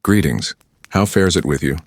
Greetings. How fares it with you?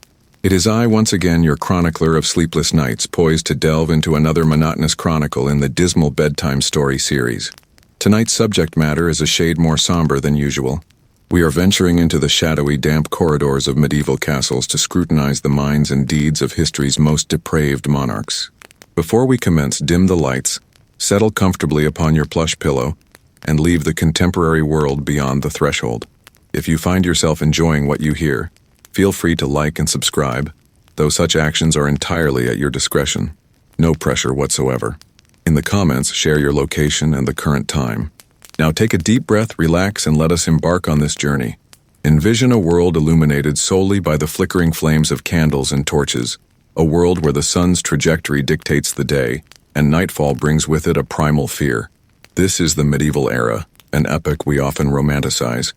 It is I once again, your chronicler of sleepless nights, poised to delve into another monotonous chronicle in the dismal bedtime story series. Tonight's subject matter is a shade more somber than usual. We are venturing into the shadowy, damp corridors of medieval castles to scrutinize the minds and deeds of history's most depraved monarchs. Before we commence, dim the lights, settle comfortably upon your plush pillow, and leave the contemporary world beyond the threshold. If you find yourself enjoying what you hear, feel free to like and subscribe, though such actions are entirely at your discretion. No pressure whatsoever. In the comments, share your location and the current time. Now take a deep breath, relax, and let us embark on this journey. Envision a world illuminated solely by the flickering flames of candles and torches, a world where the sun's trajectory dictates the day, and nightfall brings with it a primal fear. This is the medieval era, an epoch we often romanticize,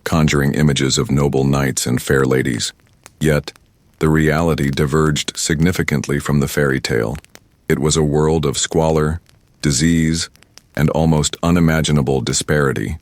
conjuring images of noble knights and fair ladies. Yet, the reality diverged significantly from the fairy tale. It was a world of squalor, disease, and almost unimaginable disparity.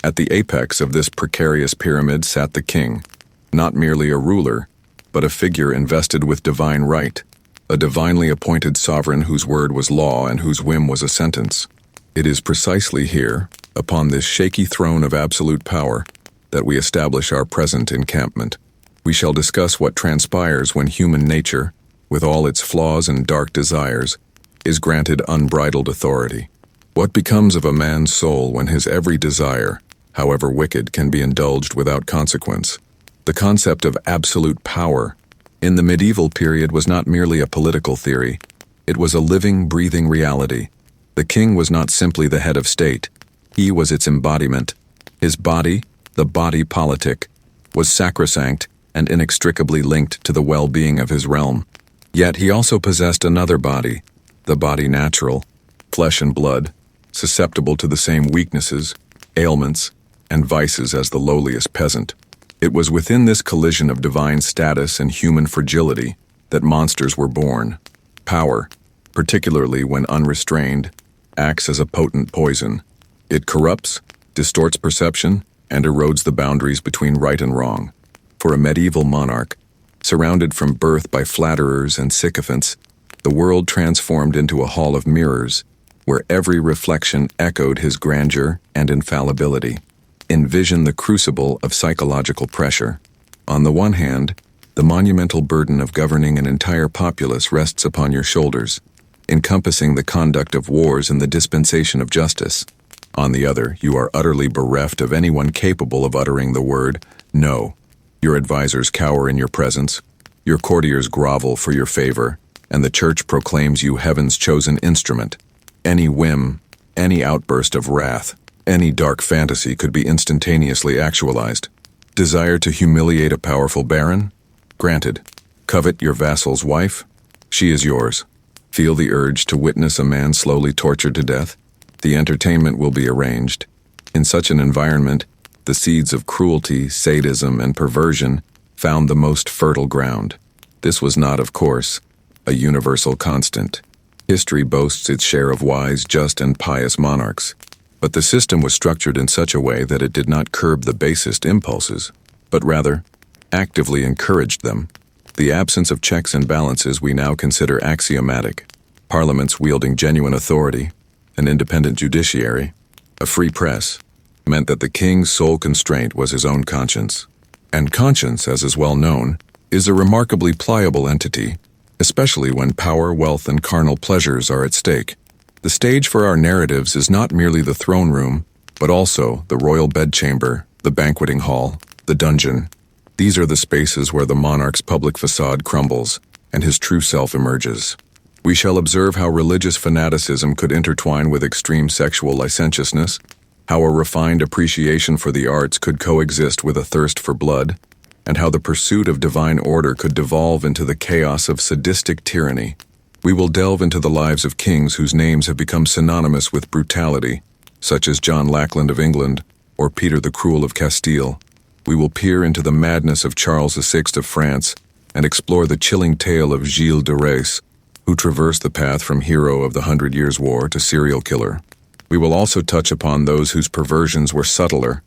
At the apex of this precarious pyramid sat the king, not merely a ruler, but a figure invested with divine right, a divinely appointed sovereign whose word was law and whose whim was a sentence. It is precisely here, upon this shaky throne of absolute power, that we establish our present encampment. We shall discuss what transpires when human nature, with all its flaws and dark desires, is granted unbridled authority. What becomes of a man's soul when his every desire, however wicked, can be indulged without consequence? The concept of absolute power in the medieval period was not merely a political theory. It was a living, breathing reality. The king was not simply the head of state. He was its embodiment. His body, the body politic, was sacrosanct and inextricably linked to the well-being of his realm. Yet he also possessed another body, the body natural, flesh and blood, susceptible to the same weaknesses, ailments, and vices as the lowliest peasant. It was within this collision of divine status and human fragility that monsters were born. Power, particularly when unrestrained, acts as a potent poison. It corrupts, distorts perception, and erodes the boundaries between right and wrong. For a medieval monarch, surrounded from birth by flatterers and sycophants, the world transformed into a hall of mirrors, where every reflection echoed his grandeur and infallibility. Envision the crucible of psychological pressure. On the one hand, the monumental burden of governing an entire populace rests upon your shoulders, encompassing the conduct of wars and the dispensation of justice. On the other, you are utterly bereft of anyone capable of uttering the word no. Your advisors cower in your presence, your courtiers grovel for your favor, and the church proclaims you heaven's chosen instrument. Any whim, any outburst of wrath, any dark fantasy could be instantaneously actualized. Desire to humiliate a powerful baron? Granted. Covet your vassal's wife? She is yours. Feel the urge to witness a man slowly tortured to death? The entertainment will be arranged. In such an environment, the seeds of cruelty, sadism, and perversion found the most fertile ground. This was not, of course, a universal constant. History boasts its share of wise, just, and pious monarchs, but the system was structured in such a way that it did not curb the basest impulses, but rather actively encouraged them. The absence of checks and balances we now consider axiomatic. Parliaments wielding genuine authority, an independent judiciary, a free press, meant that the king's sole constraint was his own conscience. And conscience, as is well known, is a remarkably pliable entity, especially when power, wealth, and carnal pleasures are at stake. The stage for our narratives is not merely the throne room, but also the royal bedchamber, the banqueting hall, the dungeon. These are the spaces where the monarch's public facade crumbles and his true self emerges. We shall observe how religious fanaticism could intertwine with extreme sexual licentiousness, how a refined appreciation for the arts could coexist with a thirst for blood, and how the pursuit of divine order could devolve into the chaos of sadistic tyranny. We will delve into the lives of kings whose names have become synonymous with brutality, such as John Lackland of England or Peter the Cruel of Castile. We will peer into the madness of Charles VI of France and explore the chilling tale of Gilles de Rais, who traversed the path from hero of the 100 Years' War to serial killer. We will also touch upon those whose perversions were subtler,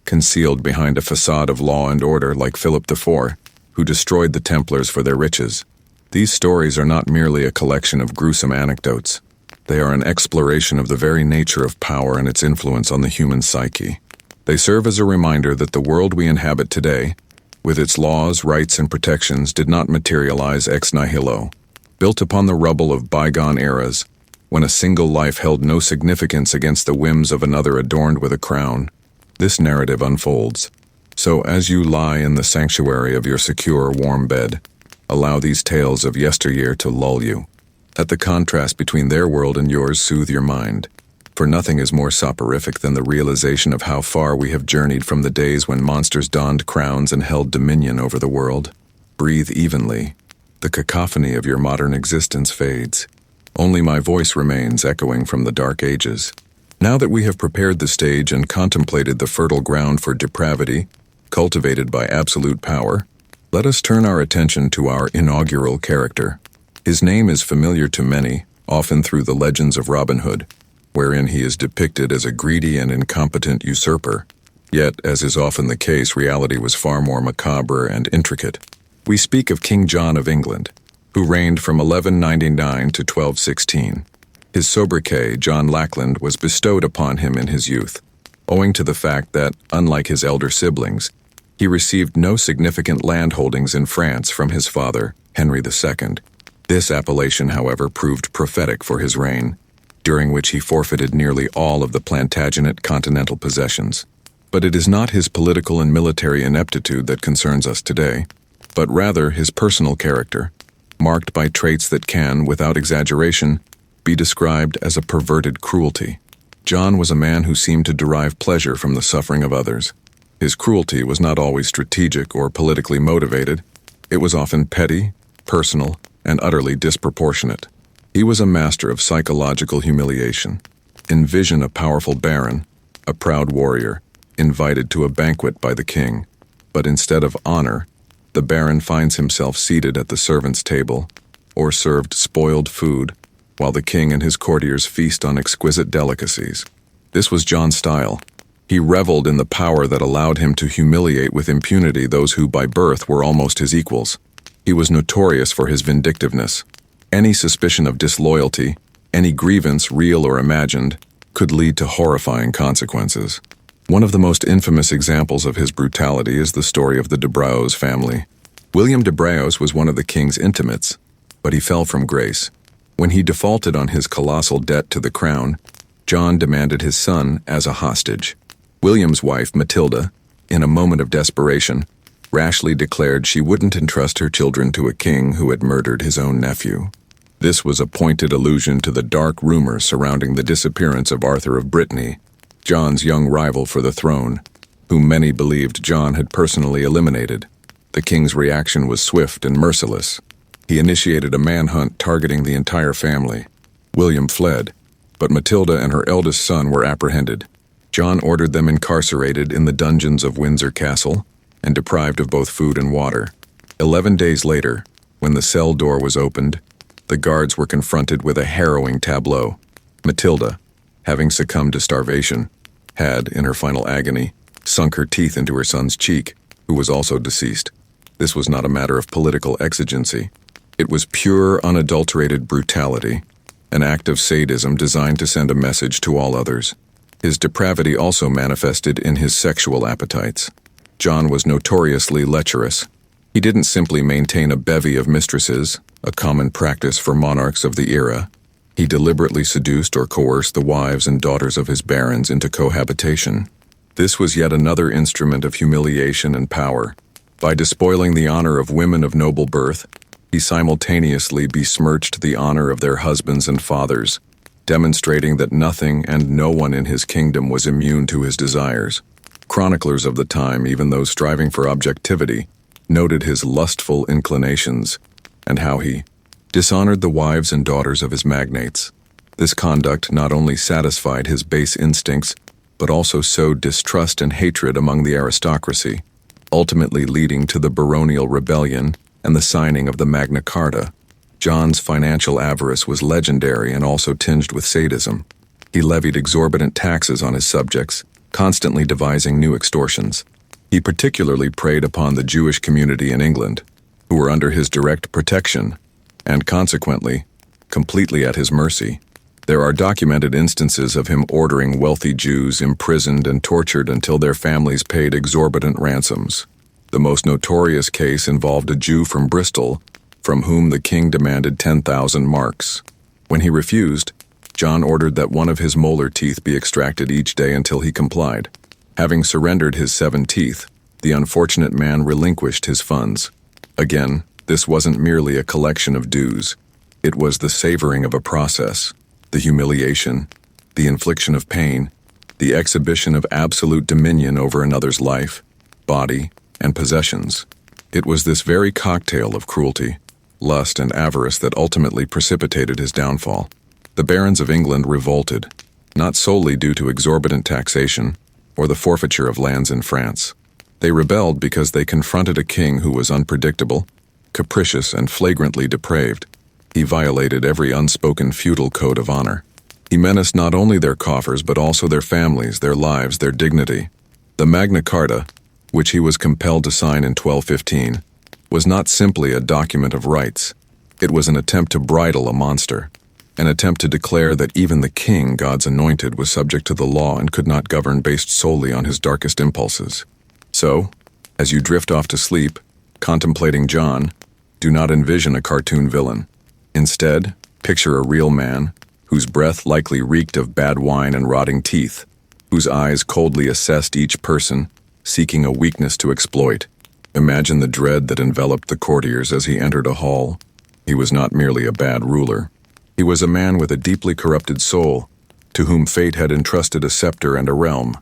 concealed behind a facade of law and order like Philip IV, who destroyed the Templars for their riches. These stories are not merely a collection of gruesome anecdotes. They are an exploration of the very nature of power and its influence on the human psyche. They serve as a reminder that the world we inhabit today, with its laws, rights, and protections, did not materialize ex nihilo, built upon the rubble of bygone eras, when a single life held no significance against the whims of another adorned with a crown. This narrative unfolds. So as you lie in the sanctuary of your secure, warm bed, allow these tales of yesteryear to lull you. Let the contrast between their world and yours soothe your mind, for nothing is more soporific than the realization of how far we have journeyed from the days when monsters donned crowns and held dominion over the world. Breathe evenly. The cacophony of your modern existence fades. Only my voice remains echoing from the dark ages. Now that we have prepared the stage and contemplated the fertile ground for depravity, cultivated by absolute power, let us turn our attention to our inaugural character. His name is familiar to many, often through the legends of Robin Hood, wherein he is depicted as a greedy and incompetent usurper. Yet, as is often the case, reality was far more macabre and intricate. We speak of King John of England, who reigned from 1199 to 1216. His sobriquet, John Lackland, was bestowed upon him in his youth, owing to the fact that, unlike his elder siblings, he received no significant landholdings in France from his father, Henry II. This appellation, however, proved prophetic for his reign, during which he forfeited nearly all of the Plantagenet continental possessions. But it is not his political and military ineptitude that concerns us today, but rather his personal character, marked by traits that can, without exaggeration, be described as a perverted cruelty. John was a man who seemed to derive pleasure from the suffering of others. His cruelty was not always strategic or politically motivated. It was often petty, personal, and utterly disproportionate. He was a master of psychological humiliation. Envision a powerful baron, a proud warrior, invited to a banquet by the king, but instead of honor, the baron finds himself seated at the servants' table, or served spoiled food, while the king and his courtiers feast on exquisite delicacies. This was John's style. He reveled in the power that allowed him to humiliate with impunity those who by birth were almost his equals. He was notorious for his vindictiveness. Any suspicion of disloyalty, any grievance, real or imagined, could lead to horrifying consequences. One of the most infamous examples of his brutality is the story of the de Braos family. William de Braos was one of the king's intimates, but he fell from grace. When he defaulted on his colossal debt to the crown, John demanded his son as a hostage. William's wife, Matilda, in a moment of desperation, rashly declared she wouldn't entrust her children to a king who had murdered his own nephew. This was a pointed allusion to the dark rumors surrounding the disappearance of Arthur of Brittany, John's young rival for the throne, whom many believed John had personally eliminated. The king's reaction was swift and merciless. He initiated a manhunt targeting the entire family. William fled, but Matilda and her eldest son were apprehended. John ordered them incarcerated in the dungeons of Windsor Castle and deprived of both food and water. 11 days later, when the cell door was opened, the guards were confronted with a harrowing tableau. Matilda, having succumbed to starvation, had, in her final agony, sunk her teeth into her son's cheek, who was also deceased. This was not a matter of political exigency. It was pure, unadulterated brutality, an act of sadism designed to send a message to all others. His depravity also manifested in his sexual appetites. John was notoriously lecherous. He didn't simply maintain a bevy of mistresses, a common practice for monarchs of the era. He deliberately seduced or coerced the wives and daughters of his barons into cohabitation. This was yet another instrument of humiliation and power. By despoiling the honor of women of noble birth, he simultaneously besmirched the honor of their husbands and fathers, demonstrating that nothing and no one in his kingdom was immune to his desires. Chroniclers of the time, even those striving for objectivity, noted his lustful inclinations and how he dishonored the wives and daughters of his magnates. This conduct not only satisfied his base instincts, but also sowed distrust and hatred among the aristocracy, ultimately leading to the baronial rebellion and the signing of the Magna Carta. John's financial avarice was legendary and also tinged with sadism. He levied exorbitant taxes on his subjects, constantly devising new extortions. He particularly preyed upon the Jewish community in England, who were under his direct protection, and consequently, completely at his mercy. There are documented instances of him ordering wealthy Jews imprisoned and tortured until their families paid exorbitant ransoms. The most notorious case involved a Jew from Bristol, from whom the king demanded 10,000 marks. When he refused, John ordered that one of his molar teeth be extracted each day until he complied. Having surrendered his 7 teeth, the unfortunate man relinquished his funds. Again, this wasn't merely a collection of dues. It was the savoring of a process, the humiliation, the infliction of pain, the exhibition of absolute dominion over another's life, body, and possessions. It was this very cocktail of cruelty, lust, and avarice that ultimately precipitated his downfall. The barons of England revolted, not solely due to exorbitant taxation or the forfeiture of lands in France. They rebelled because they confronted a king who was unpredictable, capricious, and flagrantly depraved. He violated every unspoken feudal code of honor. He menaced not only their coffers but also their families, their lives, their dignity. The Magna Carta, which he was compelled to sign in 1215, was not simply a document of rights. It was an attempt to bridle a monster, an attempt to declare that even the king, God's anointed, was subject to the law and could not govern based solely on his darkest impulses. So, as you drift off to sleep, contemplating John, do not envision a cartoon villain. Instead, picture a real man, whose breath likely reeked of bad wine and rotting teeth, whose eyes coldly assessed each person, seeking a weakness to exploit. Imagine the dread that enveloped the courtiers as he entered a hall. He was not merely a bad ruler. He was a man with a deeply corrupted soul, to whom fate had entrusted a scepter and a realm.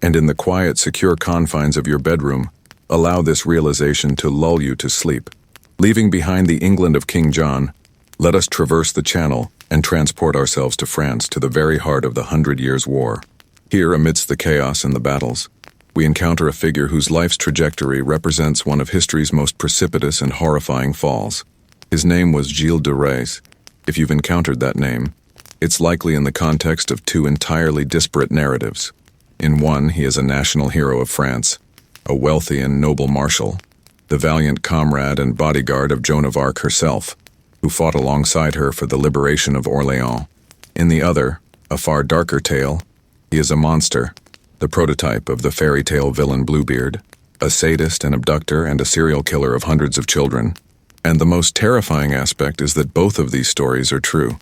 And in the quiet, secure confines of your bedroom, allow this realization to lull you to sleep. Leaving behind the England of King John, let us traverse the Channel and transport ourselves to France, to the very heart of the 100 Years' War. Here, amidst the chaos and the battles, we encounter a figure whose life's trajectory represents one of history's most precipitous and horrifying falls. His name was Gilles de Rais. If you've encountered that name, it's likely in the context of 2 entirely disparate narratives. In one, he is a national hero of France, a wealthy and noble marshal, the valiant comrade and bodyguard of Joan of Arc herself, who fought alongside her for the liberation of Orléans. In the other, a far darker tale, he is a monster, the prototype of the fairy tale villain Bluebeard, a sadist and abductor and a serial killer of hundreds of children. And the most terrifying aspect is that both of these stories are true.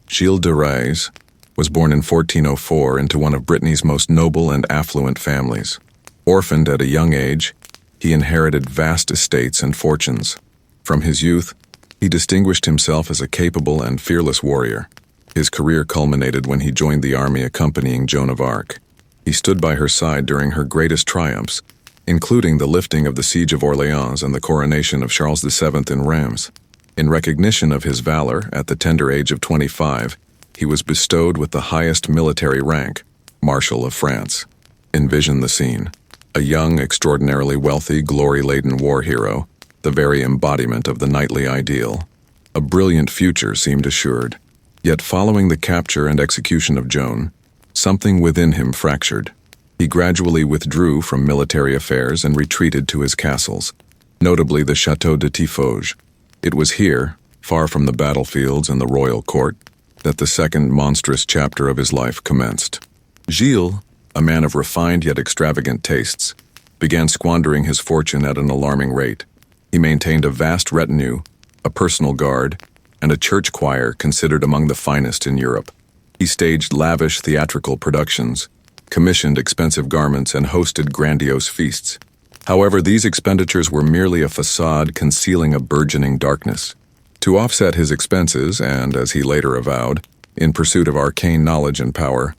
Gilles de Rais was born in 1404 into one of Brittany's most noble and affluent families. Orphaned at a young age, he inherited vast estates and fortunes. From his youth, he distinguished himself as a capable and fearless warrior. His career culminated when he joined the army accompanying Joan of Arc. He stood by her side during her greatest triumphs, including the lifting of the siege of Orléans and the coronation of Charles VII in Reims. In recognition of his valor, at the tender age of 25, he was bestowed with the highest military rank, Marshal of France. Envision the scene. A young, extraordinarily wealthy, glory-laden war hero, the very embodiment of the knightly ideal. A brilliant future seemed assured. Yet following the capture and execution of Joan, something within him fractured. He gradually withdrew from military affairs and retreated to his castles, notably the Château de Tiffauges. It was here, far from the battlefields and the royal court, that the second monstrous chapter of his life commenced. Gilles, a man of refined yet extravagant tastes, began squandering his fortune at an alarming rate. He maintained a vast retinue, a personal guard, and a church choir considered among the finest in Europe. He staged lavish theatrical productions, commissioned expensive garments, and hosted grandiose feasts. However, these expenditures were merely a facade concealing a burgeoning darkness. To offset his expenses, and, as he later avowed, in pursuit of arcane knowledge and power,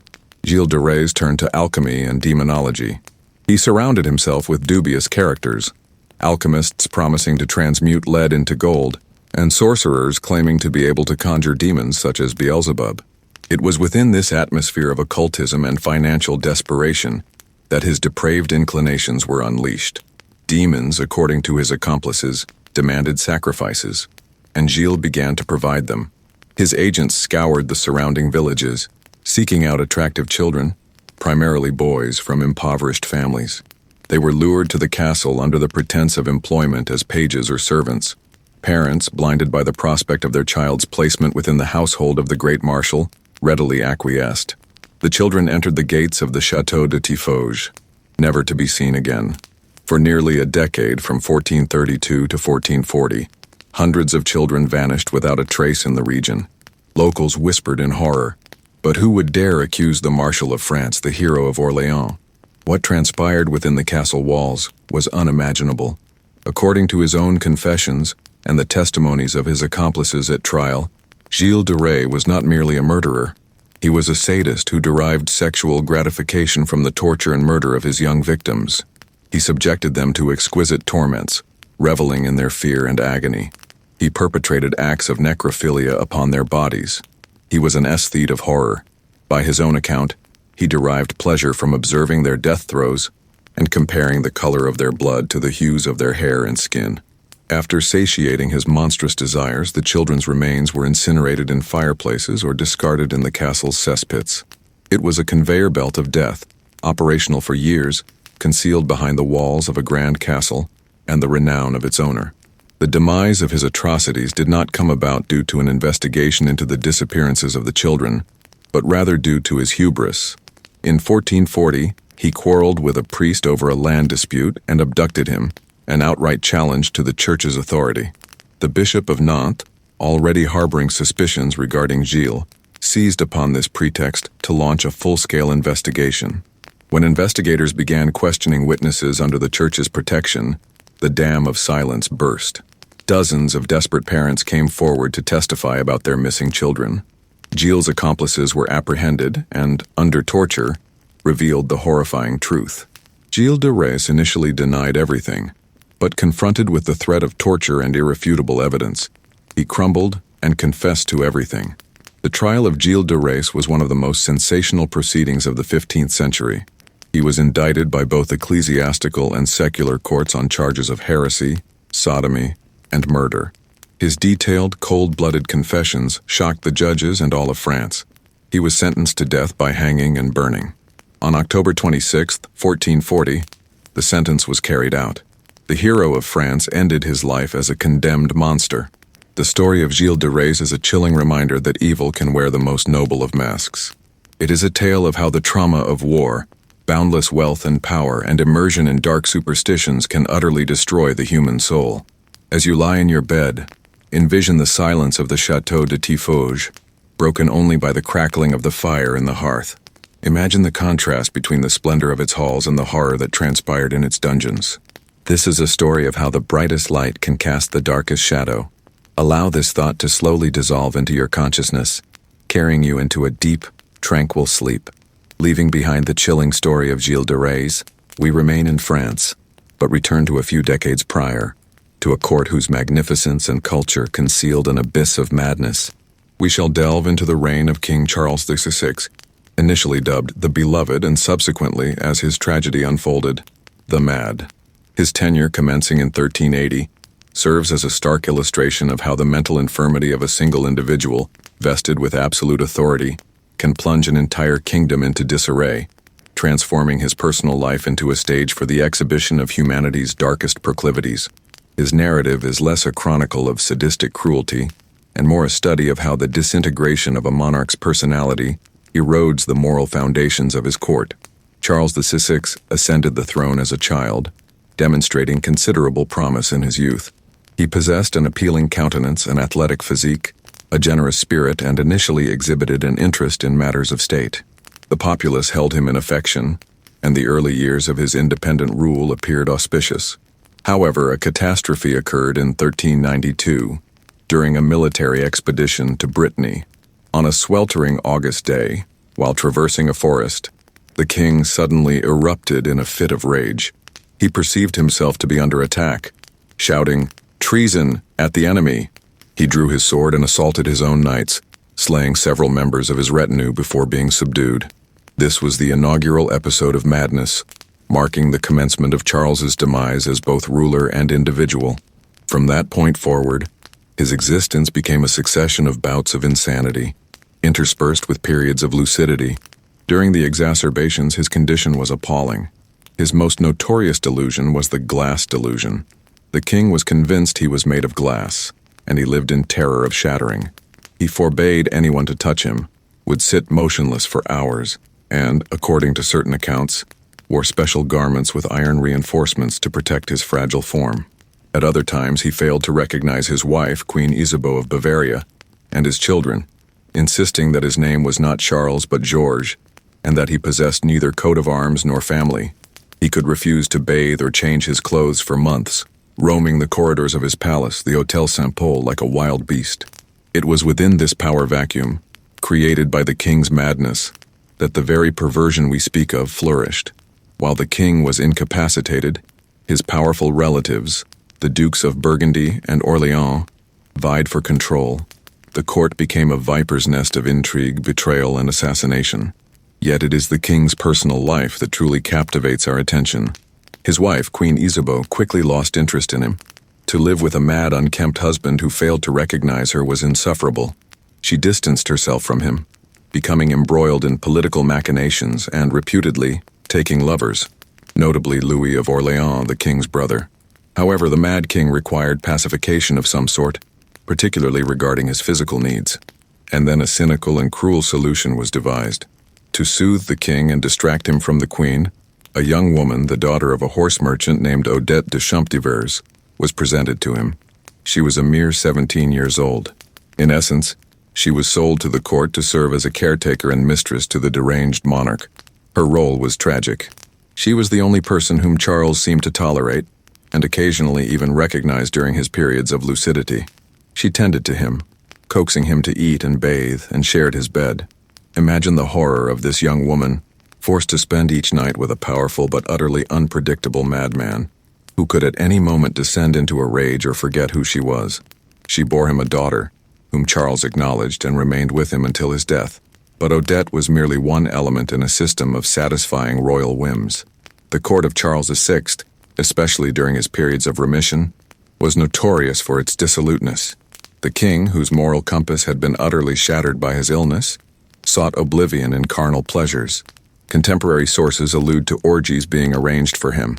Gilles de Rais turned to alchemy and demonology. He surrounded himself with dubious characters, alchemists promising to transmute lead into gold, and sorcerers claiming to be able to conjure demons such as Beelzebub. It was within this atmosphere of occultism and financial desperation that his depraved inclinations were unleashed. Demons, according to his accomplices, demanded sacrifices, and Gilles began to provide them. His agents scoured the surrounding villages, seeking out attractive children, primarily boys from impoverished families. They were lured to the castle under the pretense of employment as pages or servants. Parents, blinded by the prospect of their child's placement within the household of the great marshal, readily acquiesced. The children entered the gates of the Château de Tiffauges, never to be seen again. For nearly a decade, from 1432 to 1440, hundreds of children vanished without a trace in the region. Locals whispered in horror. But who would dare accuse the Marshal of France, the hero of Orléans? What transpired within the castle walls was unimaginable. According to his own confessions and the testimonies of his accomplices at trial, Gilles de Rais was not merely a murderer. He was a sadist who derived sexual gratification from the torture and murder of his young victims. He subjected them to exquisite torments, reveling in their fear and agony. He perpetrated acts of necrophilia upon their bodies. He was an aesthete of horror. By his own account, he derived pleasure from observing their death throes and comparing the color of their blood to the hues of their hair and skin. After satiating his monstrous desires, the children's remains were incinerated in fireplaces or discarded in the castle's cesspits. It was a conveyor belt of death, operational for years, concealed behind the walls of a grand castle and the renown of its owner. The demise of his atrocities did not come about due to an investigation into the disappearances of the children, but rather due to his hubris. In 1440, he quarreled with a priest over a land dispute and abducted him, an outright challenge to the church's authority. The Bishop of Nantes, already harboring suspicions regarding Gilles, seized upon this pretext to launch a full-scale investigation. When investigators began questioning witnesses under the church's protection, the dam of silence burst. Dozens of desperate parents came forward to testify about their missing children. Gilles' accomplices were apprehended and, under torture, revealed the horrifying truth. Gilles de Rais initially denied everything, but confronted with the threat of torture and irrefutable evidence, he crumbled and confessed to everything. The trial of Gilles de Rais was one of the most sensational proceedings of the 15th century. He was indicted by both ecclesiastical and secular courts on charges of heresy, sodomy, and murder. His detailed, cold-blooded confessions shocked the judges and all of France. He was sentenced to death by hanging and burning. On October 26, 1440, the sentence was carried out. The hero of France ended his life as a condemned monster. The story of Gilles de Rais is a chilling reminder that evil can wear the most noble of masks. It is a tale of how the trauma of war, boundless wealth and power, and immersion in dark superstitions can utterly destroy the human soul. As you lie in your bed, envision the silence of the Château de Tiffauges, broken only by the crackling of the fire in the hearth. Imagine the contrast between the splendor of its halls and the horror that transpired in its dungeons. This is a story of how the brightest light can cast the darkest shadow. Allow this thought to slowly dissolve into your consciousness, carrying you into a deep, tranquil sleep. Leaving behind the chilling story of Gilles de Rais, we remain in France, but return to a few decades prior, to a court whose magnificence and culture concealed an abyss of madness. We shall delve into the reign of King Charles VI, initially dubbed the Beloved and subsequently, as his tragedy unfolded, the Mad. His tenure, commencing in 1380, serves as a stark illustration of how the mental infirmity of a single individual, vested with absolute authority, can plunge an entire kingdom into disarray, transforming his personal life into a stage for the exhibition of humanity's darkest proclivities. His narrative is less a chronicle of sadistic cruelty and more a study of how the disintegration of a monarch's personality erodes the moral foundations of his court. Charles VI ascended the throne as a child, demonstrating considerable promise in his youth. He possessed an appealing countenance, an athletic physique, a generous spirit, and initially exhibited an interest in matters of state. The populace held him in affection, and the early years of his independent rule appeared auspicious. However, a catastrophe occurred in 1392, during a military expedition to Brittany. On a sweltering August day, while traversing a forest, the king suddenly erupted in a fit of rage. He perceived himself to be under attack. Shouting, "Treason! At the enemy!" he drew his sword and assaulted his own knights, slaying several members of his retinue before being subdued. This was the inaugural episode of madness, marking the commencement of Charles's demise as both ruler and individual. From that point forward, his existence became a succession of bouts of insanity, interspersed with periods of lucidity. During the exacerbations, his condition was appalling. His most notorious delusion was the glass delusion. The king was convinced he was made of glass, and he lived in terror of shattering. He forbade anyone to touch him, would sit motionless for hours, and, according to certain accounts, wore special garments with iron reinforcements to protect his fragile form. At other times, he failed to recognize his wife, Queen Isabeau of Bavaria, and his children, insisting that his name was not Charles but George, and that he possessed neither coat of arms nor family. He could refuse to bathe or change his clothes for months, roaming the corridors of his palace, the Hôtel Saint-Paul, like a wild beast. It was within this power vacuum, created by the king's madness, that the very perversion we speak of flourished. While the king was incapacitated, his powerful relatives, the Dukes of Burgundy and Orléans, vied for control. The court became a viper's nest of intrigue, betrayal, and assassination. Yet it is the king's personal life that truly captivates our attention. His wife, Queen Isabeau, quickly lost interest in him. To live with a mad, unkempt husband who failed to recognize her was insufferable. She distanced herself from him, becoming embroiled in political machinations and, reputedly, taking lovers, notably Louis of Orléans, the king's brother. However, the mad king required pacification of some sort, particularly regarding his physical needs. And then a cynical and cruel solution was devised. To soothe the king and distract him from the queen, a young woman, the daughter of a horse merchant named Odette de Champdivers, was presented to him. She was a mere 17 years old. In essence, she was sold to the court to serve as a caretaker and mistress to the deranged monarch. Her role was tragic. She was the only person whom Charles seemed to tolerate, and occasionally even recognize during his periods of lucidity. She tended to him, coaxing him to eat and bathe, and shared his bed. Imagine the horror of this young woman, forced to spend each night with a powerful but utterly unpredictable madman, who could at any moment descend into a rage or forget who she was. She bore him a daughter, whom Charles acknowledged and remained with him until his death. But Odette was merely one element in a system of satisfying royal whims. The court of Charles VI, especially during his periods of remission, was notorious for its dissoluteness. The king, whose moral compass had been utterly shattered by his illness, sought oblivion in carnal pleasures. Contemporary sources allude to orgies being arranged for him.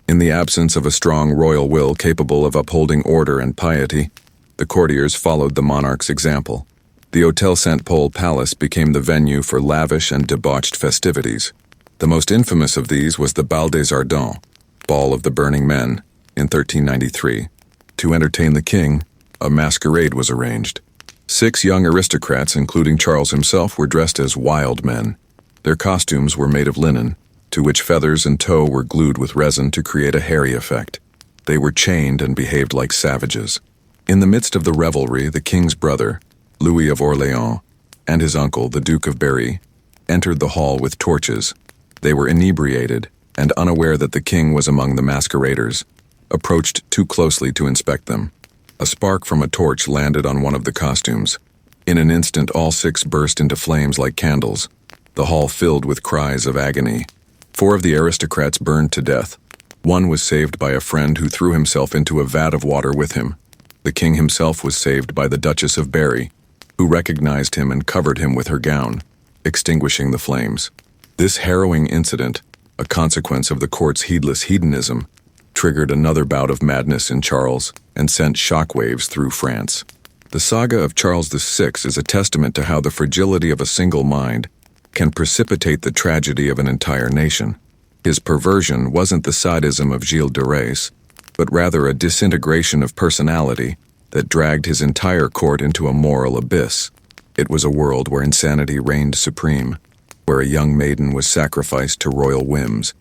In the absence of a strong royal will capable of upholding order and piety, the courtiers followed the monarch's example. The Hôtel Saint-Paul Palace became the venue for lavish and debauched festivities. The most infamous of these was the Bal des Ardents, Ball of the Burning Men, in 1393. To entertain the king, a masquerade was arranged. 6 young aristocrats, including Charles himself, were dressed as wild men. Their costumes were made of linen, to which feathers and tow were glued with resin to create a hairy effect. They were chained and behaved like savages. In the midst of the revelry, the king's brother, Louis of Orléans, and his uncle, the Duke of Berry, entered the hall with torches. They were inebriated, and unaware that the king was among the masqueraders, approached too closely to inspect them. A spark from a torch landed on one of the costumes. In an instant, all 6 burst into flames like candles, the hall filled with cries of agony. 4 of the aristocrats burned to death. 1 was saved by a friend who threw himself into a vat of water with him. The king himself was saved by the Duchess of Berry, who recognized him and covered him with her gown, extinguishing the flames. This harrowing incident, a consequence of the court's heedless hedonism, triggered another bout of madness in Charles and sent shockwaves through France. The saga of Charles VI is a testament to how the fragility of a single mind can precipitate the tragedy of an entire nation. His perversion wasn't the sadism of Gilles de Rais, but rather a disintegration of personality that dragged his entire court into a moral abyss. It was a world where insanity reigned supreme, where a young maiden was sacrificed to royal whims,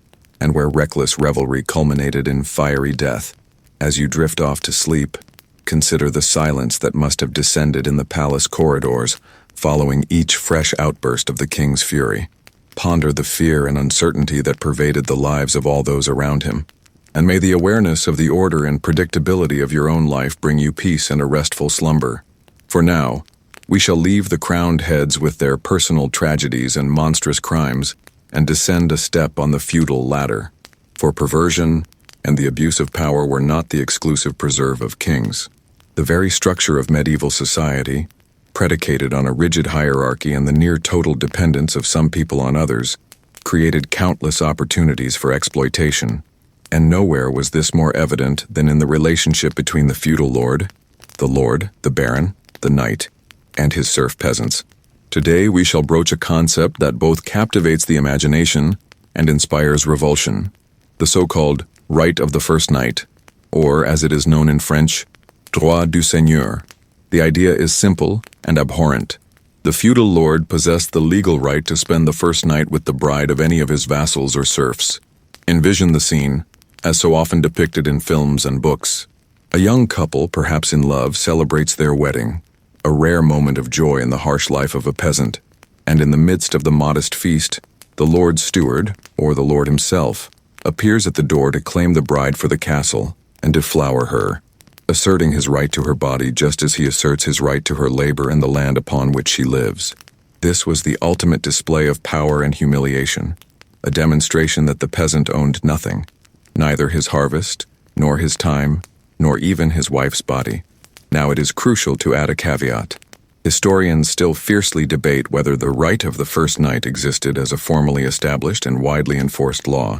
and where reckless revelry culminated in fiery death. As you drift off to sleep, consider the silence that must have descended in the palace corridors following each fresh outburst of the king's fury. Ponder the fear and uncertainty that pervaded the lives of all those around him, and may the awareness of the order and predictability of your own life bring you peace and a restful slumber. For now, we shall leave the crowned heads with their personal tragedies and monstrous crimes and descend a step on the feudal ladder. For perversion and the abuse of power were not the exclusive preserve of kings. The very structure of medieval society, predicated on a rigid hierarchy and the near-total dependence of some people on others, created countless opportunities for exploitation. And nowhere was this more evident than in the relationship between the feudal lord, the baron, the knight, and his serf peasants. Today we shall broach a concept that both captivates the imagination and inspires revulsion, the so-called right of the first night, or as it is known in French, droit du seigneur. The idea is simple and abhorrent. The feudal lord possessed the legal right to spend the first night with the bride of any of his vassals or serfs. Envision the scene, as so often depicted in films and books. A young couple, perhaps in love, celebrates their wedding, a rare moment of joy in the harsh life of a peasant, and in the midst of the modest feast, the lord's steward, or the lord himself, appears at the door to claim the bride for the castle and deflower her, asserting his right to her body just as he asserts his right to her labor and the land upon which she lives. This was the ultimate display of power and humiliation, a demonstration that the peasant owned nothing, neither his harvest, nor his time, nor even his wife's body. Now it is crucial to add a caveat. Historians still fiercely debate whether the right of the first night existed as a formally established and widely enforced law.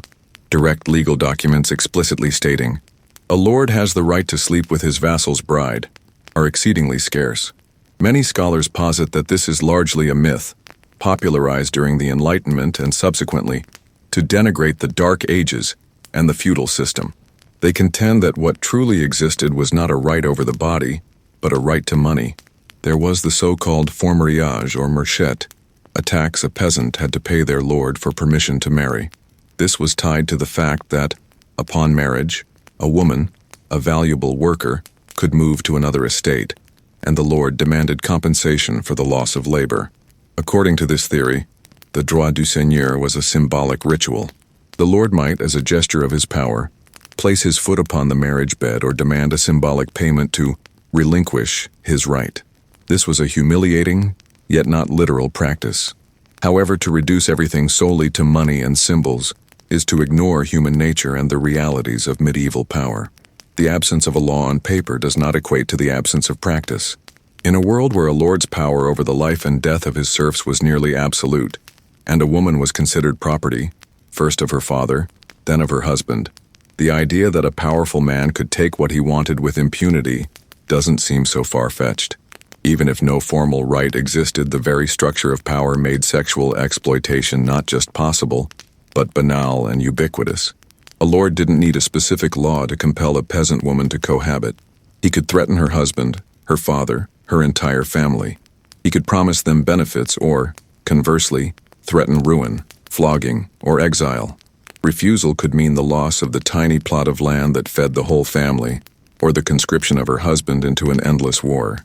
Direct legal documents explicitly stating, "A lord has the right to sleep with his vassal's bride," are exceedingly scarce. Many scholars posit that this is largely a myth, popularized during the Enlightenment and subsequently, to denigrate the Dark Ages and the feudal system. They contend that what truly existed was not a right over the body, but a right to money. There was the so-called fourmeriage or merchet, a tax a peasant had to pay their lord for permission to marry. This was tied to the fact that, upon marriage, a woman, a valuable worker, could move to another estate, and the lord demanded compensation for the loss of labor. According to this theory, the droit du seigneur was a symbolic ritual. The lord might, as a gesture of his power, place his foot upon the marriage bed or demand a symbolic payment to relinquish his right. This was a humiliating, yet not literal practice. However, to reduce everything solely to money and symbols is to ignore human nature and the realities of medieval power. The absence of a law on paper does not equate to the absence of practice. In a world where a lord's power over the life and death of his serfs was nearly absolute, and a woman was considered property, first of her father, then of her husband, the idea that a powerful man could take what he wanted with impunity doesn't seem so far-fetched. Even if no formal right existed, the very structure of power made sexual exploitation not just possible, but banal and ubiquitous. A lord didn't need a specific law to compel a peasant woman to cohabit. He could threaten her husband, her father, her entire family. He could promise them benefits or, conversely, threaten ruin, flogging, or exile. Refusal could mean the loss of the tiny plot of land that fed the whole family, or the conscription of her husband into an endless war.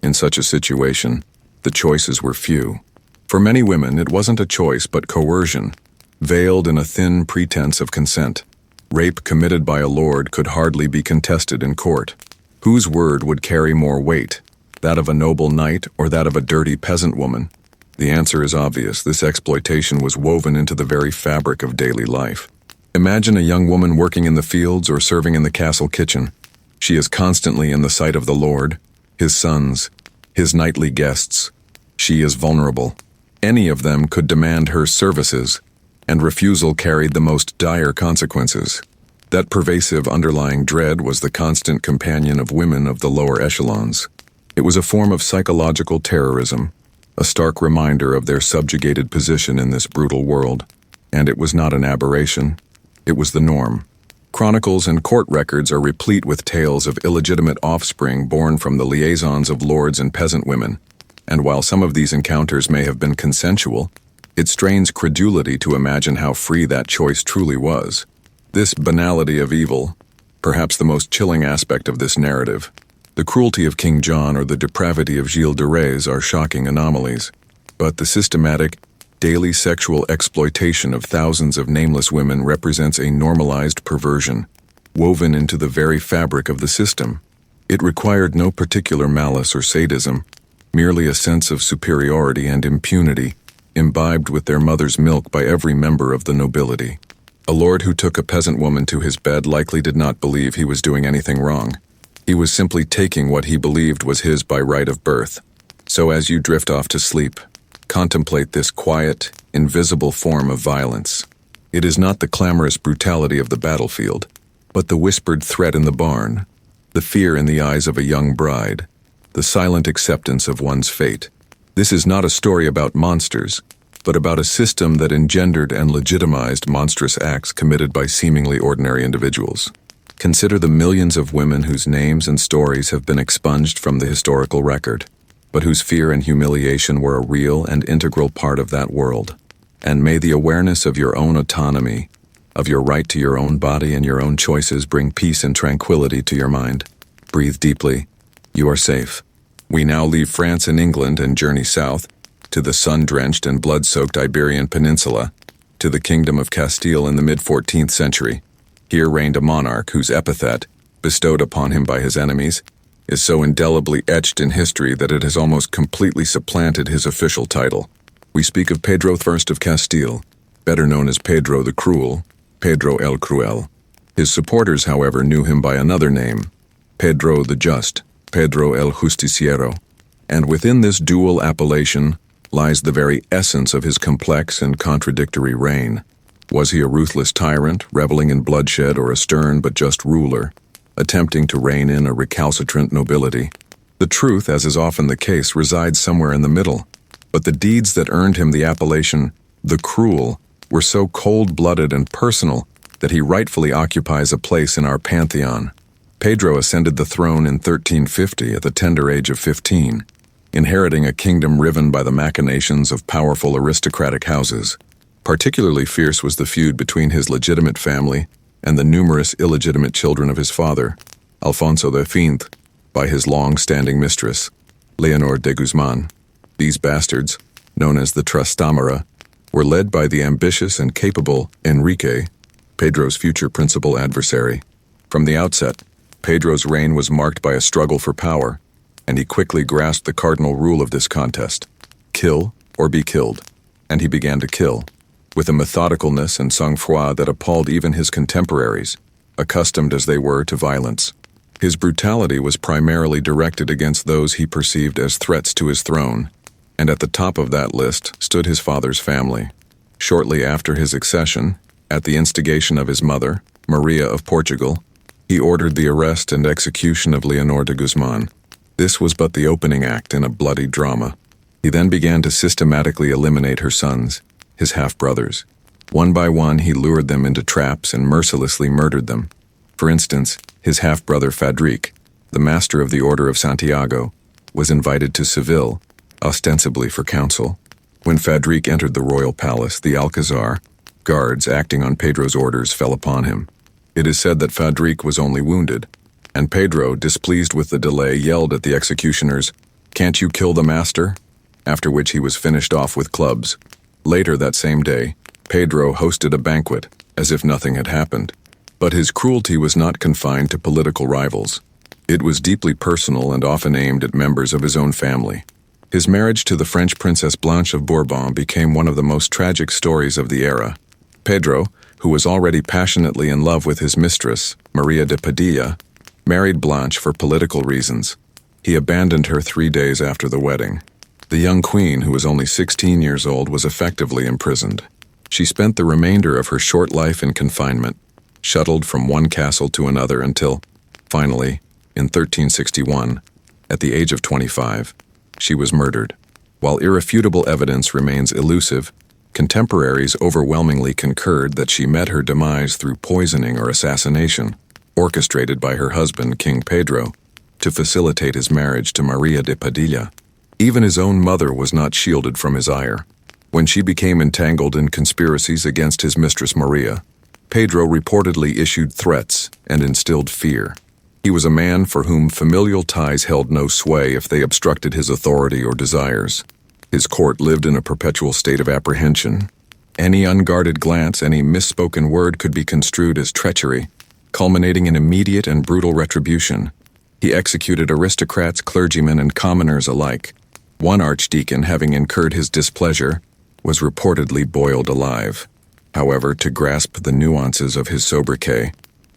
In such a situation, the choices were few. For many women, it wasn't a choice but coercion, veiled in a thin pretense of consent. Rape committed by a lord could hardly be contested in court. Whose word would carry more weight, that of a noble knight or that of a dirty peasant woman? The answer is obvious. This exploitation was woven into the very fabric of daily life. Imagine a young woman working in the fields or serving in the castle kitchen. She is constantly in the sight of the lord, his sons, his nightly guests. She is vulnerable. Any of them could demand her services, and refusal carried the most dire consequences. That pervasive underlying dread was the constant companion of women of the lower echelons. It was a form of psychological terrorism, a stark reminder of their subjugated position in this brutal world. And it was not an aberration, it was the norm. Chronicles and court records are replete with tales of illegitimate offspring born from the liaisons of lords and peasant women, and while some of these encounters may have been consensual, it strains credulity to imagine how free that choice truly was. This banality of evil, perhaps the most chilling aspect of this narrative, the cruelty of King John or the depravity of Gilles de Rais are shocking anomalies, but the systematic, daily sexual exploitation of thousands of nameless women represents a normalized perversion, woven into the very fabric of the system. It required no particular malice or sadism, merely a sense of superiority and impunity, imbibed with their mother's milk by every member of the nobility. A lord who took a peasant woman to his bed likely did not believe he was doing anything wrong. He was simply taking what he believed was his by right of birth. So as you drift off to sleep, contemplate this quiet, invisible form of violence. It is not the clamorous brutality of the battlefield, but the whispered threat in the barn, the fear in the eyes of a young bride, the silent acceptance of one's fate. This is not a story about monsters, but about a system that engendered and legitimized monstrous acts committed by seemingly ordinary individuals. Consider the millions of women whose names and stories have been expunged from the historical record, but whose fear and humiliation were a real and integral part of that world. And may the awareness of your own autonomy, of your right to your own body and your own choices bring peace and tranquility to your mind. Breathe deeply. You are safe. We now leave France and England and journey south, to the sun-drenched and blood-soaked Iberian Peninsula, to the Kingdom of Castile in the mid-14th century. Here reigned a monarch whose epithet, bestowed upon him by his enemies, is so indelibly etched in history that it has almost completely supplanted his official title. We speak of Pedro I of Castile, better known as Pedro the Cruel, Pedro el Cruel. His supporters, however, knew him by another name, Pedro the Just, Pedro el Justiciero. And within this dual appellation lies the very essence of his complex and contradictory reign. Was he a ruthless tyrant, reveling in bloodshed, or a stern but just ruler, attempting to rein in a recalcitrant nobility? The truth, as is often the case, resides somewhere in the middle. But the deeds that earned him the appellation, the Cruel, were so cold-blooded and personal that he rightfully occupies a place in our pantheon. Pedro ascended the throne in 1350 at the tender age of 15, inheriting a kingdom riven by the machinations of powerful aristocratic houses. Particularly fierce was the feud between his legitimate family and the numerous illegitimate children of his father, Alfonso V, by his long-standing mistress, Leonor de Guzman. These bastards, known as the Trastamara, were led by the ambitious and capable Enrique, Pedro's future principal adversary. From the outset, Pedro's reign was marked by a struggle for power, and he quickly grasped the cardinal rule of this contest: kill or be killed. And he began to kill, with a methodicalness and sang-froid that appalled even his contemporaries, accustomed as they were to violence. His brutality was primarily directed against those he perceived as threats to his throne, and at the top of that list stood his father's family. Shortly after his accession, at the instigation of his mother, Maria of Portugal, he ordered the arrest and execution of Leonor de Guzman. This was but the opening act in a bloody drama. He then began to systematically eliminate her sons, his half-brothers. One by one, he lured them into traps and mercilessly murdered them. For instance, his half-brother Fadrique, the master of the Order of Santiago, was invited to Seville, ostensibly for counsel. When Fadrique entered the royal palace, the Alcazar, guards acting on Pedro's orders, fell upon him. It is said that Fadrique was only wounded, and Pedro, displeased with the delay, yelled at the executioners, "Can't you kill the master?" After which he was finished off with clubs. Later that same day, Pedro hosted a banquet, as if nothing had happened. But his cruelty was not confined to political rivals. It was deeply personal and often aimed at members of his own family. His marriage to the French Princess Blanche of Bourbon became one of the most tragic stories of the era. Pedro, who was already passionately in love with his mistress, Maria de Padilla, married Blanche for political reasons. He abandoned her 3 days after the wedding. The young queen, who was only 16 years old, was effectively imprisoned. She spent the remainder of her short life in confinement, shuttled from one castle to another until, finally, in 1361, at the age of 25, she was murdered. While irrefutable evidence remains elusive, contemporaries overwhelmingly concurred that she met her demise through poisoning or assassination, orchestrated by her husband, King Pedro, to facilitate his marriage to Maria de Padilla. Even his own mother was not shielded from his ire. When she became entangled in conspiracies against his mistress Maria, Pedro reportedly issued threats and instilled fear. He was a man for whom familial ties held no sway if they obstructed his authority or desires. His court lived in a perpetual state of apprehension. Any unguarded glance, any misspoken word could be construed as treachery, culminating in immediate and brutal retribution. He executed aristocrats, clergymen, and commoners alike. One archdeacon, having incurred his displeasure, was reportedly boiled alive. However, to grasp the nuances of his sobriquet,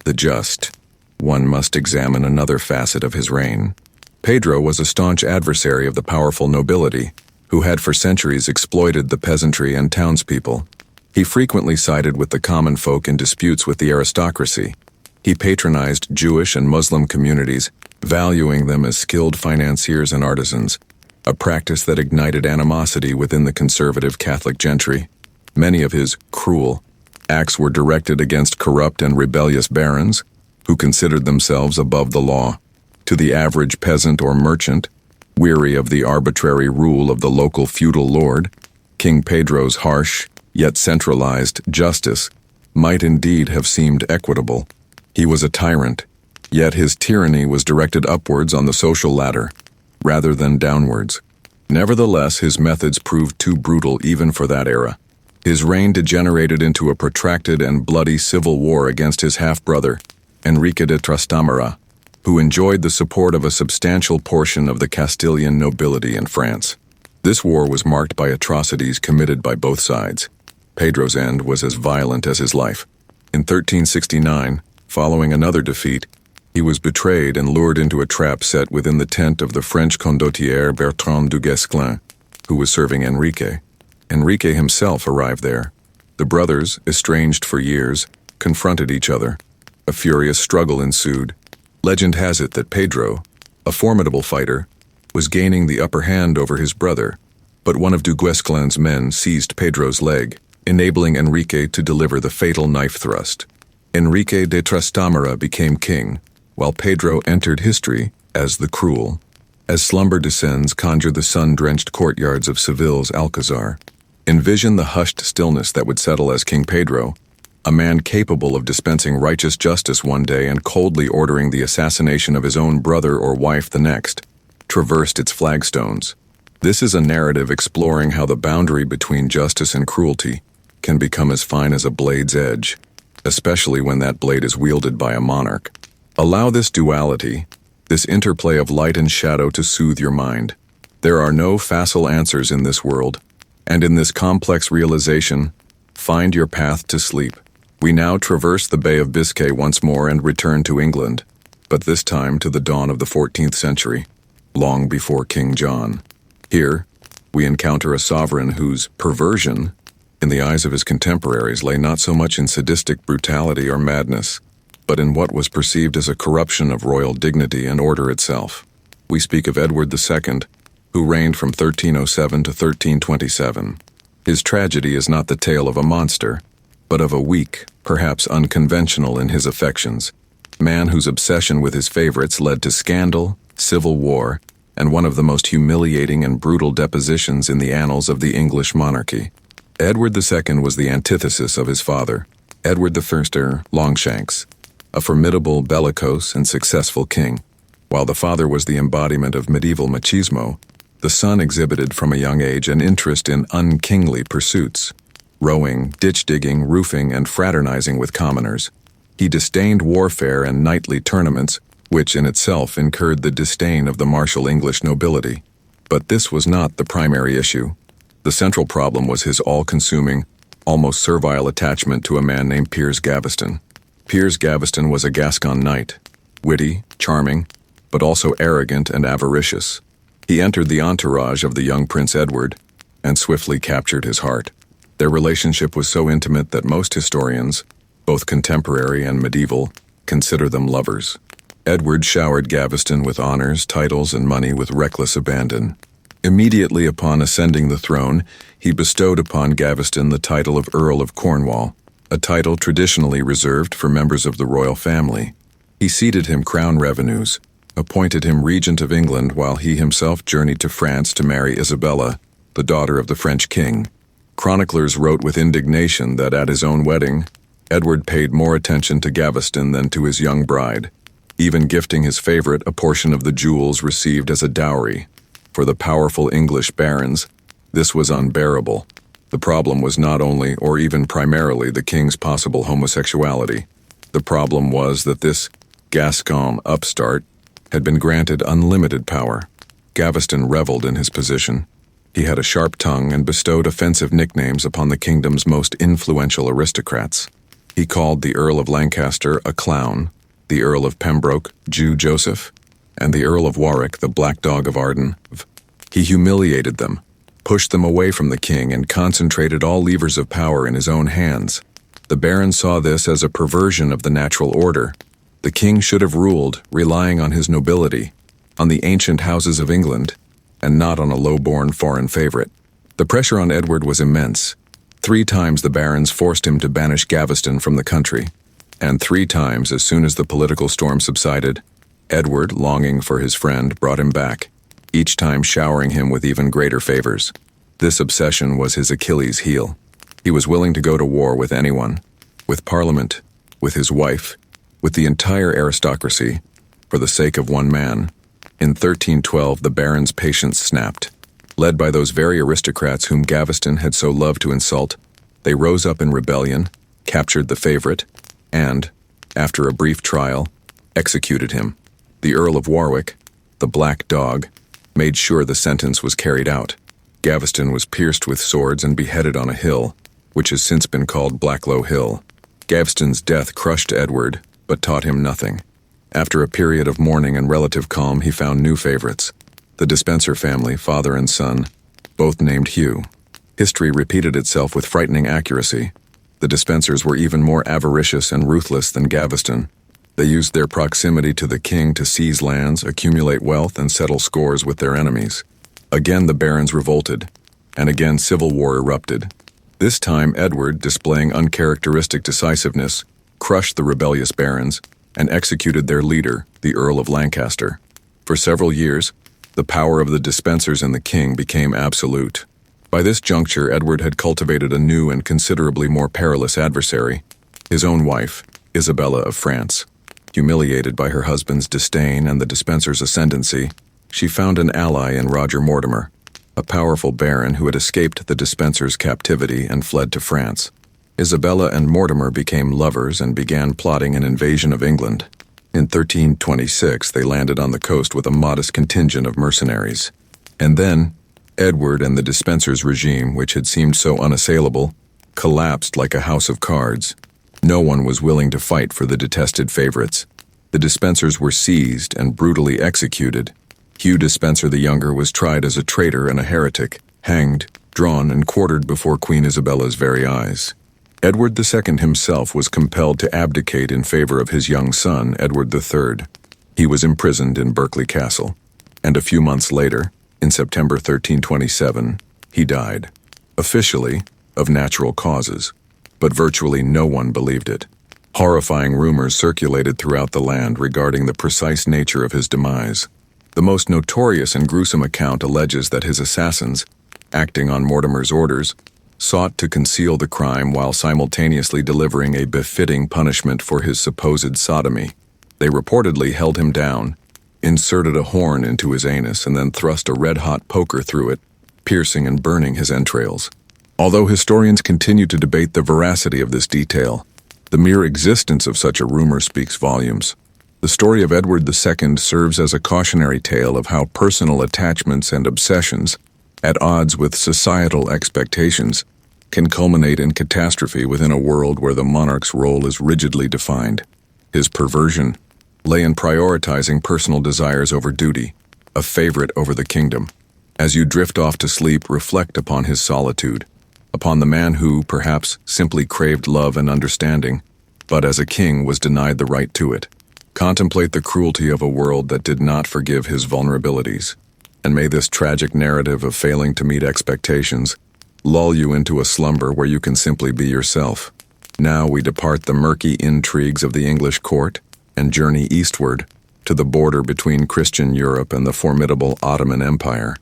the Just, one must examine another facet of his reign. Pedro was a staunch adversary of the powerful nobility, who had for centuries exploited the peasantry and townspeople. He frequently sided with the common folk in disputes with the aristocracy. He patronized Jewish and Muslim communities, valuing them as skilled financiers and artisans, a practice that ignited animosity within the conservative Catholic gentry. Many of his cruel acts were directed against corrupt and rebellious barons, who considered themselves above the law. To the average peasant or merchant, weary of the arbitrary rule of the local feudal lord, King Pedro's harsh, yet centralized justice might indeed have seemed equitable. He was a tyrant, yet his tyranny was directed upwards on the social ladder, rather than downwards. Nevertheless, his methods proved too brutal even for that era. His reign degenerated into a protracted and bloody civil war against his half-brother, Enrique de Trastamara, who enjoyed the support of a substantial portion of the Castilian nobility in France. This war was marked by atrocities committed by both sides. Pedro's end was as violent as his life. In 1369, following another defeat, he was betrayed and lured into a trap set within the tent of the French condottiere Bertrand du Guesclin, who was serving Enrique. Enrique himself arrived there. The brothers, estranged for years, confronted each other. A furious struggle ensued. Legend has it that Pedro, a formidable fighter, was gaining the upper hand over his brother, but one of du Guesclin's men seized Pedro's leg, enabling Enrique to deliver the fatal knife thrust. Enrique de Trastamara became king, while Pedro entered history as the Cruel. As slumber descends, conjure the sun-drenched courtyards of Seville's Alcazar. Envision the hushed stillness that would settle as King Pedro, a man capable of dispensing righteous justice one day and coldly ordering the assassination of his own brother or wife the next, traversed its flagstones. This is a narrative exploring how the boundary between justice and cruelty can become as fine as a blade's edge, especially when that blade is wielded by a monarch. Allow this duality, this interplay of light and shadow to soothe your mind. There are no facile answers in this world, and in this complex realization, find your path to sleep. We now traverse the Bay of Biscay once more and return to England, but this time to the dawn of the 14th century, long before King John. Here, we encounter a sovereign whose perversion, in the eyes of his contemporaries, lay not so much in sadistic brutality or madness, but in what was perceived as a corruption of royal dignity and order itself. We speak of Edward II, who reigned from 1307 to 1327. His tragedy is not the tale of a monster, but of a weak, perhaps unconventional in his affections, man whose obsession with his favorites led to scandal, civil war, and one of the most humiliating and brutal depositions in the annals of the English monarchy. Edward II was the antithesis of his father, Edward I Longshanks, a formidable, bellicose, and successful king. While the father was the embodiment of medieval machismo, the son exhibited from a young age an interest in unkingly pursuits, rowing, ditch-digging, roofing, and fraternizing with commoners. He disdained warfare and knightly tournaments, which in itself incurred the disdain of the martial English nobility. But this was not the primary issue. The central problem was his all-consuming, almost servile attachment to a man named Piers Gaveston. Piers Gaveston was a Gascon knight, witty, charming, but also arrogant and avaricious. He entered the entourage of the young Prince Edward and swiftly captured his heart. Their relationship was so intimate that most historians, both contemporary and medieval, consider them lovers. Edward showered Gaveston with honors, titles, and money with reckless abandon. Immediately upon ascending the throne, he bestowed upon Gaveston the title of Earl of Cornwall, a title traditionally reserved for members of the royal family. He ceded him crown revenues, appointed him regent of England while he himself journeyed to France to marry Isabella, the daughter of the French king. Chroniclers wrote with indignation that at his own wedding, Edward paid more attention to Gaveston than to his young bride, even gifting his favorite a portion of the jewels received as a dowry. For the powerful English barons, this was unbearable. The problem was not only or even primarily the king's possible homosexuality. The problem was that this Gascon upstart had been granted unlimited power. Gaveston reveled in his position. He had a sharp tongue and bestowed offensive nicknames upon the kingdom's most influential aristocrats. He called the Earl of Lancaster a clown, the Earl of Pembroke, Jew Joseph, and the Earl of Warwick, the Black Dog of Arden. He humiliated them, pushed them away from the king, and concentrated all levers of power in his own hands. The barons saw this as a perversion of the natural order. The king should have ruled, relying on his nobility, on the ancient houses of England, and not on a low-born foreign favorite. The pressure on Edward was immense. 3 times the barons forced him to banish Gaveston from the country, and 3 times, as soon as the political storm subsided, Edward, longing for his friend, brought him back, each time showering him with even greater favors. This obsession was his Achilles' heel. He was willing to go to war with anyone, with Parliament, with his wife, with the entire aristocracy, for the sake of one man. In 1312, the barons' patience snapped. Led by those very aristocrats whom Gaveston had so loved to insult, they rose up in rebellion, captured the favorite, and, after a brief trial, executed him. The Earl of Warwick, the Black Dog, made sure the sentence was carried out. Gaveston was pierced with swords and beheaded on a hill, which has since been called Blacklow Hill. Gaveston's death crushed Edward, but taught him nothing. After a period of mourning and relative calm, he found new favorites. The Despenser family, father and son, both named Hugh. History repeated itself with frightening accuracy. The Despensers were even more avaricious and ruthless than Gaveston. They used their proximity to the king to seize lands, accumulate wealth, and settle scores with their enemies. Again the barons revolted, and again civil war erupted. This time Edward, displaying uncharacteristic decisiveness, crushed the rebellious barons and executed their leader, the Earl of Lancaster. For several years, the power of the Despensers and the king became absolute. By this juncture, Edward had cultivated a new and considerably more perilous adversary, his own wife, Isabella of France. Humiliated by her husband's disdain and the Despensers' ascendancy, she found an ally in Roger Mortimer, a powerful baron who had escaped the Despensers' captivity and fled to France. Isabella and Mortimer became lovers and began plotting an invasion of England. In 1326, they landed on the coast with a modest contingent of mercenaries. And then, Edward and the Despensers' regime, which had seemed so unassailable, collapsed like a house of cards. No one was willing to fight for the detested favorites. The Despensers were seized and brutally executed. Hugh Despenser the Younger was tried as a traitor and a heretic, hanged, drawn, and quartered before Queen Isabella's very eyes. Edward II himself was compelled to abdicate in favor of his young son, Edward III. He was imprisoned in Berkeley Castle, and a few months later, in September 1327, he died. Officially, of natural causes, but virtually no one believed it. Horrifying rumors circulated throughout the land regarding the precise nature of his demise. The most notorious and gruesome account alleges that his assassins, acting on Mortimer's orders, sought to conceal the crime while simultaneously delivering a befitting punishment for his supposed sodomy. They reportedly held him down, inserted a horn into his anus, and then thrust a red-hot poker through it, piercing and burning his entrails. Although historians continue to debate the veracity of this detail, the mere existence of such a rumor speaks volumes. The story of Edward II serves as a cautionary tale of how personal attachments and obsessions, at odds with societal expectations, can culminate in catastrophe within a world where the monarch's role is rigidly defined. His perversion lay in prioritizing personal desires over duty, a favorite over the kingdom. As you drift off to sleep, reflect upon his solitude, upon the man who, perhaps, simply craved love and understanding, but as a king was denied the right to it. Contemplate the cruelty of a world that did not forgive his vulnerabilities. And may this tragic narrative of failing to meet expectations lull you into a slumber where you can simply be yourself. Now we depart the murky intrigues of the English court and journey eastward to the border between Christian Europe and the formidable Ottoman Empire.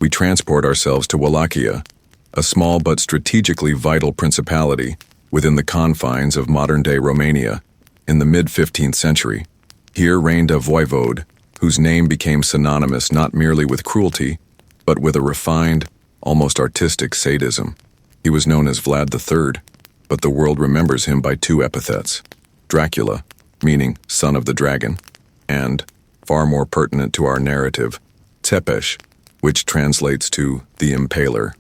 We transport ourselves to Wallachia, a small but strategically vital principality within the confines of modern-day Romania. In the mid-15th century, here reigned a voivode whose name became synonymous not merely with cruelty, but with a refined, almost artistic sadism. He was known as Vlad III, but the world remembers him by 2 epithets: Dracula, meaning son of the dragon, and, far more pertinent to our narrative, Tepesh, which translates to the impaler.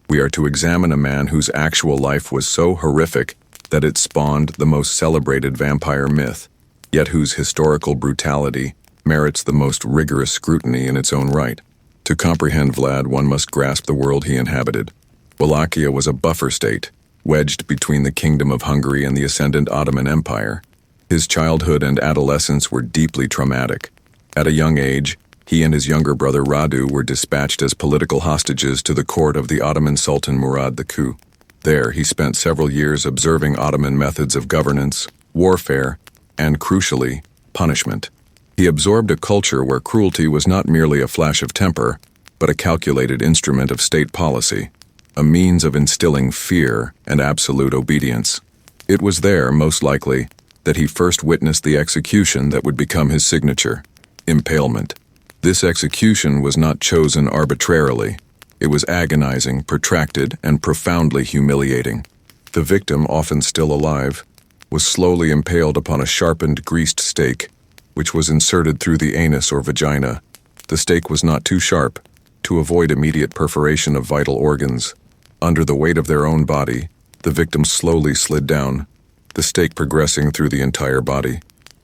We are to examine a man whose actual life was so horrific that it spawned the most celebrated vampire myth, yet whose historical brutality merits the most rigorous scrutiny in its own right. To comprehend Vlad, one must grasp the world he inhabited. Wallachia was a buffer state, wedged between the Kingdom of Hungary and the ascendant Ottoman Empire. His childhood and adolescence were deeply traumatic. At a young age, he and his younger brother Radu were dispatched as political hostages to the court of the Ottoman Sultan Murad II. There, he spent several years observing Ottoman methods of governance, warfare, and, crucially, punishment. He absorbed a culture where cruelty was not merely a flash of temper, but a calculated instrument of state policy, a means of instilling fear and absolute obedience. It was there, most likely, that he first witnessed the execution that would become his signature: impalement. This execution was not chosen arbitrarily. It was agonizing, protracted, and profoundly humiliating. The victim, often still alive, was slowly impaled upon a sharpened, greased stake, which was inserted through the anus or vagina. The stake was not too sharp to avoid immediate perforation of vital organs. Under the weight of their own body, the victim slowly slid down, the stake progressing through the entire body,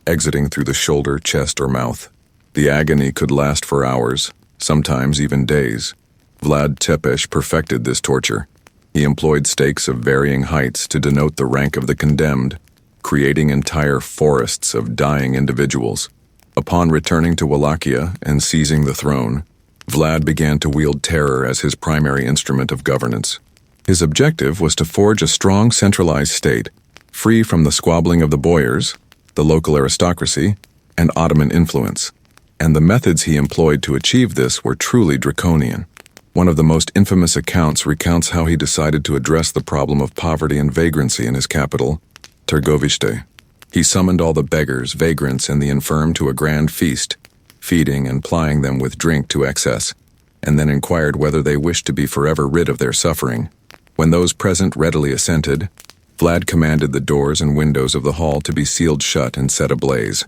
exiting through the shoulder, chest, or mouth. The agony could last for hours, sometimes even days. Vlad Tepes perfected this torture. He employed stakes of varying heights to denote the rank of the condemned, creating entire forests of dying individuals. Upon returning to Wallachia and seizing the throne, Vlad began to wield terror as his primary instrument of governance. His objective was to forge a strong centralized state, free from the squabbling of the boyars, the local aristocracy, and Ottoman influence. And the methods he employed to achieve this were truly draconian. One of the most infamous accounts recounts how he decided to address the problem of poverty and vagrancy in his capital, Târgoviște. He summoned all the beggars, vagrants, and the infirm to a grand feast, feeding and plying them with drink to excess, and then inquired whether they wished to be forever rid of their suffering. When those present readily assented, Vlad commanded the doors and windows of the hall to be sealed shut and set ablaze.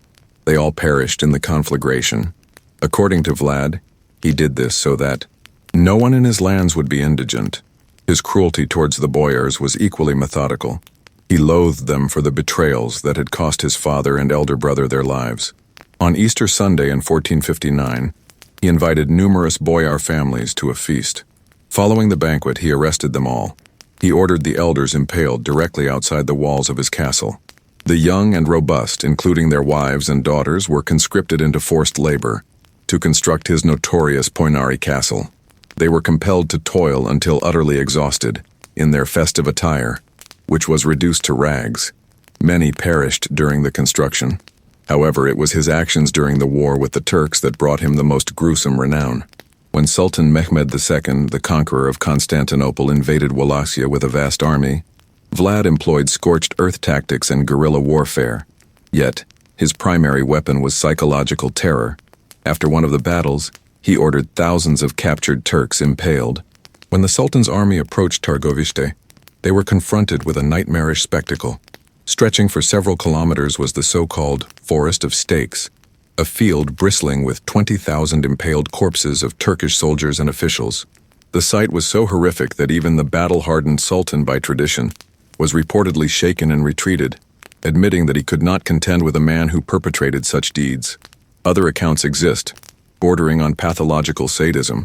They all perished in the conflagration. According to Vlad, he did this so that no one in his lands would be indigent. His cruelty towards the boyars was equally methodical. He loathed them for the betrayals that had cost his father and elder brother their lives. On Easter Sunday in 1459, he invited numerous boyar families to a feast. Following the banquet, he arrested them all. He ordered the elders impaled directly outside the walls of his castle. The young and robust, including their wives and daughters, were conscripted into forced labor to construct his notorious Poinari castle. They were compelled to toil until utterly exhausted in their festive attire, which was reduced to rags. Many perished during the construction. However, it was his actions during the war with the Turks that brought him the most gruesome renown. When Sultan Mehmed II, the conqueror of Constantinople, invaded Wallachia with a vast army, Vlad employed scorched earth tactics and guerrilla warfare. Yet, his primary weapon was psychological terror. After one of the battles, he ordered thousands of captured Turks impaled. When the Sultan's army approached Târgoviște, they were confronted with a nightmarish spectacle. Stretching for several kilometers was the so-called Forest of Stakes, a field bristling with 20,000 impaled corpses of Turkish soldiers and officials. The sight was so horrific that even the battle-hardened Sultan by tradition was reportedly shaken and retreated, admitting that he could not contend with a man who perpetrated such deeds. Other accounts exist, bordering on pathological sadism.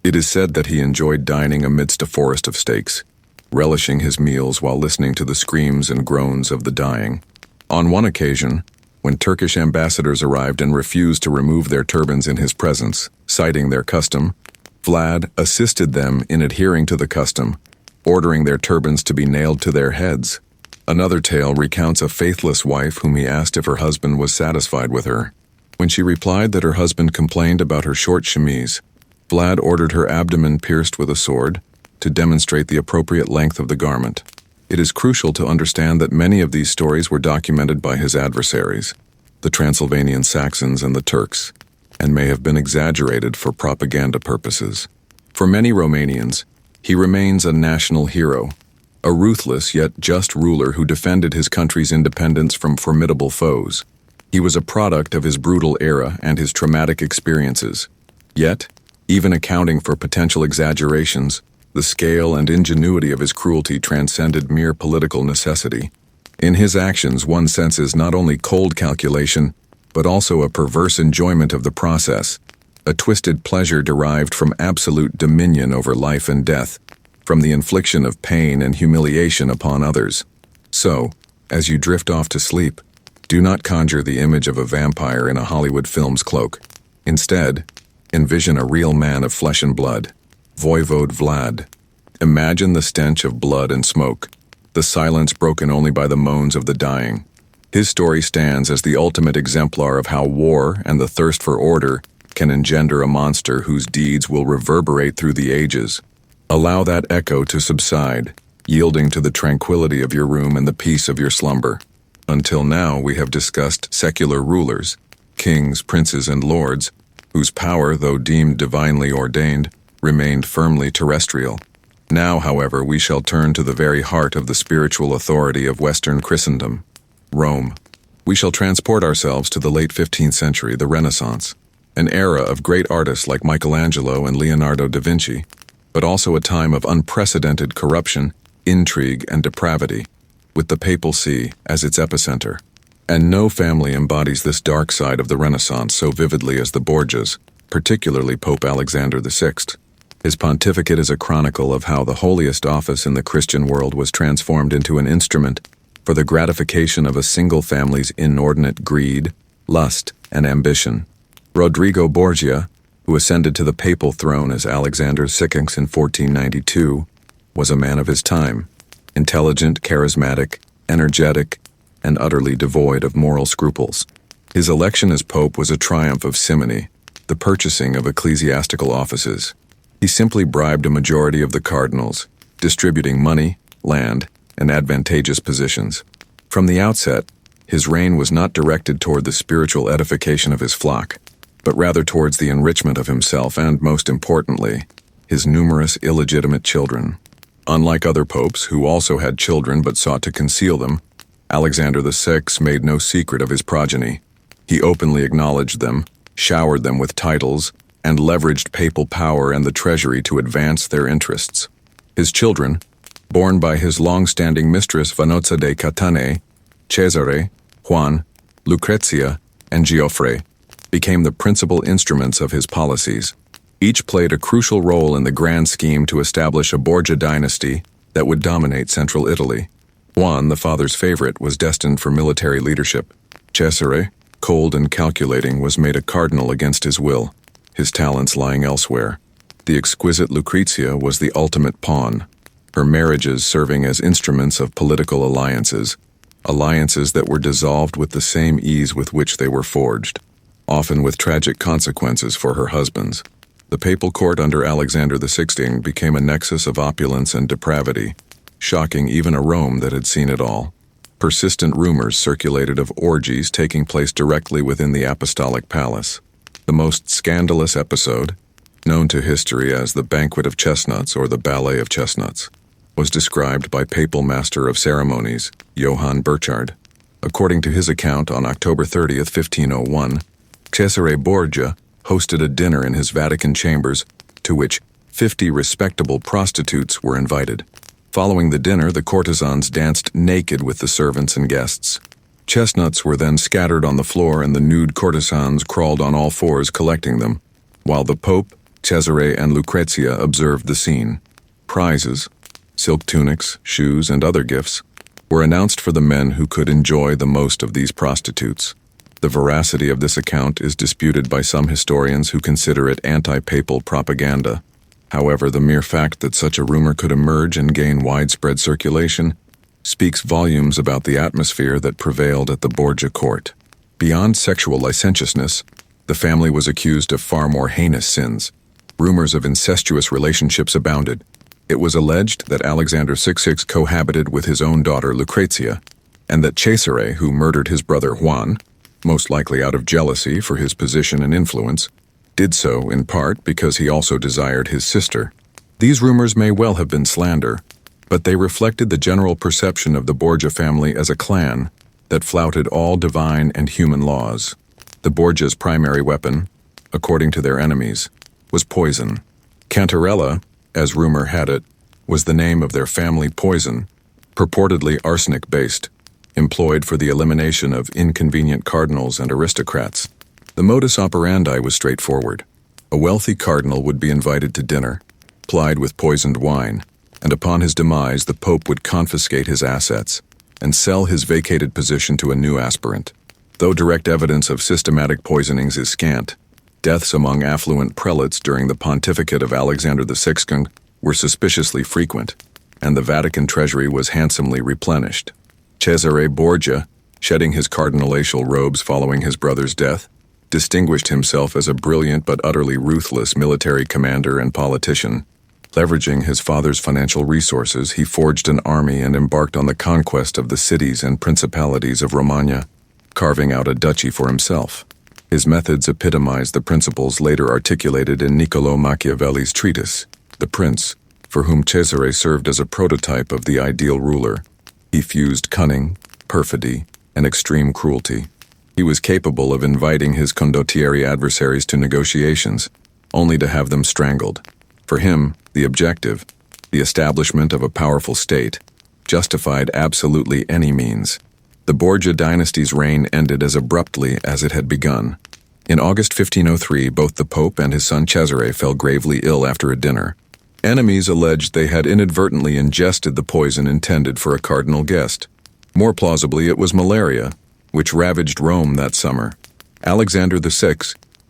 It is said that he enjoyed dining amidst a forest of stakes, relishing his meals while listening to the screams and groans of the dying. On one occasion, when Turkish ambassadors arrived and refused to remove their turbans in his presence, citing their custom, Vlad assisted them in adhering to the custom, ordering their turbans to be nailed to their heads. Another tale recounts a faithless wife whom he asked if her husband was satisfied with her. When she replied that her husband complained about her short chemise, Vlad ordered her abdomen pierced with a sword to demonstrate the appropriate length of the garment. It is crucial to understand that many of these stories were documented by his adversaries, the Transylvanian Saxons and the Turks, and may have been exaggerated for propaganda purposes. For many Romanians, he remains a national hero, a ruthless yet just ruler who defended his country's independence from formidable foes. He was a product of his brutal era and his traumatic experiences. Yet, even accounting for potential exaggerations, the scale and ingenuity of his cruelty transcended mere political necessity. In his actions, one senses not only cold calculation, but also a perverse enjoyment of the process, a twisted pleasure derived from absolute dominion over life and death, from the infliction of pain and humiliation upon others. So, as you drift off to sleep, do not conjure the image of a vampire in a Hollywood film's cloak. Instead, envision a real man of flesh and blood, Voivode Vlad. Imagine the stench of blood and smoke, the silence broken only by the moans of the dying. His story stands as the ultimate exemplar of how war and the thirst for order can engender a monster whose deeds will reverberate through the ages. Allow that echo to subside, yielding to the tranquility of your room and the peace of your slumber. Until now, we have discussed secular rulers, kings, princes, and lords, whose power, though deemed divinely ordained, remained firmly terrestrial. Now, however, we shall turn to the very heart of the spiritual authority of Western Christendom, Rome. We shall transport ourselves to the late 15th century, the Renaissance, an era of great artists like Michelangelo and Leonardo da Vinci, but also a time of unprecedented corruption, intrigue, and depravity, with the Papal See as its epicenter. And no family embodies this dark side of the Renaissance so vividly as the Borgias, particularly Pope Alexander VI. His pontificate is a chronicle of how the holiest office in the Christian world was transformed into an instrument for the gratification of a single family's inordinate greed, lust, and ambition. Rodrigo Borgia, who ascended to the papal throne as Alexander VI in 1492, was a man of his time, intelligent, charismatic, energetic, and utterly devoid of moral scruples. His election as pope was a triumph of simony, the purchasing of ecclesiastical offices. He simply bribed a majority of the cardinals, distributing money, land, and advantageous positions. From the outset, his reign was not directed toward the spiritual edification of his flock, but rather towards the enrichment of himself and, most importantly, his numerous illegitimate children. Unlike other popes, who also had children but sought to conceal them, Alexander VI made no secret of his progeny. He openly acknowledged them, showered them with titles, and leveraged papal power and the treasury to advance their interests. His children, born by his long-standing mistress Vanozza de Catane, Cesare, Juan, Lucrezia, and Geoffrey, became the principal instruments of his policies. Each played a crucial role in the grand scheme to establish a Borgia dynasty that would dominate central Italy. Juan, the father's favorite, was destined for military leadership. Cesare, cold and calculating, was made a cardinal against his will, his talents lying elsewhere. The exquisite Lucrezia was the ultimate pawn, her marriages serving as instruments of political alliances that were dissolved with the same ease with which they were forged, often with tragic consequences for her husbands. The papal court under Alexander VI became a nexus of opulence and depravity, shocking even a Rome that had seen it all. Persistent rumors circulated of orgies taking place directly within the apostolic palace. The most scandalous episode, known to history as the Banquet of Chestnuts or the Ballet of Chestnuts, was described by papal master of ceremonies, Johann Burchard. According to his account, on October 30th, 1501, Cesare Borgia hosted a dinner in his Vatican chambers to which 50 respectable prostitutes were invited. Following the dinner, the courtesans danced naked with the servants and guests. Chestnuts were then scattered on the floor and the nude courtesans crawled on all fours collecting them, while the Pope, Cesare, and Lucrezia observed the scene. Prizes, silk tunics, shoes, and other gifts, were announced for the men who could enjoy the most of these prostitutes. The veracity of this account is disputed by some historians who consider it anti-papal propaganda. However, the mere fact that such a rumor could emerge and gain widespread circulation speaks volumes about the atmosphere that prevailed at the Borgia court. Beyond sexual licentiousness, the family was accused of far more heinous sins. Rumors of incestuous relationships abounded. It was alleged that Alexander VI cohabited with his own daughter Lucrezia, and that Cesare, who murdered his brother Juan, most likely out of jealousy for his position and influence, did so in part because he also desired his sister. These rumors may well have been slander, but they reflected the general perception of the Borgia family as a clan that flouted all divine and human laws. The Borgia's primary weapon, according to their enemies, was poison. Cantarella, as rumor had it, was the name of their family poison, purportedly arsenic-based. employed for the elimination of inconvenient cardinals and aristocrats. The modus operandi was straightforward. A wealthy cardinal would be invited to dinner, plied with poisoned wine, and upon his demise the Pope would confiscate his assets and sell his vacated position to a new aspirant. Though direct evidence of systematic poisonings is scant, deaths among affluent prelates during the pontificate of Alexander VI were suspiciously frequent, and the Vatican treasury was handsomely replenished. Cesare Borgia, shedding his cardinalatial robes following his brother's death, distinguished himself as a brilliant but utterly ruthless military commander and politician. Leveraging his father's financial resources, he forged an army and embarked on the conquest of the cities and principalities of Romagna, carving out a duchy for himself. His methods epitomized the principles later articulated in Niccolò Machiavelli's treatise, The Prince, for whom Cesare served as a prototype of the ideal ruler. He fused cunning, perfidy, and extreme cruelty. He was capable of inviting his condottieri adversaries to negotiations, only to have them strangled. For him, the objective, the establishment of a powerful state, justified absolutely any means. The Borgia dynasty's reign ended as abruptly as it had begun. In August 1503, both the Pope and his son Cesare fell gravely ill after a dinner. Enemies alleged they had inadvertently ingested the poison intended for a cardinal guest. More plausibly, it was malaria, which ravaged Rome that summer. Alexander VI,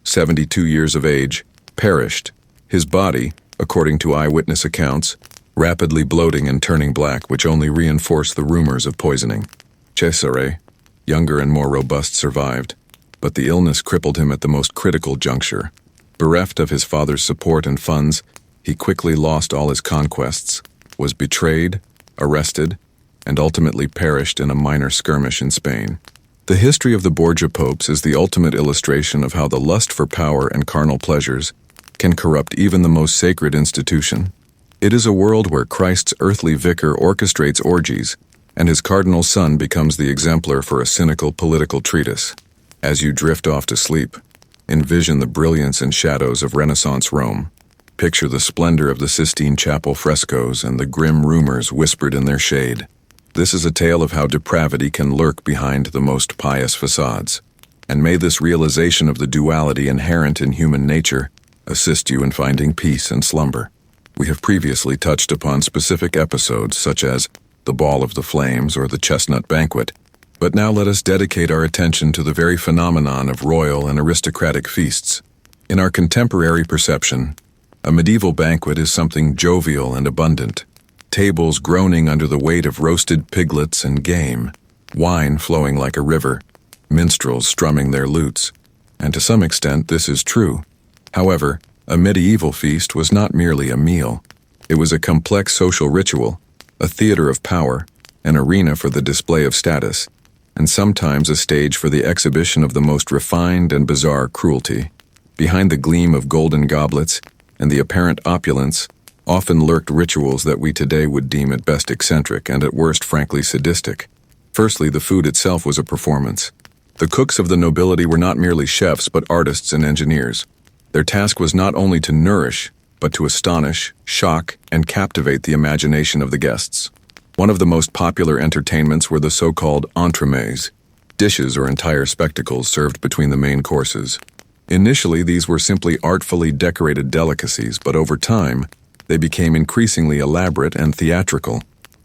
72 years of age, perished, his body, according to eyewitness accounts, rapidly bloating and turning black, which only reinforced the rumors of poisoning. Cesare, younger and more robust, survived, but the illness crippled him at the most critical juncture. Bereft of his father's support and funds, he quickly lost all his conquests, was betrayed, arrested, and ultimately perished in a minor skirmish in Spain. The history of the Borgia popes is the ultimate illustration of how the lust for power and carnal pleasures can corrupt even the most sacred institution. It is a world where Christ's earthly vicar orchestrates orgies, and his cardinal son becomes the exemplar for a cynical political treatise. As you drift off to sleep, envision the brilliance and shadows of Renaissance Rome. Picture the splendor of the Sistine Chapel frescoes and the grim rumors whispered in their shade. This is a tale of how depravity can lurk behind the most pious facades. And may this realization of the duality inherent in human nature assist you in finding peace in slumber. We have previously touched upon specific episodes such as the Ball of the Flames or the Chestnut Banquet, but now let us dedicate our attention to the very phenomenon of royal and aristocratic feasts. In our contemporary perception, a medieval banquet is something jovial and abundant, tables groaning under the weight of roasted piglets and game, wine flowing like a river, minstrels strumming their lutes, and to some extent this is true. However, a medieval feast was not merely a meal. It was a complex social ritual, a theater of power, an arena for the display of status, and sometimes a stage for the exhibition of the most refined and bizarre cruelty. Behind the gleam of golden goblets and the apparent opulence often lurked rituals that we today would deem at best eccentric and at worst frankly sadistic. Firstly, the food itself was a performance. The cooks of the nobility were not merely chefs but artists and engineers. Their task was not only to nourish, but to astonish, shock, and captivate the imagination of the guests. One of the most popular entertainments were the so-called entremets, dishes or entire spectacles served between the main courses. Initially, these were simply artfully decorated delicacies, but over time, they became increasingly elaborate and theatrical.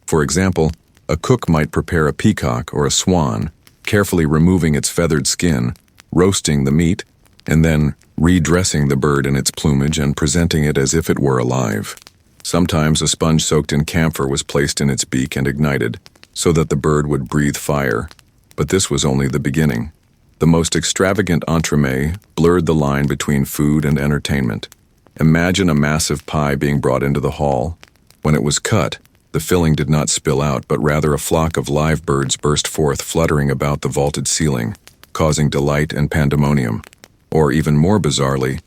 For example, a cook might prepare a peacock or a swan, carefully removing its feathered skin, roasting the meat, and then redressing the bird in its plumage and presenting it as if it were alive. Sometimes a sponge soaked in camphor was placed in its beak and ignited, so that the bird would breathe fire. But this was only the beginning. The most extravagant entremet blurred the line between food and entertainment. Imagine a massive pie being brought into the hall. When it was cut, the filling did not spill out, but rather a flock of live birds burst forth, fluttering about the vaulted ceiling, causing delight and pandemonium. Or even more bizarrely,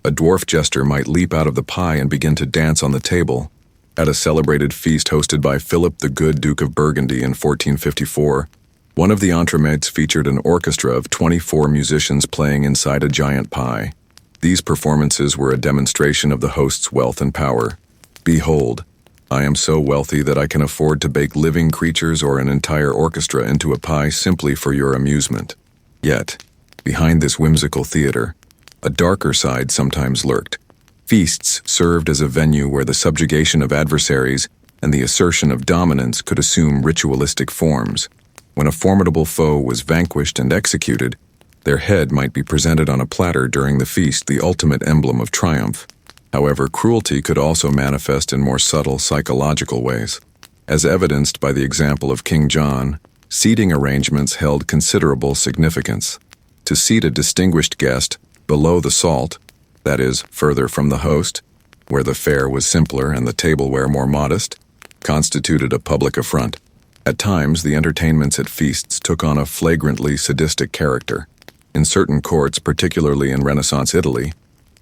a dwarf jester might leap out of the pie and begin to dance on the table. At a celebrated feast hosted by Philip the Good, Duke of Burgundy in 1454, one of the entremets featured an orchestra of 24 musicians playing inside a giant pie. These performances were a demonstration of the host's wealth and power. Behold, I am so wealthy that I can afford to bake living creatures or an entire orchestra into a pie simply for your amusement. Yet, behind this whimsical theater, a darker side sometimes lurked. Feasts served as a venue where the subjugation of adversaries and the assertion of dominance could assume ritualistic forms. When a formidable foe was vanquished and executed, their head might be presented on a platter during the feast, the ultimate emblem of triumph. However, cruelty could also manifest in more subtle psychological ways. As evidenced by the example of King John, seating arrangements held considerable significance. To seat a distinguished guest below the salt, that is, further from the host, where the fare was simpler and the tableware more modest, constituted a public affront. At times, the entertainments at feasts took on a flagrantly sadistic character. In certain courts, particularly in Renaissance Italy,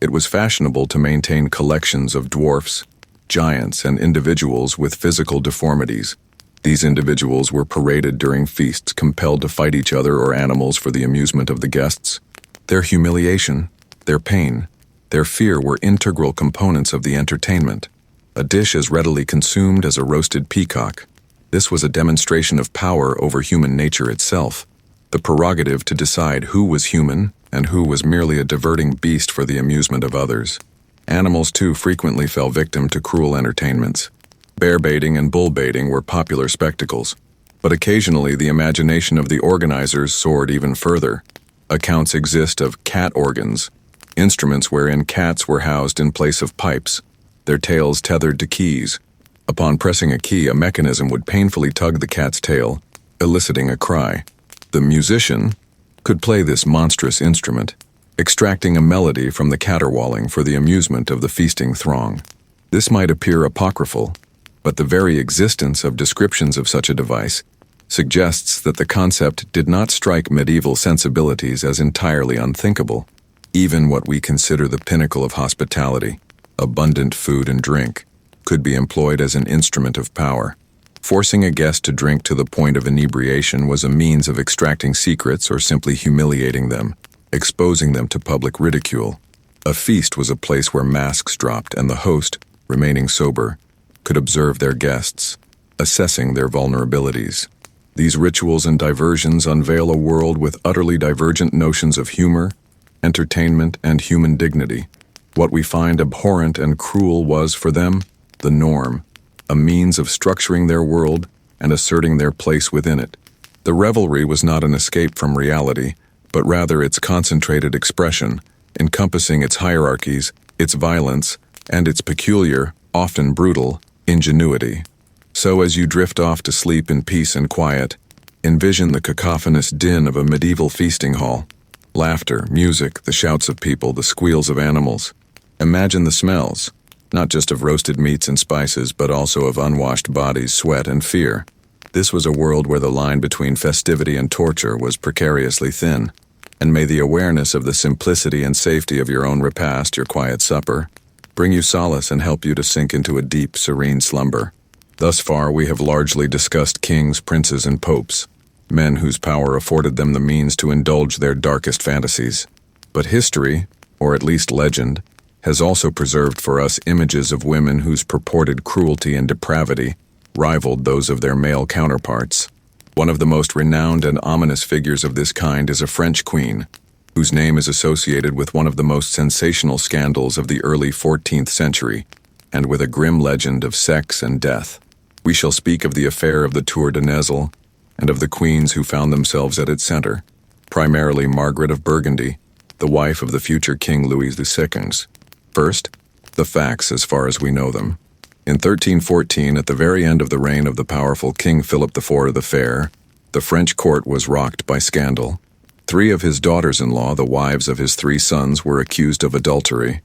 it was fashionable to maintain collections of dwarfs, giants, and individuals with physical deformities. These individuals were paraded during feasts, compelled to fight each other or animals for the amusement of the guests. Their humiliation, their pain, their fear were integral components of the entertainment. A dish as readily consumed as a roasted peacock. This was a demonstration of power over human nature itself, the prerogative to decide who was human and who was merely a diverting beast for the amusement of others. Animals, too, frequently fell victim to cruel entertainments. Bear baiting and bull baiting were popular spectacles, but occasionally the imagination of the organizers soared even further. Accounts exist of cat organs, instruments wherein cats were housed in place of pipes, their tails tethered to keys. Upon pressing a key, a mechanism would painfully tug the cat's tail, eliciting a cry. The musician could play this monstrous instrument, extracting a melody from the caterwauling for the amusement of the feasting throng. This might appear apocryphal, but the very existence of descriptions of such a device suggests that the concept did not strike medieval sensibilities as entirely unthinkable. Even what we consider the pinnacle of hospitality, abundant food and drink, could be employed as an instrument of power. Forcing a guest to drink to the point of inebriation was a means of extracting secrets or simply humiliating them, exposing them to public ridicule. A feast was a place where masks dropped and the host, remaining sober, could observe their guests, assessing their vulnerabilities. These rituals and diversions unveil a world with utterly divergent notions of humor, entertainment, and human dignity. What we find abhorrent and cruel was, for them, the norm, a means of structuring their world and asserting their place within it. The revelry was not an escape from reality, but rather its concentrated expression, encompassing its hierarchies, its violence, and its peculiar, often brutal, ingenuity. So as you drift off to sleep in peace and quiet, envision the cacophonous din of a medieval feasting hall. Laughter, music, the shouts of people, the squeals of animals. Imagine the smells, not just of roasted meats and spices, but also of unwashed bodies, sweat, and fear. This was a world where the line between festivity and torture was precariously thin, and may the awareness of the simplicity and safety of your own repast, your quiet supper, bring you solace and help you to sink into a deep, serene slumber. Thus far, we have largely discussed kings, princes, and popes, men whose power afforded them the means to indulge their darkest fantasies. But history, or at least legend, has also preserved for us images of women whose purported cruelty and depravity rivaled those of their male counterparts. One of the most renowned and ominous figures of this kind is a French queen, whose name is associated with one of the most sensational scandals of the early 14th century, and with a grim legend of sex and death. We shall speak of the affair of the Tour de Nesle, and of the queens who found themselves at its center, primarily Margaret of Burgundy, the wife of the future King Louis II. First, the facts as far as we know them. In 1314, at the very end of the reign of the powerful King Philip IV the Fair, the French court was rocked by scandal. 3 of his daughters-in-law, the wives of his 3 sons, were accused of adultery.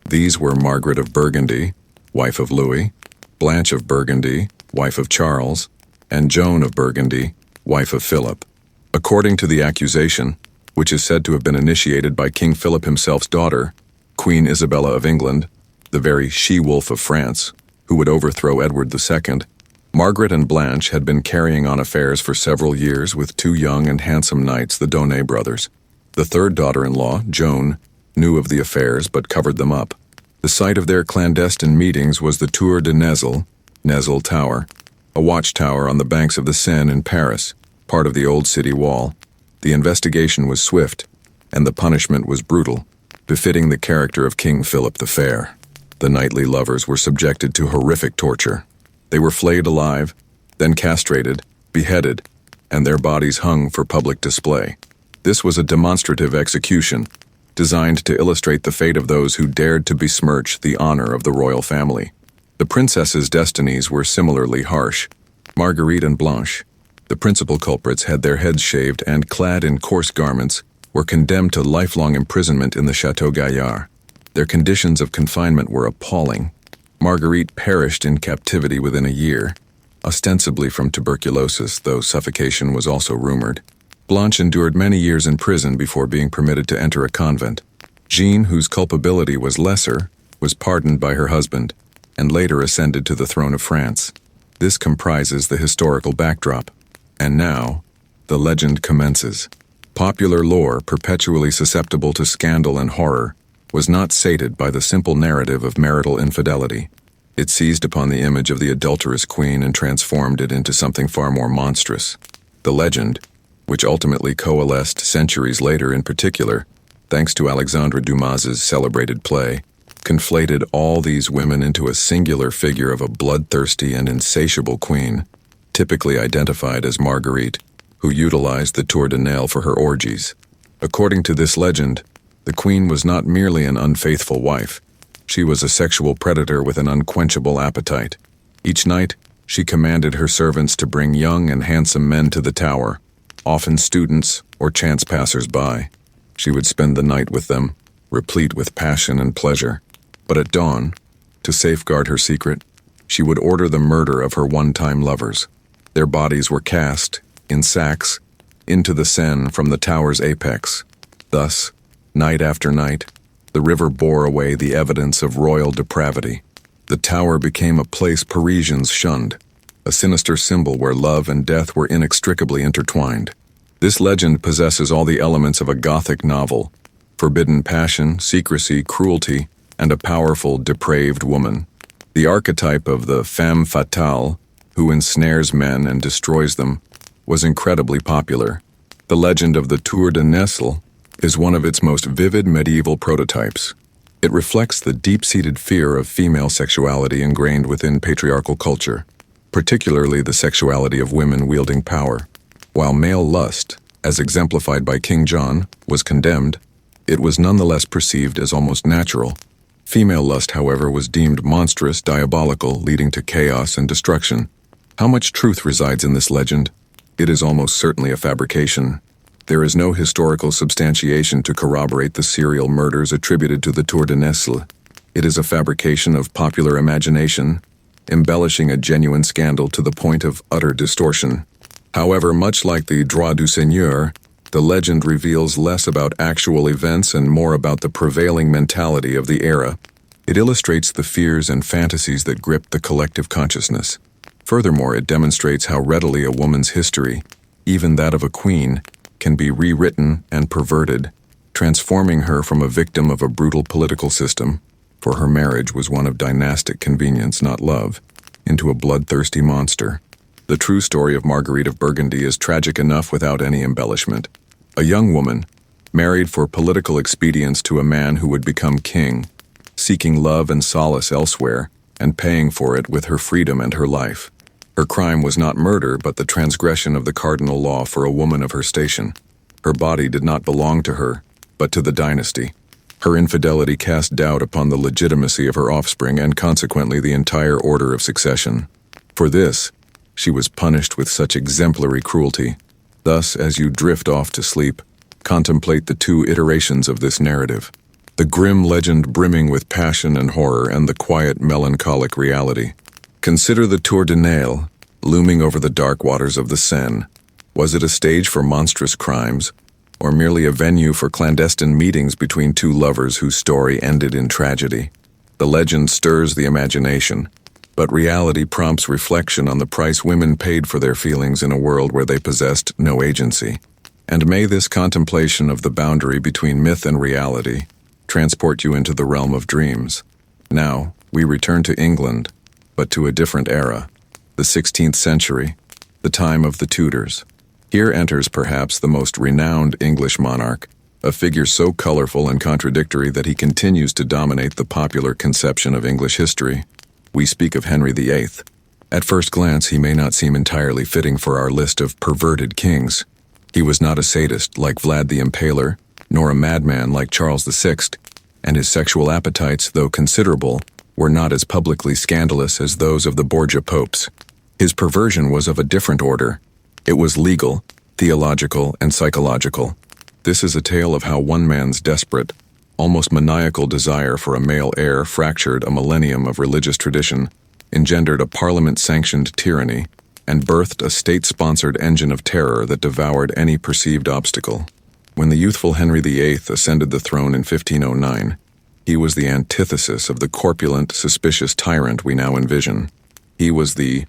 These were Margaret of Burgundy, wife of Louis, Blanche of Burgundy, wife of Charles, and Joan of Burgundy, wife of Philip. According to the accusation, which is said to have been initiated by King Philip himself's daughter, Queen Isabella of England, the very she-wolf of France, who would overthrow Edward II, Margaret and Blanche had been carrying on affairs for several years with 2 young and handsome knights, the Donnet brothers. The 3rd daughter-in-law, Joan, knew of the affairs but covered them up. The site of their clandestine meetings was the Tour de Nesle, Nesle Tower, a watchtower on the banks of the Seine in Paris, part of the old city wall. The investigation was swift, and the punishment was brutal, befitting the character of King Philip the Fair. The knightly lovers were subjected to horrific torture. They were flayed alive, then castrated, beheaded, and their bodies hung for public display. This was a demonstrative execution, designed to illustrate the fate of those who dared to besmirch the honor of the royal family. The princesses' destinies were similarly harsh. Marguerite and Blanche, the principal culprits, had their heads shaved and, clad in coarse garments, were condemned to lifelong imprisonment in the Château Gaillard. Their conditions of confinement were appalling. Marguerite perished in captivity within a year, ostensibly from tuberculosis, though suffocation was also rumored. Blanche endured many years in prison before being permitted to enter a convent. Jeanne, whose culpability was lesser, was pardoned by her husband, and later ascended to the throne of France. This comprises the historical backdrop. And now, the legend commences. Popular lore, perpetually susceptible to scandal and horror, was not sated by the simple narrative of marital infidelity. It seized upon the image of the adulterous queen and transformed it into something far more monstrous. The legend, which ultimately coalesced centuries later in particular, thanks to Alexandre Dumas's celebrated play, conflated all these women into a singular figure of a bloodthirsty and insatiable queen, typically identified as Marguerite, who utilized the Tour de Nesle for her orgies. According to this legend, the queen was not merely an unfaithful wife. She was a sexual predator with an unquenchable appetite. Each night, she commanded her servants to bring young and handsome men to the tower, often students or chance passers-by. She would spend the night with them, replete with passion and pleasure. But at dawn, to safeguard her secret, she would order the murder of her one-time lovers. Their bodies were cast, in sacks, into the Seine from the tower's apex. Thus, night after night, the river bore away the evidence of royal depravity. The tower became a place Parisians shunned, a sinister symbol where love and death were inextricably intertwined. This legend possesses all the elements of a Gothic novel: forbidden passion, secrecy, cruelty, and a powerful, depraved woman. The archetype of the femme fatale, who ensnares men and destroys them, was incredibly popular. The legend of the Tour de Nesle is one of its most vivid medieval prototypes. It reflects the deep-seated fear of female sexuality ingrained within patriarchal culture, particularly the sexuality of women wielding power. While male lust, as exemplified by King John, was condemned, it was nonetheless perceived as almost natural. Female lust, however, was deemed monstrous, diabolical, leading to chaos and destruction. How much truth resides in this legend? It is almost certainly a fabrication. There is no historical substantiation to corroborate the serial murders attributed to the Tour de Nesle. It is a fabrication of popular imagination, embellishing a genuine scandal to the point of utter distortion. However, much like the droit du seigneur, the legend reveals less about actual events and more about the prevailing mentality of the era. It illustrates the fears and fantasies that grip the collective consciousness. Furthermore, it demonstrates how readily a woman's history, even that of a queen, can be rewritten and perverted, transforming her from a victim of a brutal political system, for her marriage was one of dynastic convenience, not love, into a bloodthirsty monster. The true story of Marguerite of Burgundy is tragic enough without any embellishment. A young woman, married for political expedience to a man who would become king, seeking love and solace elsewhere, and paying for it with her freedom and her life. Her crime was not murder, but the transgression of the cardinal law for a woman of her station. Her body did not belong to her, but to the dynasty. Her infidelity cast doubt upon the legitimacy of her offspring and consequently the entire order of succession. For this, she was punished with such exemplary cruelty. Thus, as you drift off to sleep, contemplate the two iterations of this narrative: the grim legend brimming with passion and horror, and the quiet, melancholic reality. Consider the Tour de Nesle, looming over the dark waters of the Seine. Was it a stage for monstrous crimes, or merely a venue for clandestine meetings between two lovers whose story ended in tragedy? The legend stirs the imagination, but reality prompts reflection on the price women paid for their feelings in a world where they possessed no agency. And may this contemplation of the boundary between myth and reality transport you into the realm of dreams. Now, we return to England, but to a different era, the 16th century, the time of the Tudors. Here enters perhaps the most renowned English monarch, a figure so colorful and contradictory that he continues to dominate the popular conception of English history. We speak of Henry VIII. At first glance, he may not seem entirely fitting for our list of perverted kings. He was not a sadist like Vlad the Impaler, nor a madman like Charles VI, and his sexual appetites, though considerable, were not as publicly scandalous as those of the Borgia popes. His perversion was of a different order. It was legal, theological, and psychological. This is a tale of how one man's desperate, almost maniacal desire for a male heir fractured a millennium of religious tradition, engendered a parliament-sanctioned tyranny, and birthed a state-sponsored engine of terror that devoured any perceived obstacle. When the youthful Henry VIII ascended the throne in 1509, he was the antithesis of the corpulent, suspicious tyrant we now envision. He was the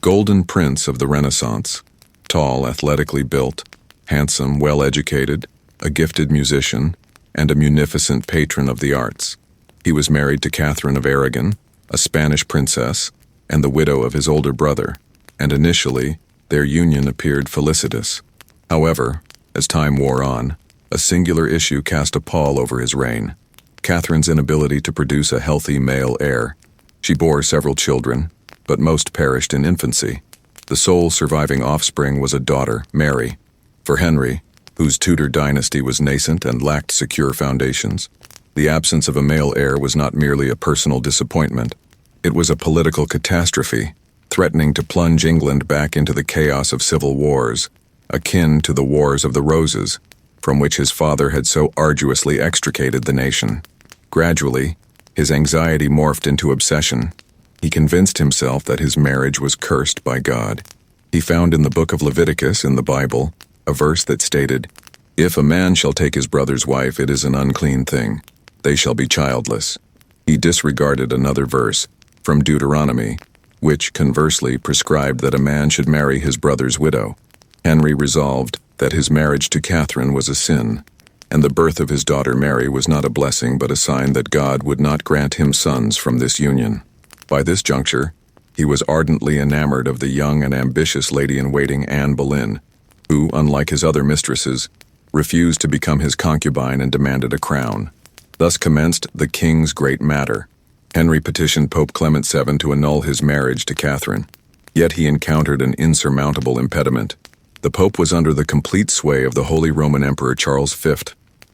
golden prince of the Renaissance, tall, athletically built, handsome, well-educated, a gifted musician, and a munificent patron of the arts. He was married to Catherine of Aragon, a Spanish princess, and the widow of his older brother, and initially, their union appeared felicitous. However, as time wore on, a singular issue cast a pall over his reign: Catherine's inability to produce a healthy male heir. She bore several children, but most perished in infancy. The sole surviving offspring was a daughter, Mary. For Henry, whose Tudor dynasty was nascent and lacked secure foundations, the absence of a male heir was not merely a personal disappointment. It was a political catastrophe, threatening to plunge England back into the chaos of civil wars, akin to the Wars of the Roses, from which his father had so arduously extricated the nation. Gradually, his anxiety morphed into obsession. He convinced himself that his marriage was cursed by God. He found in the book of Leviticus in the Bible a verse that stated, "If a man shall take his brother's wife, it is an unclean thing. They shall be childless." He disregarded another verse from Deuteronomy, which conversely prescribed that a man should marry his brother's widow. Henry resolved that his marriage to Catherine was a sin, and the birth of his daughter Mary was not a blessing but a sign that God would not grant him sons from this union. By this juncture, he was ardently enamored of the young and ambitious lady-in-waiting Anne Boleyn, who, unlike his other mistresses, refused to become his concubine and demanded a crown. Thus commenced the king's great matter. Henry petitioned Pope Clement VII to annul his marriage to Catherine. Yet he encountered an insurmountable impediment. The Pope was under the complete sway of the Holy Roman Emperor Charles V,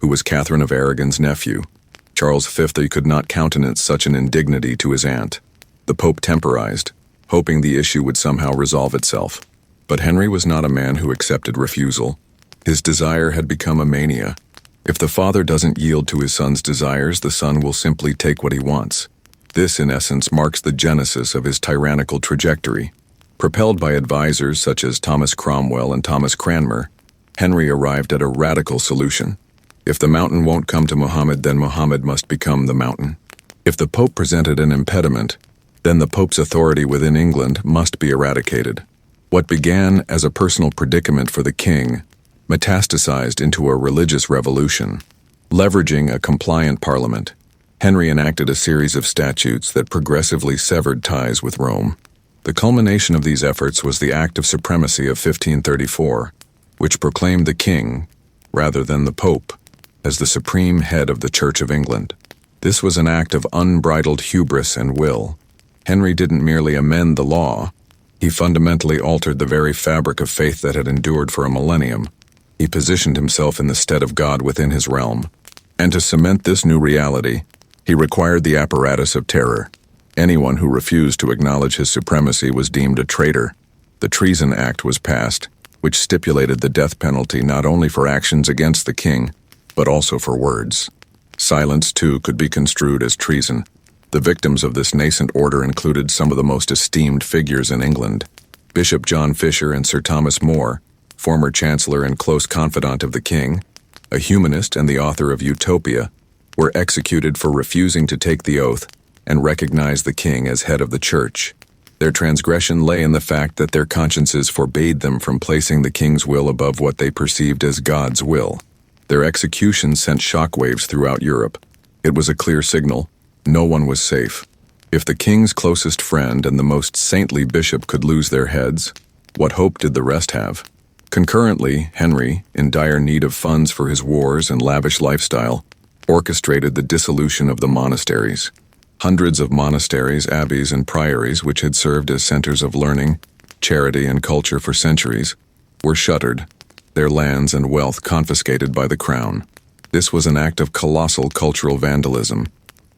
who was Catherine of Aragon's nephew. Charles V could not countenance such an indignity to his aunt. The Pope temporized, hoping the issue would somehow resolve itself. But Henry was not a man who accepted refusal. His desire had become a mania. If the father doesn't yield to his son's desires, the son will simply take what he wants. This, in essence, marks the genesis of his tyrannical trajectory. Propelled by advisors such as Thomas Cromwell and Thomas Cranmer, Henry arrived at a radical solution. If the mountain won't come to Muhammad, then Muhammad must become the mountain. If the Pope presented an impediment, then the Pope's authority within England must be eradicated. What began as a personal predicament for the king metastasized into a religious revolution. Leveraging a compliant parliament, Henry enacted a series of statutes that progressively severed ties with Rome. The culmination of these efforts was the Act of Supremacy of 1534, which proclaimed the king, rather than the Pope, as the supreme head of the Church of England. This was an act of unbridled hubris and will. Henry didn't merely amend the law, he fundamentally altered the very fabric of faith that had endured for a millennium. He positioned himself in the stead of God within his realm. And to cement this new reality, he required the apparatus of terror. Anyone who refused to acknowledge his supremacy was deemed a traitor. The Treason Act was passed, which stipulated the death penalty not only for actions against the king, but also for words. Silence, too, could be construed as treason. The victims of this nascent order included some of the most esteemed figures in England. Bishop John Fisher and Sir Thomas More, former chancellor and close confidant of the king, a humanist and the author of Utopia, were executed for refusing to take the oath and recognize the king as head of the church. Their transgression lay in the fact that their consciences forbade them from placing the king's will above what they perceived as God's will. Their execution sent shockwaves throughout Europe. It was a clear signal: no one was safe. If the king's closest friend and the most saintly bishop could lose their heads, what hope did the rest have? Concurrently, Henry, in dire need of funds for his wars and lavish lifestyle, orchestrated the dissolution of the monasteries. Hundreds of monasteries, abbeys, and priories, which had served as centers of learning, charity, and culture for centuries, were shuttered, their lands and wealth confiscated by the crown. This was an act of colossal cultural vandalism,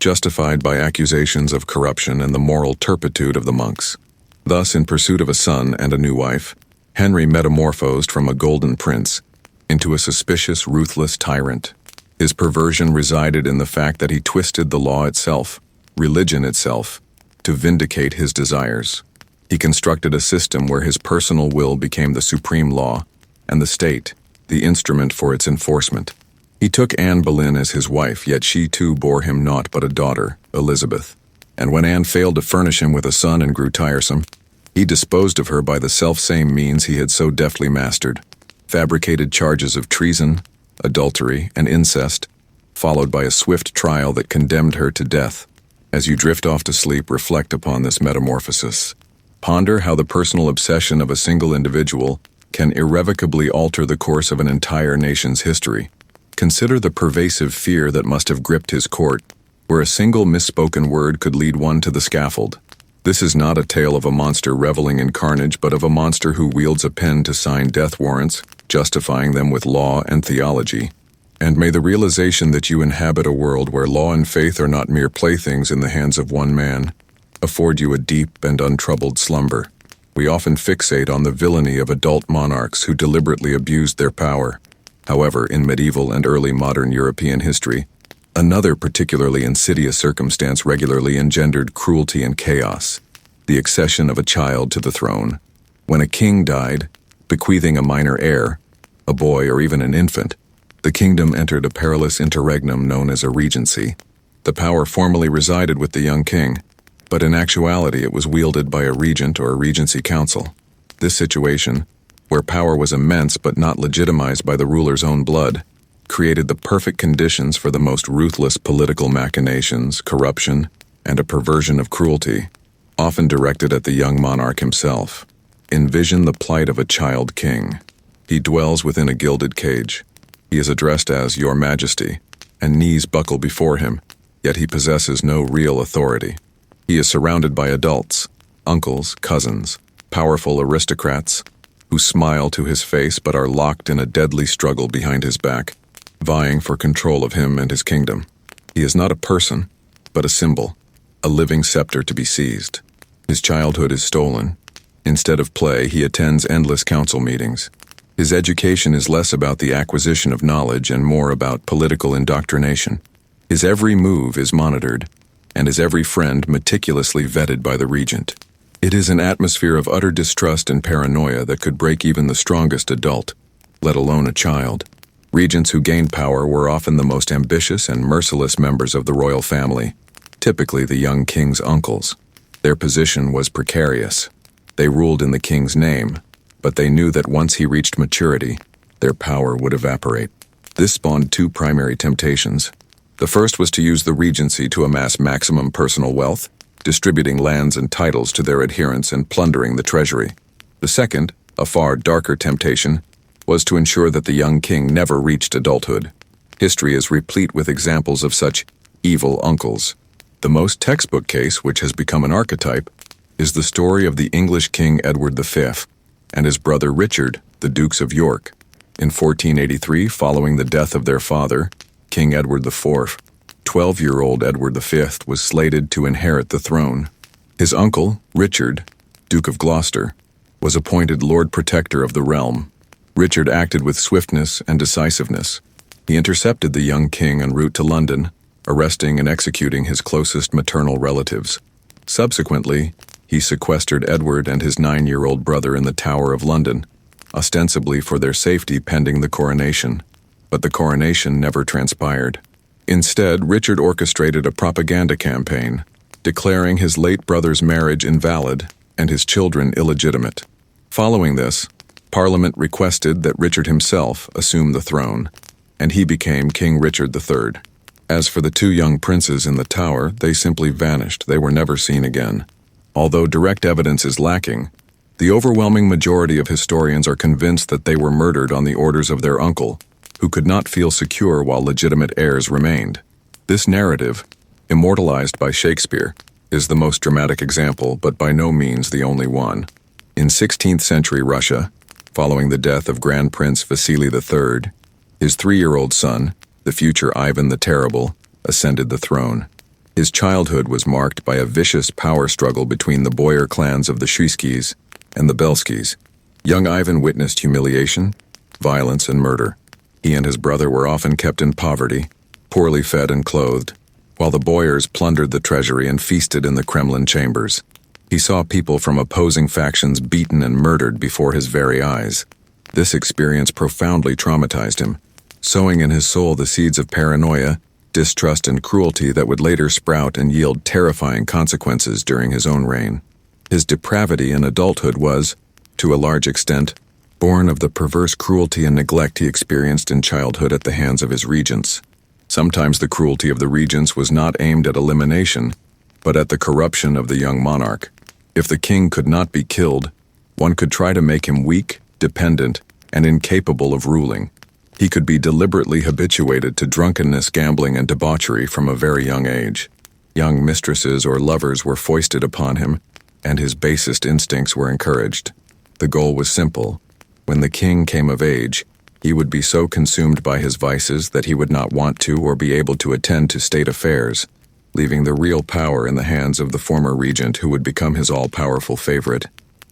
justified by accusations of corruption and the moral turpitude of the monks. Thus, in pursuit of a son and a new wife, Henry metamorphosed from a golden prince into a suspicious, ruthless tyrant. His perversion resided in the fact that he twisted the law itself, religion itself, to vindicate his desires. He constructed a system where his personal will became the supreme law, and the state, the instrument for its enforcement. He took Anne Boleyn as his wife, yet she too bore him naught but a daughter, Elizabeth. And when Anne failed to furnish him with a son and grew tiresome, he disposed of her by the selfsame means he had so deftly mastered, fabricated charges of treason, adultery, and incest, followed by a swift trial that condemned her to death. As you drift off to sleep, reflect upon this metamorphosis. Ponder how the personal obsession of a single individual can irrevocably alter the course of an entire nation's history. Consider the pervasive fear that must have gripped his court, where a single misspoken word could lead one to the scaffold. This is not a tale of a monster reveling in carnage, but of a monster who wields a pen to sign death warrants, justifying them with law and theology. And may the realization that you inhabit a world where law and faith are not mere playthings in the hands of one man afford you a deep and untroubled slumber. We often fixate on the villainy of adult monarchs who deliberately abused their power. However, in medieval and early modern European history, another particularly insidious circumstance regularly engendered cruelty and chaos: the accession of a child to the throne. When a king died, bequeathing a minor heir, a boy or even an infant, the kingdom entered a perilous interregnum known as a regency. The power formally resided with the young king, but in actuality it was wielded by a regent or a regency council. This situation, where power was immense but not legitimized by the ruler's own blood, created the perfect conditions for the most ruthless political machinations, corruption, and a perversion of cruelty, often directed at the young monarch himself. Envision the plight of a child king. He dwells within a gilded cage. He is addressed as Your Majesty, and knees buckle before him, yet he possesses no real authority. He is surrounded by adults, uncles, cousins, powerful aristocrats, who smile to his face but are locked in a deadly struggle behind his back, vying for control of him and his kingdom. He is not a person, but a symbol, a living scepter to be seized. His childhood is stolen. Instead of play, he attends endless council meetings. His education is less about the acquisition of knowledge and more about political indoctrination. His every move is monitored, and his every friend meticulously vetted by the regent. It is an atmosphere of utter distrust and paranoia that could break even the strongest adult, let alone a child. Regents who gained power were often the most ambitious and merciless members of the royal family, typically the young king's uncles. Their position was precarious. They ruled in the king's name, but they knew that once he reached maturity, their power would evaporate. This spawned two primary temptations. The first was to use the regency to amass maximum personal wealth, distributing lands and titles to their adherents and plundering the treasury. The second, a far darker temptation, was to ensure that the young king never reached adulthood. History is replete with examples of such evil uncles. The most textbook case, which has become an archetype, is the story of the English King Edward V and his brother Richard, the Dukes of York. In 1483, following the death of their father, King Edward IV, 12-year-old Edward V was slated to inherit the throne. His uncle, Richard, Duke of Gloucester, was appointed Lord Protector of the realm. Richard acted with swiftness and decisiveness. He intercepted the young king en route to London, arresting and executing his closest maternal relatives. Subsequently, he sequestered Edward and his 9-year-old brother in the Tower of London, ostensibly for their safety pending the coronation. But the coronation never transpired. Instead, Richard orchestrated a propaganda campaign, declaring his late brother's marriage invalid and his children illegitimate. Following this, Parliament requested that Richard himself assume the throne, and he became King Richard III. As for the two young princes in the tower, they simply vanished. They were never seen again. Although direct evidence is lacking, the overwhelming majority of historians are convinced that they were murdered on the orders of their uncle, who could not feel secure while legitimate heirs remained. This narrative, immortalized by Shakespeare, is the most dramatic example, but by no means the only one. In 16th century Russia, following the death of Grand Prince Vasily III, his 3-year-old son, the future Ivan the Terrible, ascended the throne. His childhood was marked by a vicious power struggle between the boyar clans of the Shuiskis and the Belskis. Young Ivan witnessed humiliation, violence, and murder. He and his brother were often kept in poverty, poorly fed and clothed, while the boyars plundered the treasury and feasted in the Kremlin chambers. He saw people from opposing factions beaten and murdered before his very eyes. This experience profoundly traumatized him, sowing in his soul the seeds of paranoia, distrust, and cruelty that would later sprout and yield terrifying consequences during his own reign. His depravity in adulthood was, to a large extent, born of the perverse cruelty and neglect he experienced in childhood at the hands of his regents. Sometimes the cruelty of the regents was not aimed at elimination, but at the corruption of the young monarch. If the king could not be killed, one could try to make him weak, dependent, and incapable of ruling. He could be deliberately habituated to drunkenness, gambling, and debauchery from a very young age. Young mistresses or lovers were foisted upon him, and his basest instincts were encouraged. The goal was simple. When the king came of age, he would be so consumed by his vices that he would not want to or be able to attend to state affairs, leaving the real power in the hands of the former regent who would become his all-powerful favorite.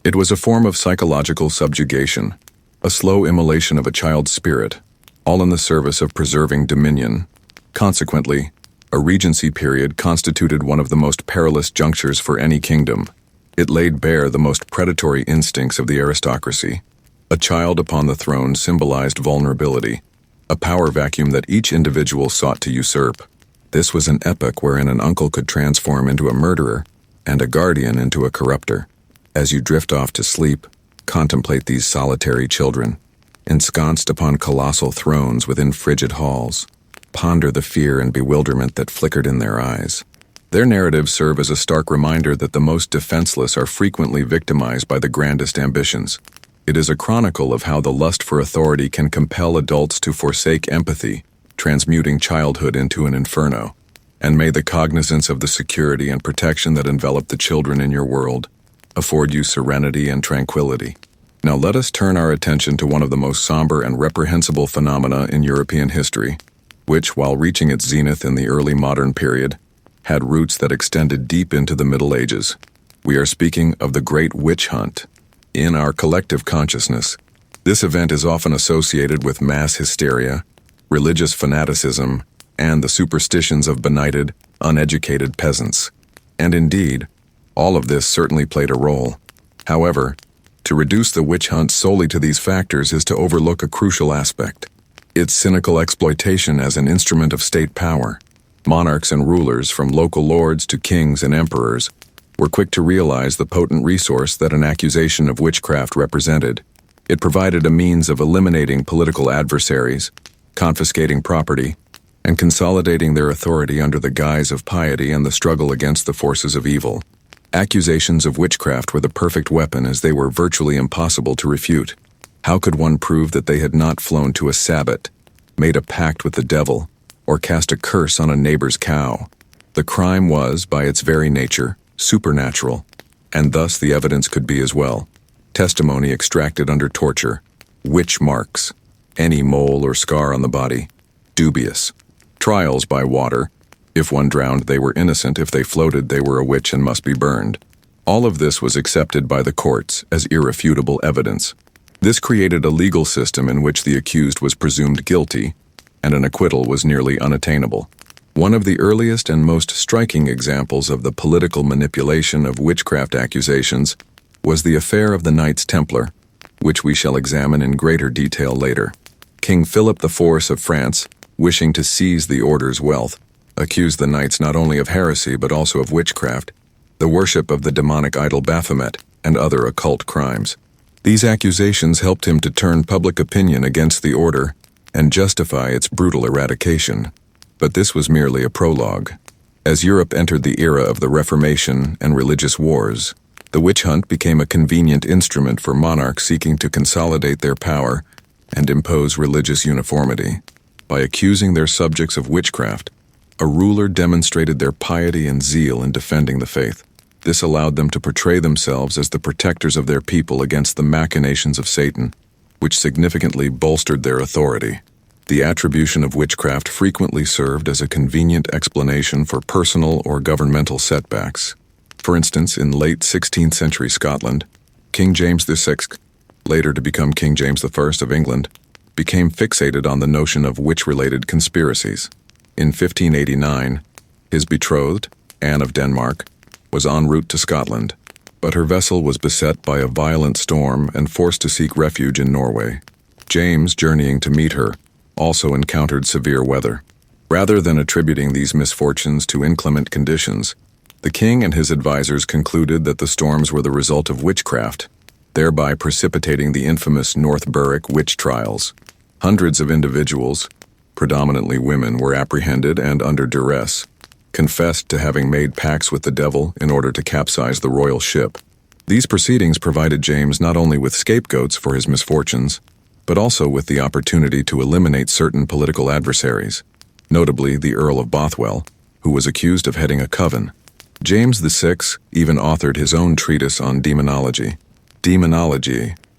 It was a form of psychological subjugation, a slow immolation of a child's spirit, all in the service of preserving dominion. Consequently, a regency period constituted one of the most perilous junctures for any kingdom. It laid bare the most predatory instincts of the aristocracy. A child upon the throne symbolized vulnerability, a power vacuum that each individual sought to usurp. This was an epoch wherein an uncle could transform into a murderer and a guardian into a corrupter. As you drift off to sleep, contemplate these solitary children, ensconced upon colossal thrones within frigid halls. Ponder the fear and bewilderment that flickered in their eyes. Their narratives serve as a stark reminder that the most defenseless are frequently victimized by the grandest ambitions. It is a chronicle of how the lust for authority can compel adults to forsake empathy, transmuting childhood into an inferno. And may the cognizance of the security and protection that envelop the children in your world afford you serenity and tranquility. Now let us turn our attention to one of the most somber and reprehensible phenomena in European history, which, while reaching its zenith in the early modern period, had roots that extended deep into the Middle Ages. We are speaking of the Great Witch Hunt. In our collective consciousness, this event is often associated with mass hysteria, religious fanaticism, and the superstitions of benighted, uneducated peasants. And indeed, all of this certainly played a role. However, to reduce the witch hunt solely to these factors is to overlook a crucial aspect: its cynical exploitation as an instrument of state power. Monarchs and rulers, from local lords to kings and emperors, were quick to realize the potent resource that an accusation of witchcraft represented. It provided a means of eliminating political adversaries, confiscating property, and consolidating their authority under the guise of piety and the struggle against the forces of evil. Accusations of witchcraft were the perfect weapon, as they were virtually impossible to refute. How could one prove that they had not flown to a sabbat, made a pact with the devil, or cast a curse on a neighbor's cow? The crime was, by its very nature, supernatural, and thus the evidence could be as well. Testimony extracted under torture, witch marks, any mole or scar on the body, dubious. Trials by water, if one drowned they were innocent, if they floated they were a witch and must be burned. All of this was accepted by the courts as irrefutable evidence. This created a legal system in which the accused was presumed guilty, and an acquittal was nearly unattainable. One of the earliest and most striking examples of the political manipulation of witchcraft accusations was the affair of the Knights Templar, which we shall examine in greater detail later. King Philip IV of France, wishing to seize the order's wealth, accused the knights not only of heresy but also of witchcraft, the worship of the demonic idol Baphomet, and other occult crimes. These accusations helped him to turn public opinion against the order and justify its brutal eradication. But this was merely a prologue. As Europe entered the era of the Reformation and religious wars, the witch hunt became a convenient instrument for monarchs seeking to consolidate their power and impose religious uniformity. By accusing their subjects of witchcraft, a ruler demonstrated their piety and zeal in defending the faith. This allowed them to portray themselves as the protectors of their people against the machinations of Satan, which significantly bolstered their authority. The attribution of witchcraft frequently served as a convenient explanation for personal or governmental setbacks. For instance, in late 16th century Scotland, King James VI, later to become King James I of England, became fixated on the notion of witch-related conspiracies. In 1589, his betrothed, Anne of Denmark, was en route to Scotland, but her vessel was beset by a violent storm and forced to seek refuge in Norway. James, journeying to meet her, also encountered severe weather. Rather than attributing these misfortunes to inclement conditions, the king and his advisors concluded that the storms were the result of witchcraft, thereby precipitating the infamous North Berwick witch trials. Hundreds of individuals, predominantly women, were apprehended and, under duress, confessed to having made pacts with the devil in order to capsize the royal ship. These proceedings provided James not only with scapegoats for his misfortunes, but also with the opportunity to eliminate certain political adversaries, notably the Earl of Bothwell, who was accused of heading a coven. James VI even authored his own treatise on demonology,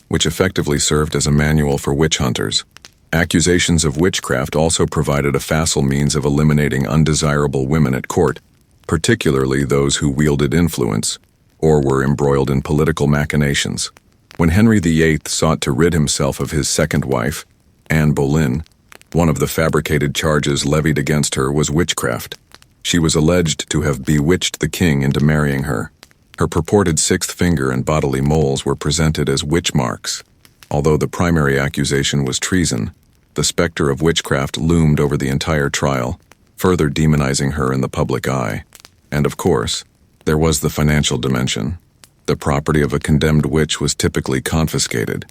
which effectively served as a manual for witch hunters. Accusations of witchcraft also provided a facile means of eliminating undesirable women at court, particularly those who wielded influence or were embroiled in political machinations. When Henry VIII sought to rid himself of his second wife, Anne Boleyn, one of the fabricated charges levied against her was witchcraft. She was alleged to have bewitched the king into marrying her. Her purported sixth finger and bodily moles were presented as witch marks. Although the primary accusation was treason, the specter of witchcraft loomed over the entire trial, further demonizing her in the public eye. And of course, there was the financial dimension. The property of a condemned witch was typically confiscated.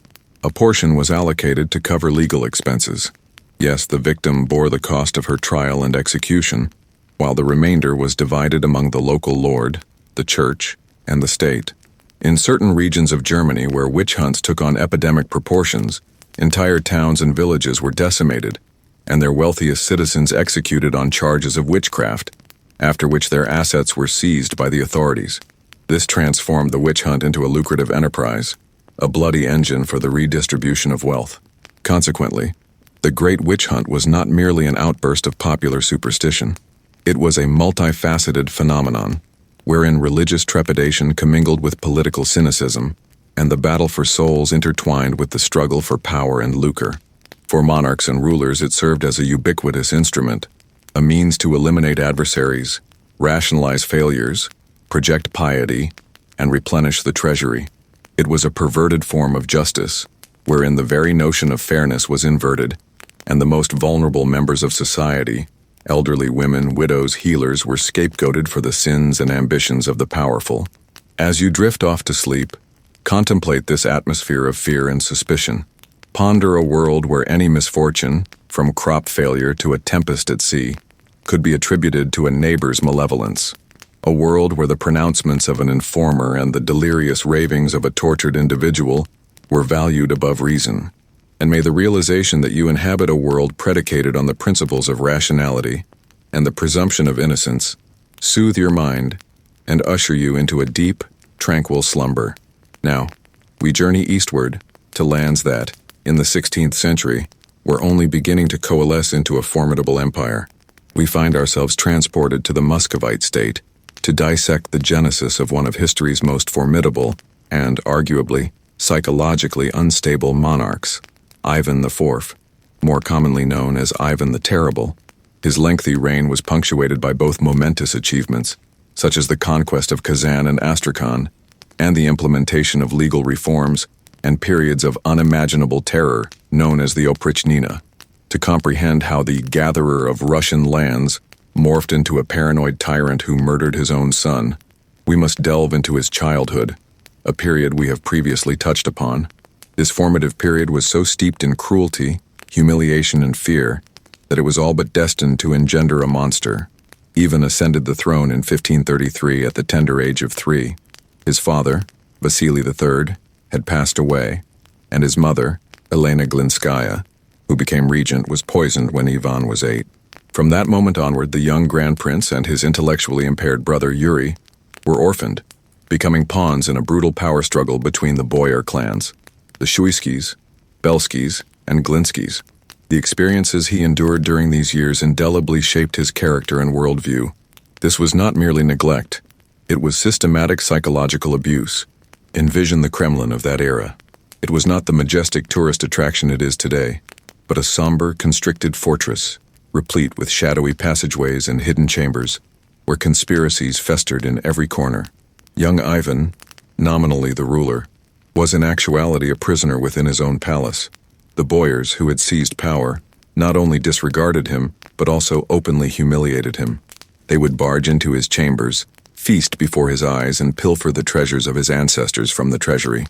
A portion was allocated to cover legal expenses. Yes, the victim bore the cost of her trial and execution, while the remainder was divided among the local lord, the church, and the state. In certain regions of Germany where witch hunts took on epidemic proportions, entire towns and villages were decimated, and their wealthiest citizens executed on charges of witchcraft, after which their assets were seized by the authorities. This transformed the witch hunt into a lucrative enterprise, a bloody engine for the redistribution of wealth. Consequently, the Great Witch Hunt was not merely an outburst of popular superstition. It was a multifaceted phenomenon, wherein religious trepidation commingled with political cynicism, and the battle for souls intertwined with the struggle for power and lucre. For monarchs and rulers, it served as a ubiquitous instrument, a means to eliminate adversaries, rationalize failures, project piety, and replenish the treasury. It was a perverted form of justice, wherein the very notion of fairness was inverted, and the most vulnerable members of society, elderly women, widows, healers, were scapegoated for the sins and ambitions of the powerful. As you drift off to sleep, contemplate this atmosphere of fear and suspicion. Ponder a world where any misfortune, from crop failure to a tempest at sea, could be attributed to a neighbor's malevolence. A world where the pronouncements of an informer and the delirious ravings of a tortured individual were valued above reason. And may the realization that you inhabit a world predicated on the principles of rationality and the presumption of innocence soothe your mind and usher you into a deep, tranquil slumber. Now, we journey eastward to lands that, in the 16th century, were only beginning to coalesce into a formidable empire. We find ourselves transported to the Muscovite state to dissect the genesis of one of history's most formidable and, arguably, psychologically unstable monarchs, Ivan IV, more commonly known as Ivan the Terrible. His lengthy reign was punctuated by both momentous achievements, such as the conquest of Kazan and Astrakhan, and the implementation of legal reforms, and periods of unimaginable terror known as the Oprichnina. To comprehend how the gatherer of Russian lands morphed into a paranoid tyrant who murdered his own son, we must delve into his childhood, a period we have previously touched upon. This formative period was so steeped in cruelty, humiliation, and fear that it was all but destined to engender a monster. Ivan ascended the throne in 1533 at the tender age of 3. His father, Vasily III, had passed away, and his mother, Elena Glinskaya, who became regent, was poisoned when Ivan was 8. From that moment onward, the young Grand Prince and his intellectually impaired brother Yuri were orphaned, becoming pawns in a brutal power struggle between the boyar clans, the Shuiskis, Belskis, and Glinskis. The experiences he endured during these years indelibly shaped his character and worldview. This was not merely neglect, it was systematic psychological abuse. Envision the Kremlin of that era. It was not the majestic tourist attraction it is today, but a somber, constricted fortress, replete with shadowy passageways and hidden chambers, where conspiracies festered in every corner. Young Ivan, nominally the ruler, was in actuality a prisoner within his own palace. The boyars who had seized power not only disregarded him, but also openly humiliated him. They would barge into his chambers, feast before his eyes, and pilfer the treasures of his ancestors from the treasury.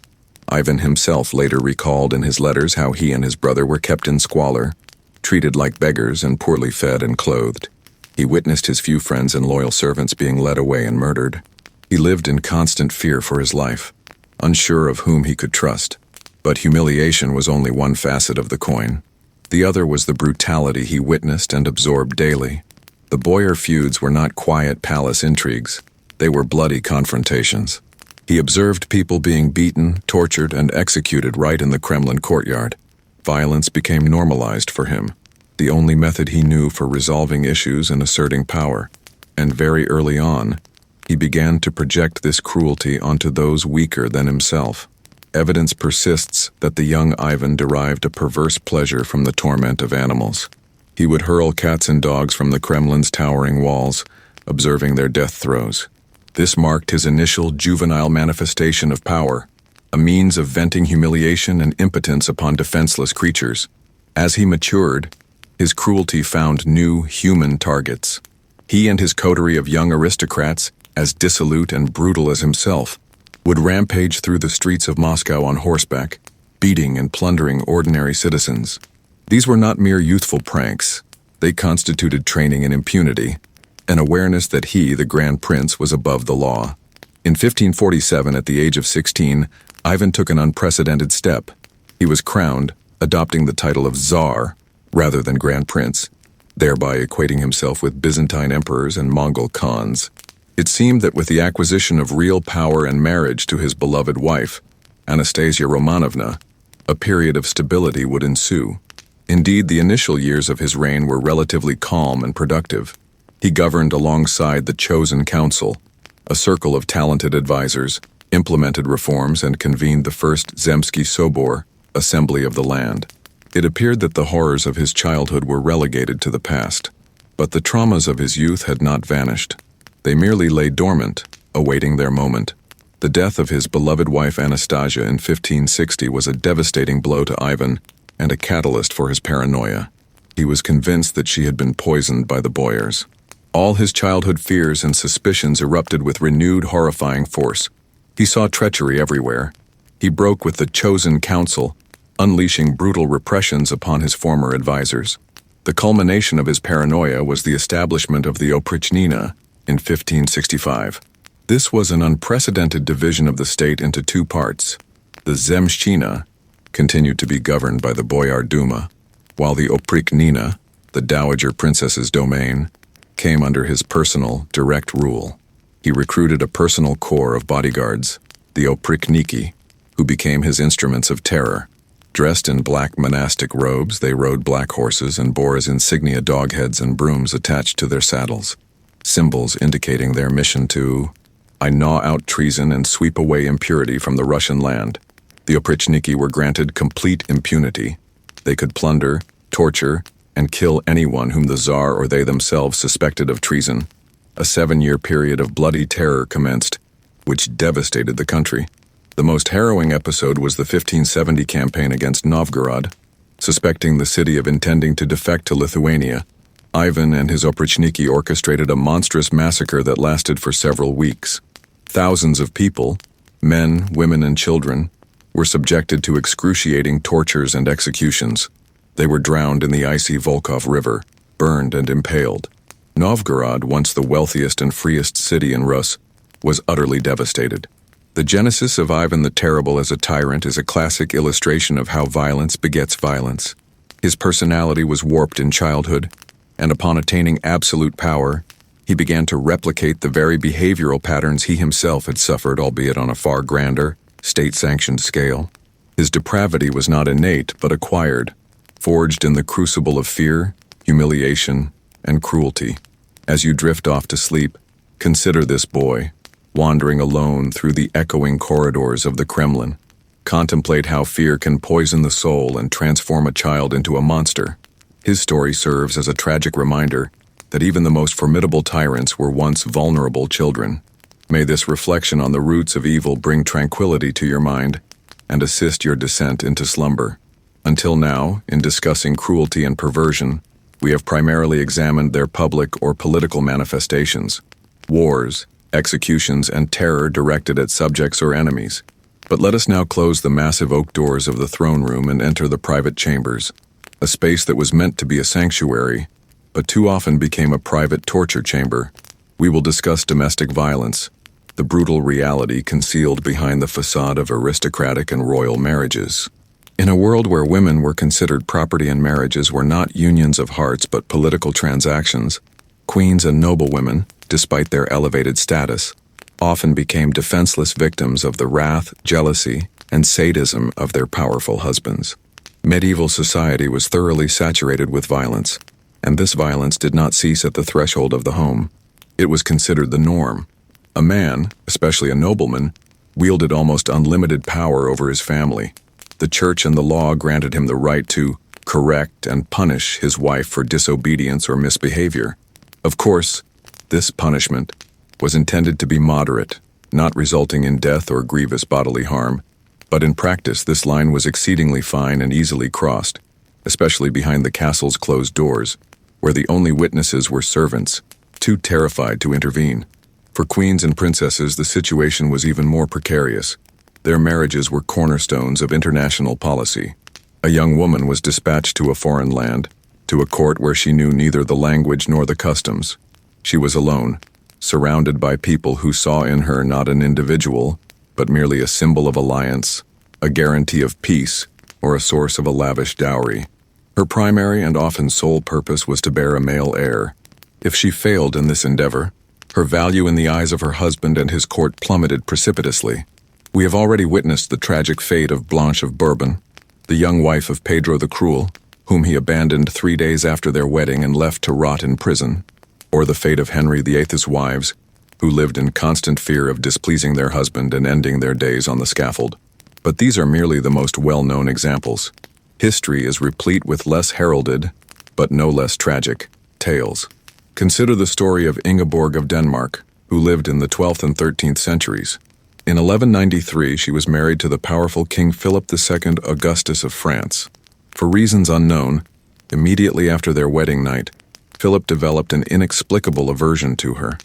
Ivan himself later recalled in his letters how he and his brother were kept in squalor, treated like beggars and poorly fed and clothed. He witnessed his few friends and loyal servants being led away and murdered. He lived in constant fear for his life, unsure of whom he could trust. But humiliation was only one facet of the coin. The other was the brutality he witnessed and absorbed daily. The boyar feuds were not quiet palace intrigues. They were bloody confrontations. He observed people being beaten, tortured, and executed right in the Kremlin courtyard. Violence became normalized for him, the only method he knew for resolving issues and asserting power. And very early on, he began to project this cruelty onto those weaker than himself. Evidence persists that the young Ivan derived a perverse pleasure from the torment of animals. He would hurl cats and dogs from the Kremlin's towering walls, observing their death throes. This marked his initial juvenile manifestation of power, a means of venting humiliation and impotence upon defenseless creatures. As he matured, his cruelty found new human targets. He and his coterie of young aristocrats, as dissolute and brutal as himself, would rampage through the streets of Moscow on horseback, beating and plundering ordinary citizens. These were not mere youthful pranks. They constituted training in impunity, an awareness that he, the Grand Prince, was above the law. In 1547, at the age of 16, Ivan took an unprecedented step. He was crowned, adopting the title of Tsar rather than Grand Prince, thereby equating himself with Byzantine emperors and Mongol khans. It seemed that with the acquisition of real power and marriage to his beloved wife, Anastasia Romanovna, a period of stability would ensue. Indeed, the initial years of his reign were relatively calm and productive. He governed alongside the chosen council, a circle of talented advisors, implemented reforms, and convened the first Zemsky Sobor, Assembly of the Land. It appeared that the horrors of his childhood were relegated to the past, but the traumas of his youth had not vanished. They merely lay dormant, awaiting their moment. The death of his beloved wife Anastasia in 1560 was a devastating blow to Ivan and a catalyst for his paranoia. He was convinced that she had been poisoned by the boyars. All his childhood fears and suspicions erupted with renewed horrifying force. He saw treachery everywhere. He broke with the chosen council, unleashing brutal repressions upon his former advisors. The culmination of his paranoia was the establishment of the Oprichnina in 1565. This was an unprecedented division of the state into two parts. The Zemshchina continued to be governed by the Boyar Duma, while the Oprichnina, the Dowager Princess's domain, came under his personal, direct rule. He recruited a personal corps of bodyguards, the Oprichniki, who became his instruments of terror. Dressed in black monastic robes, they rode black horses and bore as insignia dog heads and brooms attached to their saddles, symbols indicating their mission to gnaw out treason and sweep away impurity from the Russian land. The Oprichniki were granted complete impunity. They could plunder, torture, and kill anyone whom the Tsar or they themselves suspected of treason. A 7-year period of bloody terror commenced, which devastated the country. The most harrowing episode was the 1570 campaign against Novgorod. Suspecting the city of intending to defect to Lithuania, Ivan and his Oprichniki orchestrated a monstrous massacre that lasted for several weeks. Thousands of people, men, women, and children, were subjected to excruciating tortures and executions. They were drowned in the icy Volkhov River, burned and impaled. Novgorod, once the wealthiest and freest city in Rus, was utterly devastated. The genesis of Ivan the Terrible as a tyrant is a classic illustration of how violence begets violence. His personality was warped in childhood, and upon attaining absolute power, he began to replicate the very behavioral patterns he himself had suffered, albeit on a far grander, state-sanctioned scale. His depravity was not innate, but acquired, forged in the crucible of fear, humiliation, and cruelty. As you drift off to sleep, consider this boy, wandering alone through the echoing corridors of the Kremlin. Contemplate how fear can poison the soul and transform a child into a monster. His story serves as a tragic reminder that even the most formidable tyrants were once vulnerable children. May this reflection on the roots of evil bring tranquility to your mind and assist your descent into slumber. Until now, in discussing cruelty and perversion, we have primarily examined their public or political manifestations, wars, executions, and terror directed at subjects or enemies. But let us now close the massive oak doors of the throne room and enter the private chambers, a space that was meant to be a sanctuary, but too often became a private torture chamber. We will discuss domestic violence, the brutal reality concealed behind the facade of aristocratic and royal marriages. In a world where women were considered property and marriages were not unions of hearts but political transactions, queens and noblewomen, despite their elevated status, often became defenseless victims of the wrath, jealousy, and sadism of their powerful husbands. Medieval society was thoroughly saturated with violence, and this violence did not cease at the threshold of the home. It was considered the norm. A man, especially a nobleman, wielded almost unlimited power over his family. The church and the law granted him the right to correct and punish his wife for disobedience or misbehavior. Of course, this punishment was intended to be moderate, not resulting in death or grievous bodily harm, but in practice this line was exceedingly fine and easily crossed, especially behind the castle's closed doors, where the only witnesses were servants, too terrified to intervene. For queens and princesses, the situation was even more precarious. Their marriages were cornerstones of international policy. A young woman was dispatched to a foreign land, to a court where she knew neither the language nor the customs. She was alone, surrounded by people who saw in her not an individual, but merely a symbol of alliance, a guarantee of peace, or a source of a lavish dowry. Her primary and often sole purpose was to bear a male heir. If she failed in this endeavor, her value in the eyes of her husband and his court plummeted precipitously. We have already witnessed the tragic fate of Blanche of Bourbon, the young wife of Pedro the Cruel, whom he abandoned 3 days after their wedding and left to rot in prison, or the fate of Henry VIII's wives, who lived in constant fear of displeasing their husband and ending their days on the scaffold. But these are merely the most well-known examples. History is replete with less heralded, but no less tragic, tales. Consider the story of Ingeborg of Denmark, who lived in the 12th and 13th centuries. In 1193, she was married to the powerful King Philip II Augustus of France. For reasons unknown, immediately after their wedding night, Philip developed an inexplicable aversion to her.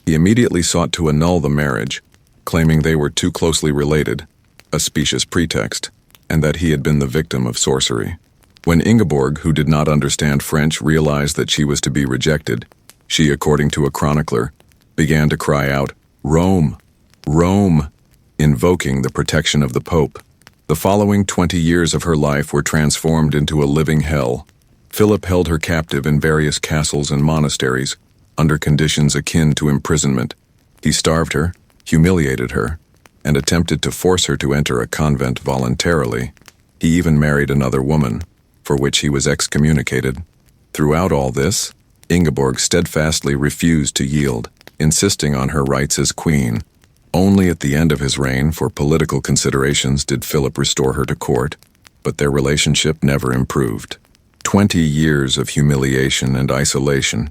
He immediately sought to annul the marriage, claiming they were too closely related, a specious pretext, and that he had been the victim of sorcery. When Ingeborg, who did not understand French, realized that she was to be rejected, she, according to a chronicler, began to cry out, "Rome! Rome!" invoking the protection of the Pope. The following 20 years of her life were transformed into a living hell. Philip held her captive in various castles and monasteries, under conditions akin to imprisonment. He starved her, humiliated her, and attempted to force her to enter a convent voluntarily. He even married another woman, for which he was excommunicated. Throughout all this, Ingeborg steadfastly refused to yield, insisting on her rights as queen. Only at the end of his reign, for political considerations, did Philip restore her to court, but their relationship never improved. 20 years of humiliation and isolation.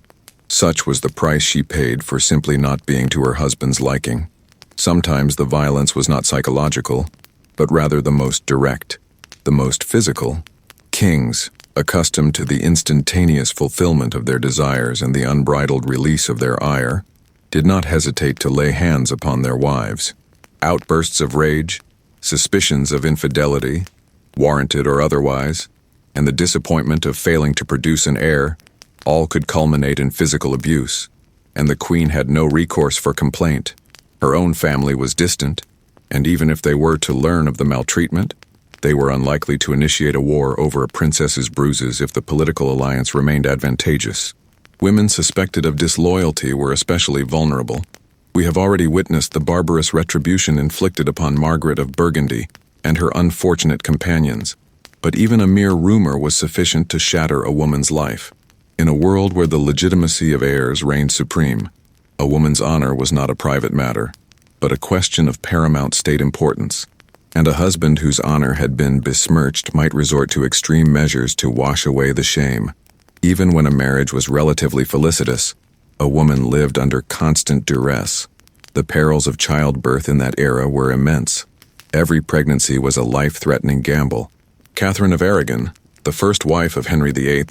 Such was the price she paid for simply not being to her husband's liking. Sometimes the violence was not psychological, but rather the most direct, the most physical. Kings, accustomed to the instantaneous fulfillment of their desires and the unbridled release of their ire, did not hesitate to lay hands upon their wives. Outbursts of rage, suspicions of infidelity, warranted or otherwise, and the disappointment of failing to produce an heir All could culminate in physical abuse, and the queen had no recourse for complaint. Her own family was distant, and even if they were to learn of the maltreatment, they were unlikely to initiate a war over a princess's bruises if the political alliance remained advantageous. Women suspected of disloyalty were especially vulnerable. We have already witnessed the barbarous retribution inflicted upon Margaret of Burgundy and her unfortunate companions, but even a mere rumor was sufficient to shatter a woman's life. In a world where the legitimacy of heirs reigned supreme, a woman's honor was not a private matter, but a question of paramount state importance, and a husband whose honor had been besmirched might resort to extreme measures to wash away the shame. Even when a marriage was relatively felicitous, a woman lived under constant duress. The perils of childbirth in that era were immense. Every pregnancy was a life-threatening gamble. Catherine of Aragon, the first wife of Henry VIII,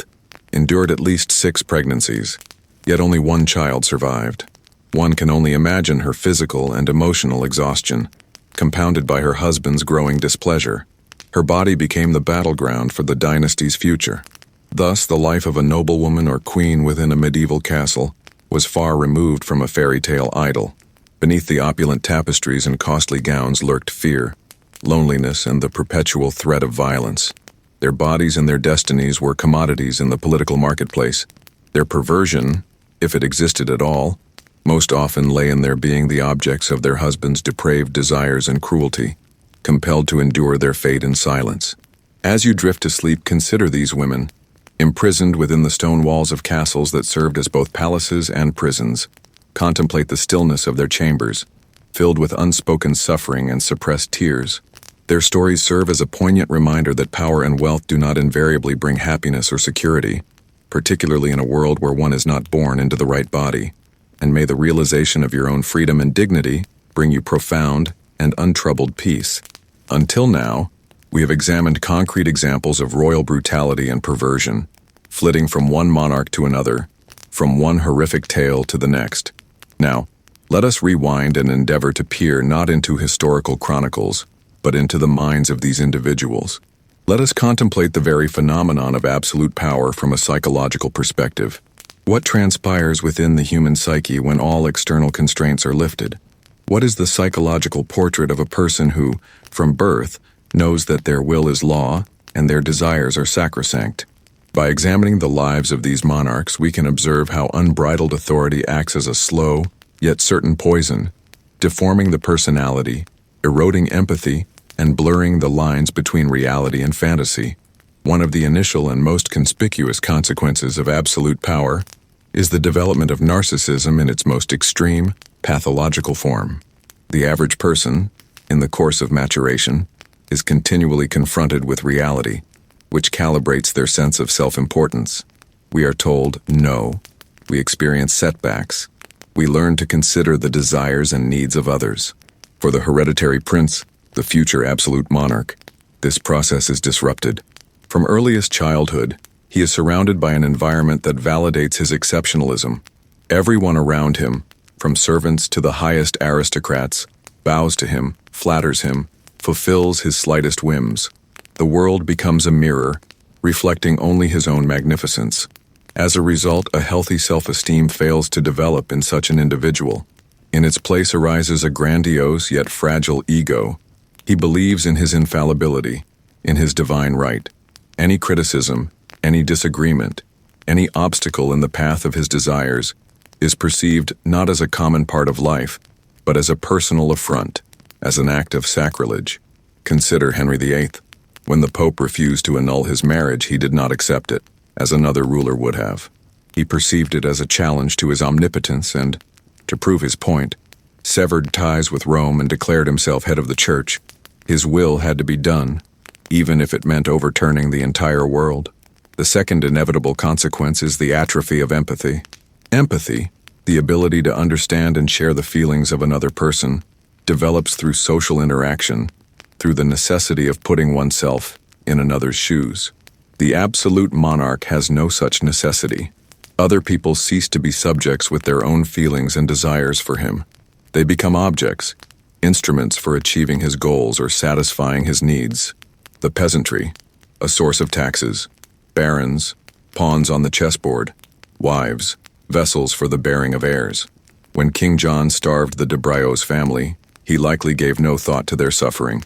endured at least 6 pregnancies, yet only 1 child survived. One can only imagine her physical and emotional exhaustion, compounded by her husband's growing displeasure. Her body became the battleground for the dynasty's future. Thus, the life of a noblewoman or queen within a medieval castle was far removed from a fairy tale idyll. Beneath the opulent tapestries and costly gowns lurked fear, loneliness, and the perpetual threat of violence. Their bodies and their destinies were commodities in the political marketplace. Their perversion, if it existed at all, most often lay in their being the objects of their husbands' depraved desires and cruelty, compelled to endure their fate in silence. As you drift to sleep, consider these women, imprisoned within the stone walls of castles that served as both palaces and prisons. Contemplate the stillness of their chambers, filled with unspoken suffering and suppressed tears. Their stories serve as a poignant reminder that power and wealth do not invariably bring happiness or security, particularly in a world where one is not born into the right body. And may the realization of your own freedom and dignity bring you profound and untroubled peace. Until now, we have examined concrete examples of royal brutality and perversion, flitting from one monarch to another, from one horrific tale to the next. Now, let us rewind and endeavor to peer not into historical chronicles, but into the minds of these individuals. Let us contemplate the very phenomenon of absolute power from a psychological perspective. What transpires within the human psyche when all external constraints are lifted? What is the psychological portrait of a person who, from birth, knows that their will is law and their desires are sacrosanct? By examining the lives of these monarchs, we can observe how unbridled authority acts as a slow, yet certain poison, deforming the personality, eroding empathy, and blurring the lines between reality and fantasy. One of the initial and most conspicuous consequences of absolute power is the development of narcissism in its most extreme, pathological form. The average person, in the course of maturation, is continually confronted with reality, which calibrates their sense of self-importance. We are told no. We experience setbacks. We learn to consider the desires and needs of others. For the hereditary prince, the future absolute monarch, this process is disrupted. From earliest childhood, he is surrounded by an environment that validates his exceptionalism. Everyone around him, from servants to the highest aristocrats, bows to him, flatters him, fulfills his slightest whims. The world becomes a mirror, reflecting only his own magnificence. As a result, a healthy self-esteem fails to develop in such an individual. In its place arises a grandiose yet fragile ego. He believes in his infallibility, in his divine right. Any criticism, any disagreement, any obstacle in the path of his desires is perceived not as a common part of life, but as a personal affront, as an act of sacrilege. Consider Henry VIII. When the Pope refused to annul his marriage, he did not accept it, as another ruler would have. He perceived it as a challenge to his omnipotence and, to prove his point, severed ties with Rome and declared himself head of the Church. His will had to be done, even if it meant overturning the entire world. The second inevitable consequence is the atrophy of empathy. Empathy, the ability to understand and share the feelings of another person, develops through social interaction, through the necessity of putting oneself in another's shoes. The absolute monarch has no such necessity. Other people cease to be subjects with their own feelings and desires for him. They become objects, instruments for achieving his goals or satisfying his needs. The peasantry, a source of taxes, barons, pawns on the chessboard, wives, vessels for the bearing of heirs. When King John starved the de Brios family, he likely gave no thought to their suffering.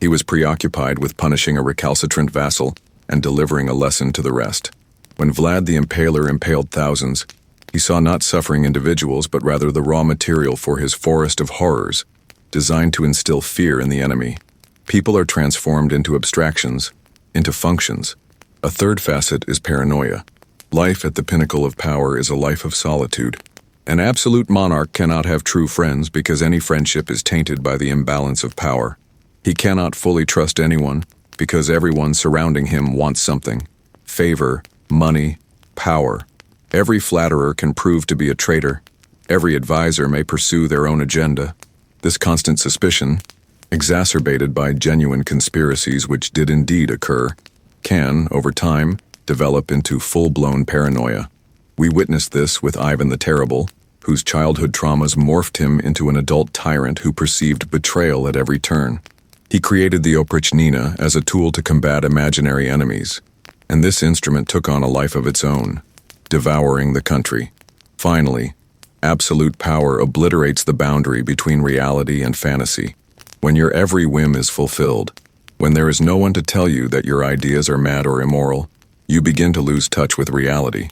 He was preoccupied with punishing a recalcitrant vassal and delivering a lesson to the rest. When Vlad the Impaler impaled thousands, he saw not suffering individuals but rather the raw material for his forest of horrors, designed to instill fear in the enemy. People are transformed into abstractions, into functions. A third facet is paranoia. Life at the pinnacle of power is a life of solitude. An absolute monarch cannot have true friends because any friendship is tainted by the imbalance of power. He cannot fully trust anyone because everyone surrounding him wants something: favor, money, power. Every flatterer can prove to be a traitor. Every advisor may pursue their own agenda. This constant suspicion, exacerbated by genuine conspiracies which did indeed occur, can, over time, develop into full-blown paranoia. We witnessed this with Ivan the Terrible, whose childhood traumas morphed him into an adult tyrant who perceived betrayal at every turn. He created the oprichnina as a tool to combat imaginary enemies, and this instrument took on a life of its own, devouring the country. Finally, absolute power obliterates the boundary between reality and fantasy. When your every whim is fulfilled, when there is no one to tell you that your ideas are mad or immoral, you begin to lose touch with reality.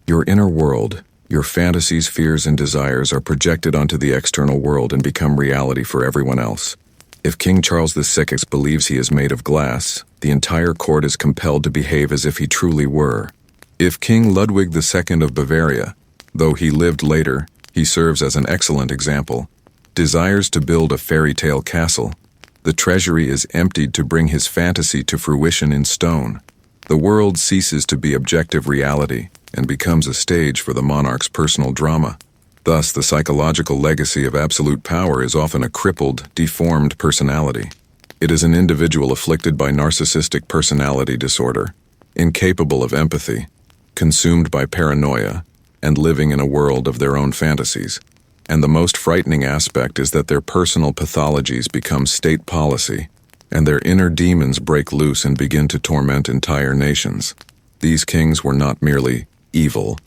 Your inner world, your fantasies, fears, and desires are projected onto the external world and become reality for everyone else. If King Charles II believes he is made of glass, the entire court is compelled to behave as if he truly were. If King Ludwig II of Bavaria, though he lived later, he serves as an excellent example, desires to build a fairy tale castle, the treasury is emptied to bring his fantasy to fruition in stone. The world ceases to be objective reality and becomes a stage for the monarch's personal drama. Thus, the psychological legacy of absolute power is often a crippled, deformed personality. It is an individual afflicted by narcissistic personality disorder, incapable of empathy, consumed by paranoia, and living in a world of their own fantasies. And the most frightening aspect is that their personal pathologies become state policy, and their inner demons break loose and begin to torment entire nations. These kings were not merely evil.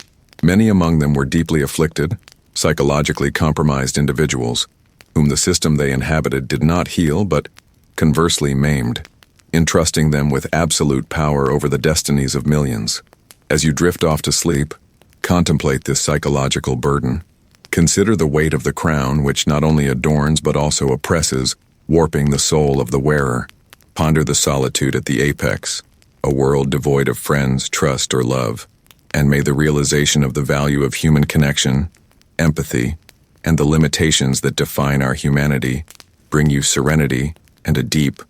Many among them were deeply afflicted, psychologically compromised individuals, whom the system they inhabited did not heal but, conversely, maimed, entrusting them with absolute power over the destinies of millions. As you drift off to sleep, contemplate this psychological burden. Consider the weight of the crown, which not only adorns but also oppresses, warping the soul of the wearer. Ponder the solitude at the apex, a world devoid of friends, trust, or love. And may the realization of the value of human connection, empathy, and the limitations that define our humanity bring you serenity and a deep,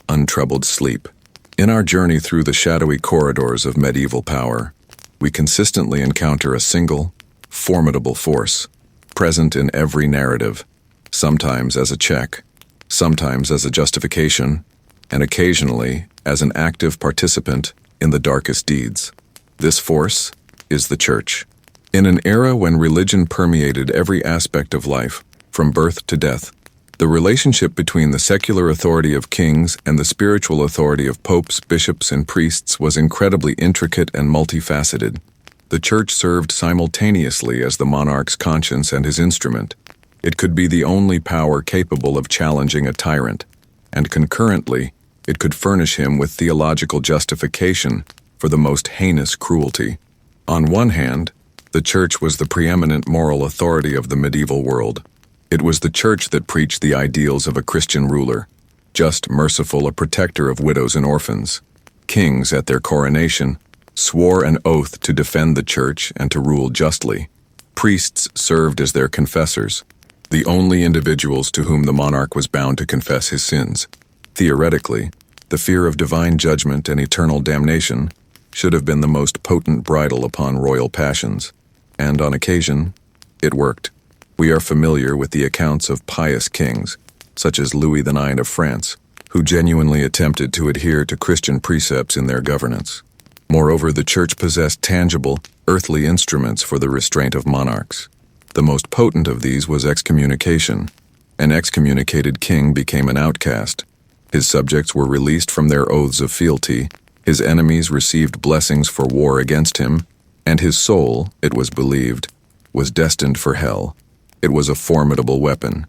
untroubled sleep. In our journey through the shadowy corridors of medieval power, we consistently encounter a single, formidable force, present in every narrative, sometimes as a check, sometimes as a justification, and occasionally as an active participant in the darkest deeds. This force is the Church. In an era when religion permeated every aspect of life, from birth to death, the relationship between the secular authority of kings and the spiritual authority of popes, bishops, and priests was incredibly intricate and multifaceted. The Church served simultaneously as the monarch's conscience and his instrument. It could be the only power capable of challenging a tyrant, and concurrently, it could furnish him with theological justification for the most heinous cruelty. On one hand, the Church was the preeminent moral authority of the medieval world. It was the Church that preached the ideals of a Christian ruler, just, merciful, a protector of widows and orphans. Kings, at their coronation, swore an oath to defend the Church and to rule justly. Priests served as their confessors, the only individuals to whom the monarch was bound to confess his sins. Theoretically, the fear of divine judgment and eternal damnation should have been the most potent bridle upon royal passions, and on occasion, it worked. We are familiar with the accounts of pious kings, such as Louis IX of France, who genuinely attempted to adhere to Christian precepts in their governance. Moreover, the Church possessed tangible, earthly instruments for the restraint of monarchs. The most potent of these was excommunication. An excommunicated king became an outcast. His subjects were released from their oaths of fealty, his enemies received blessings for war against him, and his soul, it was believed, was destined for hell. It was a formidable weapon.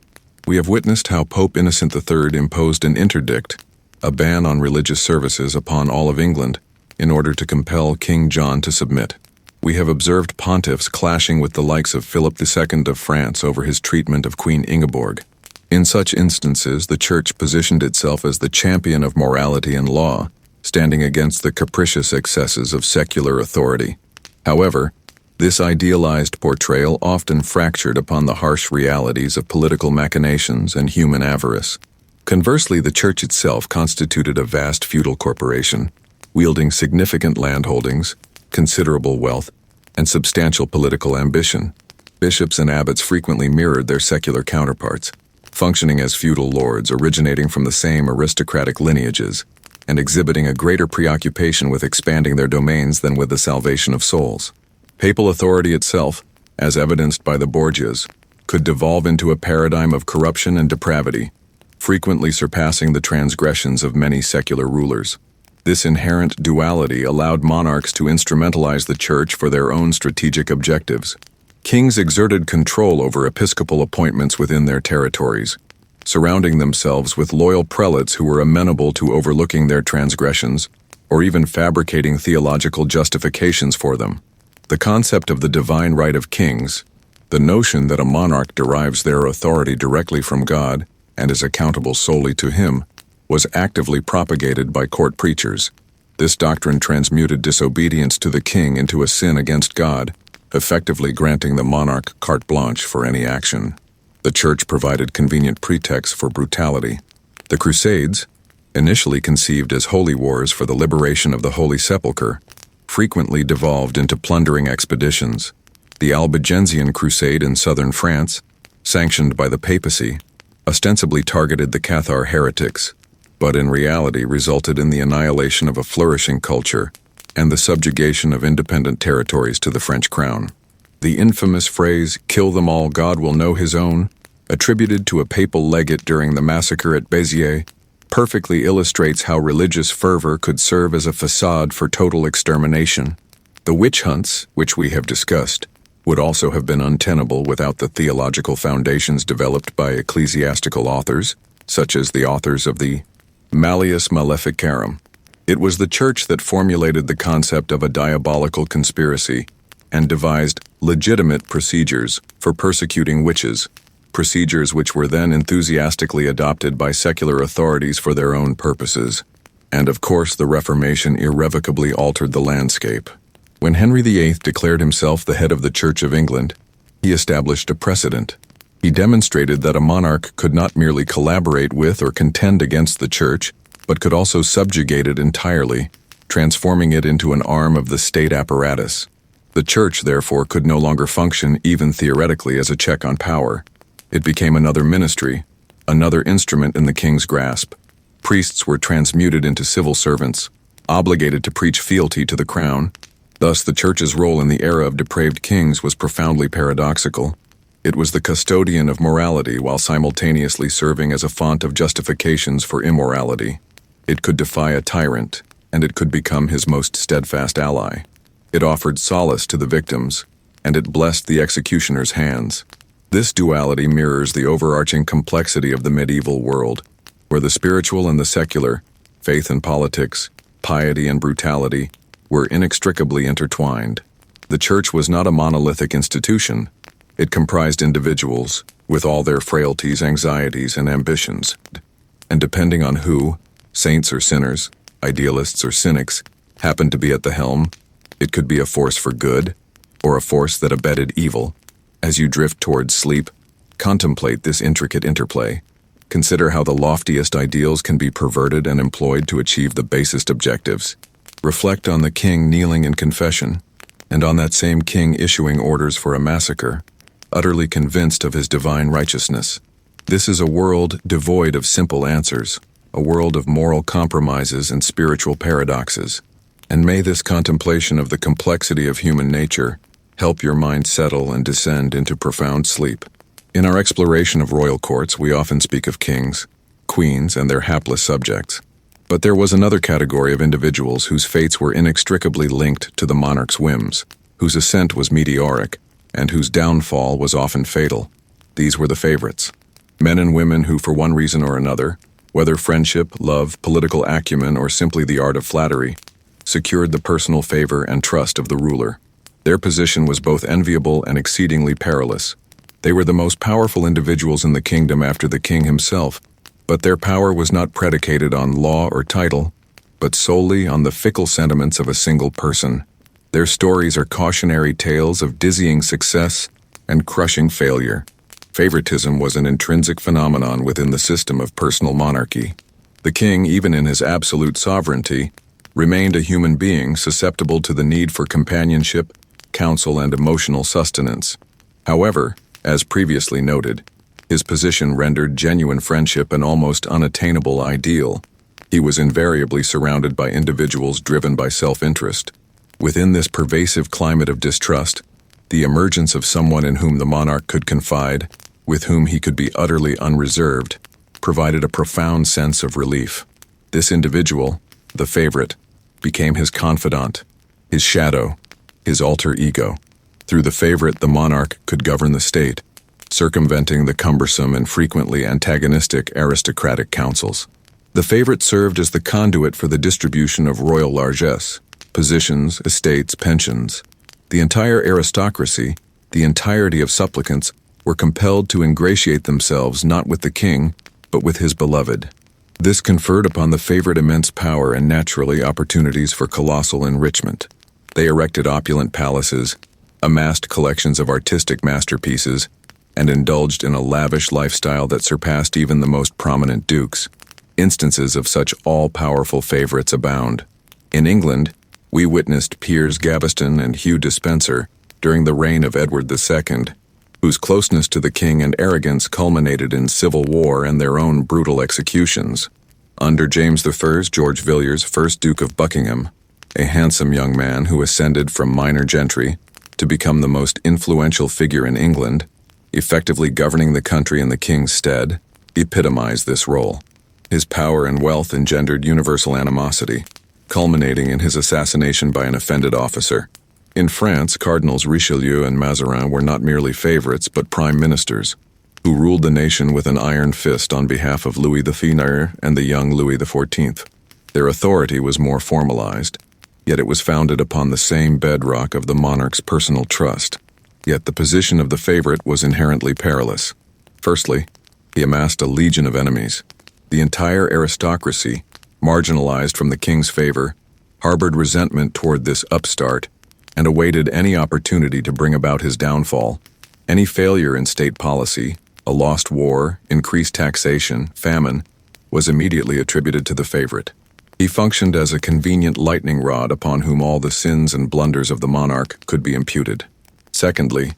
We have witnessed how Pope Innocent III imposed an interdict, a ban on religious services upon all of England, in order to compel King John to submit. We have observed pontiffs clashing with the likes of Philip II of France over his treatment of Queen Ingeborg. In such instances, the Church positioned itself as the champion of morality and law, standing against the capricious excesses of secular authority. However, this idealized portrayal often fractured upon the harsh realities of political machinations and human avarice. Conversely, the Church itself constituted a vast feudal corporation, wielding significant landholdings, considerable wealth, and substantial political ambition. Bishops and abbots frequently mirrored their secular counterparts, functioning as feudal lords originating from the same aristocratic lineages, and exhibiting a greater preoccupation with expanding their domains than with the salvation of souls. Papal authority itself, as evidenced by the Borgias, could devolve into a paradigm of corruption and depravity, frequently surpassing the transgressions of many secular rulers. This inherent duality allowed monarchs to instrumentalize the Church for their own strategic objectives. Kings exerted control over episcopal appointments within their territories, surrounding themselves with loyal prelates who were amenable to overlooking their transgressions or even fabricating theological justifications for them. The concept of the divine right of kings, the notion that a monarch derives their authority directly from God and is accountable solely to him, was actively propagated by court preachers. This doctrine transmuted disobedience to the king into a sin against God, effectively granting the monarch carte blanche for any action. The Church provided convenient pretexts for brutality. The Crusades, initially conceived as holy wars for the liberation of the Holy Sepulchre, frequently devolved into plundering expeditions. The Albigensian Crusade in southern France, sanctioned by the papacy, ostensibly targeted the Cathar heretics, but in reality resulted in the annihilation of a flourishing culture and the subjugation of independent territories to the French crown. The infamous phrase, "Kill them all, God will know his own," attributed to a papal legate during the massacre at Béziers, perfectly illustrates how religious fervor could serve as a facade for total extermination. The witch hunts, which we have discussed, would also have been untenable without the theological foundations developed by ecclesiastical authors, such as the authors of the Malleus Maleficarum. It was the Church that formulated the concept of a diabolical conspiracy and devised legitimate procedures for persecuting witches, procedures which were then enthusiastically adopted by secular authorities for their own purposes. And of course, the Reformation irrevocably altered the landscape. When Henry VIII declared himself the head of the Church of England, he established a precedent. He demonstrated that a monarch could not merely collaborate with or contend against the Church, but could also subjugate it entirely, transforming it into an arm of the state apparatus. The Church, therefore, could no longer function, even theoretically, as a check on power. It became another ministry, another instrument in the king's grasp. Priests were transmuted into civil servants, obligated to preach fealty to the crown. Thus, the Church's role in the era of depraved kings was profoundly paradoxical. It was the custodian of morality while simultaneously serving as a font of justifications for immorality. It could defy a tyrant, and it could become his most steadfast ally. It offered solace to the victims, and it blessed the executioner's hands. This duality mirrors the overarching complexity of the medieval world, where the spiritual and the secular, faith and politics, piety and brutality, were inextricably intertwined. The Church was not a monolithic institution. It comprised individuals, with all their frailties, anxieties, and ambitions. And depending on who, saints or sinners, idealists or cynics, happened to be at the helm, it could be a force for good, or a force that abetted evil. As you drift towards sleep, contemplate this intricate interplay. Consider how the loftiest ideals can be perverted and employed to achieve the basest objectives. Reflect on the king kneeling in confession, and on that same king issuing orders for a massacre, utterly convinced of his divine righteousness. This is a world devoid of simple answers, a world of moral compromises and spiritual paradoxes. And may this contemplation of the complexity of human nature help your mind settle and descend into profound sleep. In our exploration of royal courts, we often speak of kings, queens, and their hapless subjects. But there was another category of individuals whose fates were inextricably linked to the monarch's whims. whose ascent was meteoric, and whose downfall was often fatal. These were the favorites. Men and women who, for one reason or another, whether friendship, love, political acumen, or simply the art of flattery, secured the personal favor and trust of the ruler. Their position was both enviable and exceedingly perilous. They were the most powerful individuals in the kingdom after the king himself, but their power was not predicated on law or title, but solely on the fickle sentiments of a single person. Their stories are cautionary tales of dizzying success and crushing failure. Favoritism was an intrinsic phenomenon within the system of personal monarchy. The king, even in his absolute sovereignty, remained a human being susceptible to the need for companionship, counsel, and emotional sustenance. However, as previously noted, his position rendered genuine friendship an almost unattainable ideal. He was invariably surrounded by individuals driven by self-interest. Within this pervasive climate of distrust, the emergence of someone in whom the monarch could confide, with whom he could be utterly unreserved, provided a profound sense of relief. This individual, the favorite, became his confidant, his shadow, his alter ego. Through the favorite, the monarch could govern the state, circumventing the cumbersome and frequently antagonistic aristocratic councils. The favorite served as the conduit for the distribution of royal largesse, positions, estates, pensions. The entire aristocracy, the entirety of supplicants, were compelled to ingratiate themselves not with the king, but with his beloved. This conferred upon the favorite immense power and naturally opportunities for colossal enrichment. They erected opulent palaces, amassed collections of artistic masterpieces, and indulged in a lavish lifestyle that surpassed even the most prominent dukes. Instances of such all-powerful favorites abound. In England, we witnessed Piers Gaveston and Hugh Despencer during the reign of Edward II, whose closeness to the king and arrogance culminated in civil war and their own brutal executions. Under James I, George Villiers, 1st Duke of Buckingham, a handsome young man who ascended from minor gentry to become the most influential figure in England, effectively governing the country in the king's stead, epitomized this role. His power and wealth engendered universal animosity, culminating in his assassination by an offended officer. In France, Cardinals Richelieu and Mazarin were not merely favorites but prime ministers, who ruled the nation with an iron fist on behalf of Louis XIV and the young Louis XIV. Their authority was more formalized, yet it was founded upon the same bedrock of the monarch's personal trust. Yet the position of the favorite was inherently perilous. Firstly, he amassed a legion of enemies. The entire aristocracy, marginalized from the king's favor, harbored resentment toward this upstart and awaited any opportunity to bring about his downfall. Any failure in state policy, a lost war, increased taxation, famine, was immediately attributed to the favorite. He functioned as a convenient lightning rod upon whom all the sins and blunders of the monarch could be imputed. Secondly,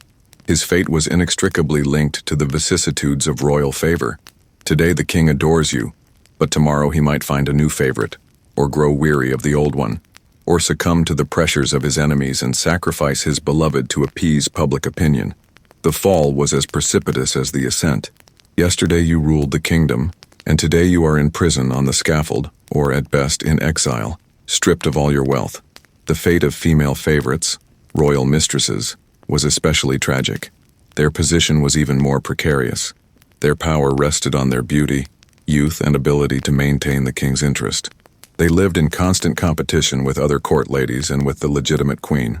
his fate was inextricably linked to the vicissitudes of royal favor. Today the king adores you, but tomorrow he might find a new favorite, or grow weary of the old one, or succumb to the pressures of his enemies and sacrifice his beloved to appease public opinion. The fall was as precipitous as the ascent. Yesterday you ruled the kingdom, and today you are in prison on the scaffold, or at best in exile, stripped of all your wealth. The fate of female favorites, royal mistresses, was especially tragic. Their position was even more precarious. Their power rested on their beauty, youth, and ability to maintain the king's interest. They lived in constant competition with other court ladies and with the legitimate queen.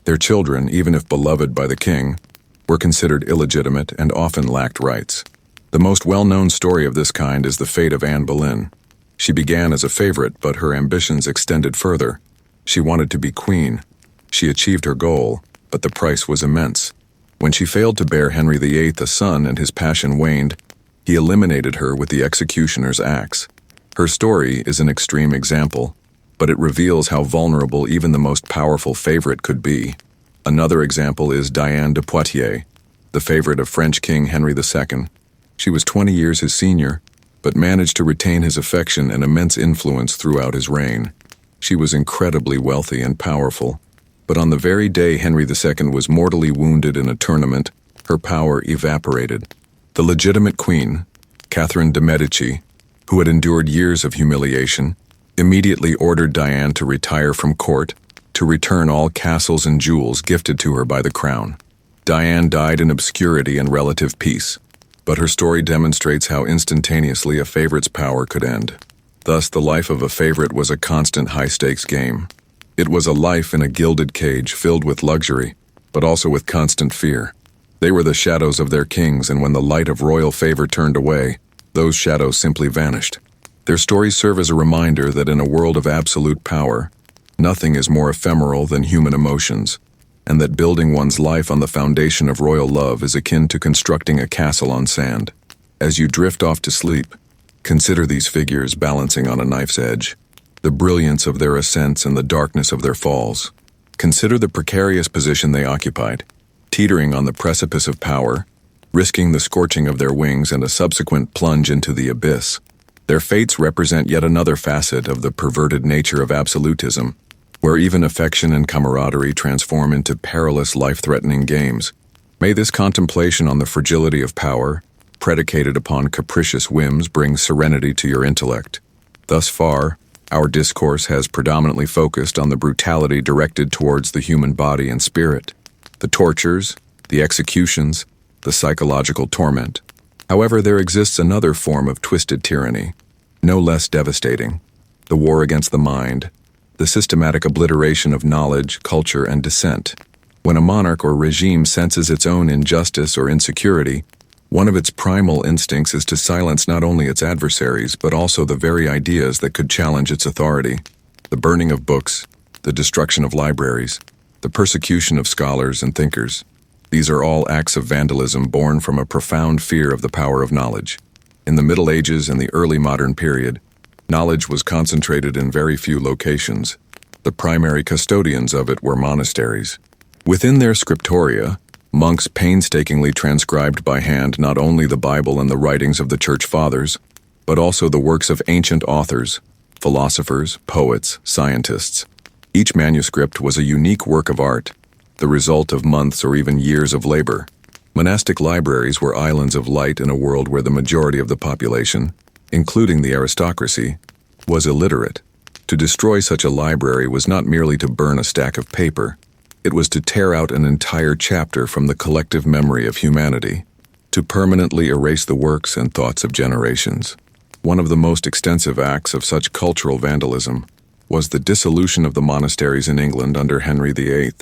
Their children, even if beloved by the king, were considered illegitimate and often lacked rights. The most well-known story of this kind is the fate of Anne Boleyn. She began as a favorite, but her ambitions extended further. She wanted to be queen. She achieved her goal, but the price was immense. When she failed to bear Henry VIII a son and his passion waned, he eliminated her with the executioner's axe. Her story is an extreme example, but it reveals how vulnerable even the most powerful favorite could be. Another example is Diane de Poitiers, the favorite of French King Henry II. She was 20 years his senior, but managed to retain his affection and immense influence throughout his reign. She was incredibly wealthy and powerful, but on the very day Henry II was mortally wounded in a tournament, her power evaporated. The legitimate queen, Catherine de' Medici, who had endured years of humiliation, immediately ordered Diane to retire from court to return all castles and jewels gifted to her by the crown. Diane died in obscurity and relative peace, but her story demonstrates how instantaneously a favorite's power could end. Thus, the life of a favorite was a constant high-stakes game. It was a life in a gilded cage filled with luxury, but also with constant fear. They were the shadows of their kings, and when the light of royal favor turned away, those shadows simply vanished. Their stories serve as a reminder that in a world of absolute power, nothing is more ephemeral than human emotions, and that building one's life on the foundation of royal love is akin to constructing a castle on sand. As you drift off to sleep, consider these figures balancing on a knife's edge, the brilliance of their ascents and the darkness of their falls. Consider the precarious position they occupied, teetering on the precipice of power, risking the scorching of their wings and a subsequent plunge into the abyss. Their fates represent yet another facet of the perverted nature of absolutism, where even affection and camaraderie transform into perilous, life-threatening games. May this contemplation on the fragility of power, predicated upon capricious whims, bring serenity to your intellect. Thus far, our discourse has predominantly focused on the brutality directed towards the human body and spirit, the tortures, the executions, the psychological torment. However, there exists another form of twisted tyranny, no less devastating: the war against the mind, the systematic obliteration of knowledge, culture, and dissent. When a monarch or regime senses its own injustice or insecurity, one of its primal instincts is to silence not only its adversaries, but also the very ideas that could challenge its authority. The burning of books, the destruction of libraries, the persecution of scholars and thinkers. These are all acts of vandalism born from a profound fear of the power of knowledge. In the Middle Ages and the early modern period, knowledge was concentrated in very few locations. The primary custodians of it were monasteries. Within their scriptoria, monks painstakingly transcribed by hand not only the Bible and the writings of the Church Fathers, but also the works of ancient authors, philosophers, poets, scientists. Each manuscript was a unique work of art, the result of months or even years of labor. Monastic libraries were islands of light in a world where the majority of the population, including the aristocracy, was illiterate. To destroy such a library was not merely to burn a stack of paper. It was to tear out an entire chapter from the collective memory of humanity, to permanently erase the works and thoughts of generations. One of the most extensive acts of such cultural vandalism was the dissolution of the monasteries in England under Henry VIII.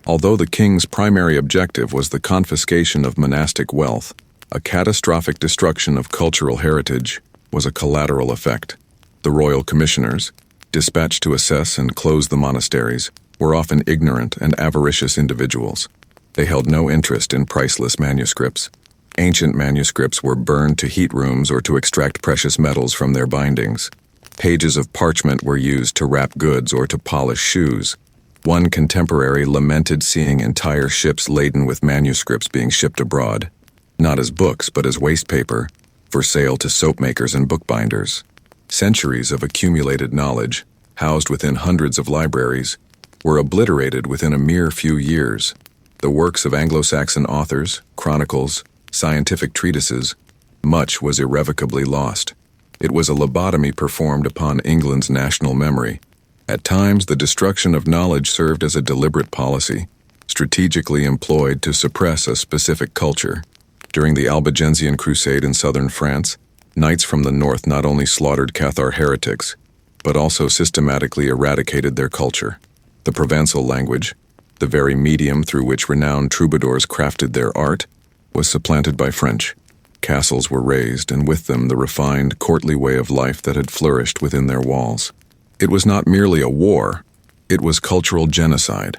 Although the king's primary objective was the confiscation of monastic wealth, a catastrophic destruction of cultural heritage was a collateral effect. The royal commissioners, dispatched to assess and close the monasteries, were often ignorant and avaricious individuals. They held no interest in priceless manuscripts. Ancient manuscripts were burned to heat rooms or to extract precious metals from their bindings. Pages of parchment were used to wrap goods or to polish shoes. One contemporary lamented seeing entire ships laden with manuscripts being shipped abroad, not as books but as waste paper, for sale to soap makers and bookbinders. Centuries of accumulated knowledge, housed within hundreds of libraries, were obliterated within a mere few years. The works of Anglo-Saxon authors, chronicles, scientific treatises, much was irrevocably lost. It was a lobotomy performed upon England's national memory. At times, the destruction of knowledge served as a deliberate policy, strategically employed to suppress a specific culture. During the Albigensian Crusade in southern France, knights from the north not only slaughtered Cathar heretics, but also systematically eradicated their culture. The Provençal language, the very medium through which renowned troubadours crafted their art, was supplanted by French. Castles were razed, and with them the refined, courtly way of life that had flourished within their walls. It was not merely a war, it was cultural genocide,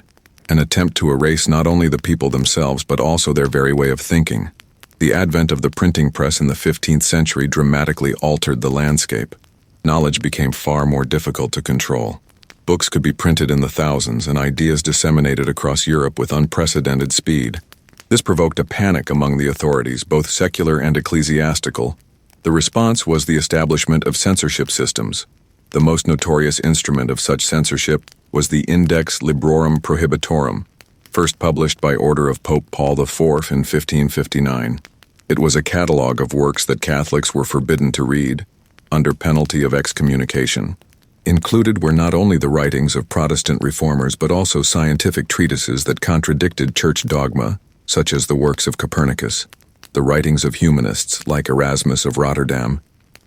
an attempt to erase not only the people themselves but also their very way of thinking. The advent of the printing press in the 15th century dramatically altered the landscape. Knowledge became far more difficult to control. Books could be printed in the thousands and ideas disseminated across Europe with unprecedented speed. This provoked a panic among the authorities, both secular and ecclesiastical. The response was the establishment of censorship systems. The most notorious instrument of such censorship was the Index Librorum Prohibitorum, first published by order of Pope Paul IV in 1559. It was a catalogue of works that Catholics were forbidden to read, under penalty of excommunication. Included were not only the writings of Protestant reformers but also scientific treatises that contradicted church dogma, such as the works of Copernicus, the writings of humanists like Erasmus of Rotterdam,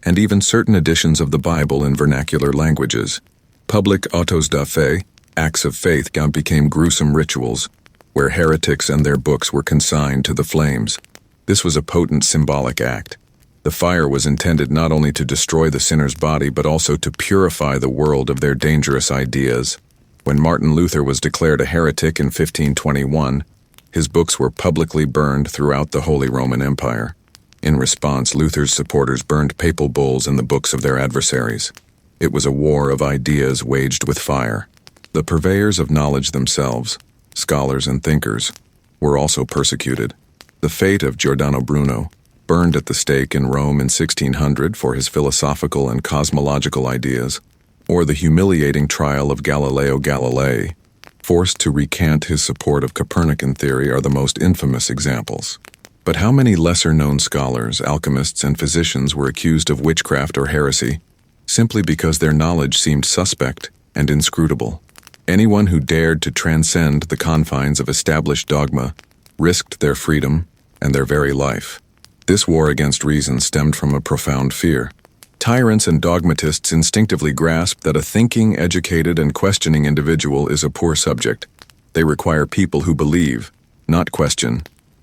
and even certain editions of the Bible in vernacular languages. Public autos da fe, acts of faith, became gruesome rituals, where heretics and their books were consigned to the flames. This was a potent symbolic act. The fire was intended not only to destroy the sinner's body but also to purify the world of their dangerous ideas. When Martin Luther was declared a heretic in 1521, his books were publicly burned throughout the Holy Roman Empire. In response, Luther's supporters burned papal bulls and the books of their adversaries. It was a war of ideas waged with fire. The purveyors of knowledge themselves, scholars and thinkers, were also persecuted. The fate of Giordano Bruno, burned at the stake in Rome in 1600 for his philosophical and cosmological ideas, or the humiliating trial of Galileo Galilei, forced to recant his support of Copernican theory, are the most infamous examples. But how many lesser-known scholars, alchemists, and physicians were accused of witchcraft or heresy, simply because their knowledge seemed suspect and inscrutable? Anyone who dared to transcend the confines of established dogma risked their freedom and their very life. This war against reason stemmed from a profound fear. Tyrants and dogmatists instinctively grasp that a thinking, educated, and questioning individual is a poor subject. They require people who believe, not question,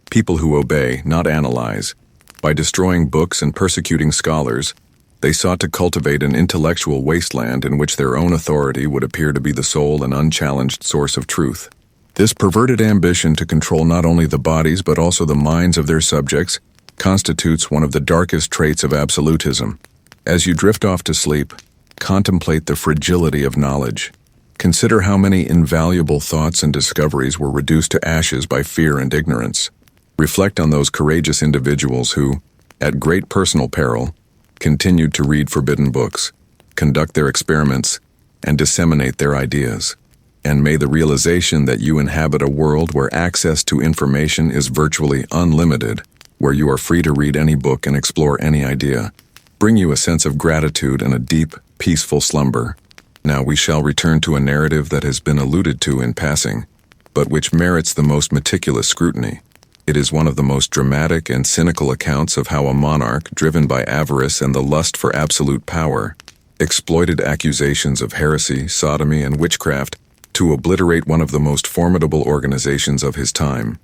people who obey, not analyze. By destroying books and persecuting scholars, they sought to cultivate an intellectual wasteland in which their own authority would appear to be the sole and unchallenged source of truth. This perverted ambition to control not only the bodies but also the minds of their subjects constitutes one of the darkest traits of absolutism. As you drift off to sleep, contemplate the fragility of knowledge. Consider how many invaluable thoughts and discoveries were reduced to ashes by fear and ignorance. Reflect on those courageous individuals who, at great personal peril, continued to read forbidden books, conduct their experiments, and disseminate their ideas. And may the realization that you inhabit a world where access to information is virtually unlimited, where you are free to read any book and explore any idea, bring you a sense of gratitude and a deep, peaceful slumber. Now we shall return to a narrative that has been alluded to in passing, but which merits the most meticulous scrutiny. It is one of the most dramatic and cynical accounts of how a monarch, driven by avarice and the lust for absolute power, exploited accusations of heresy, sodomy, and witchcraft to obliterate one of the most formidable organizations of his time.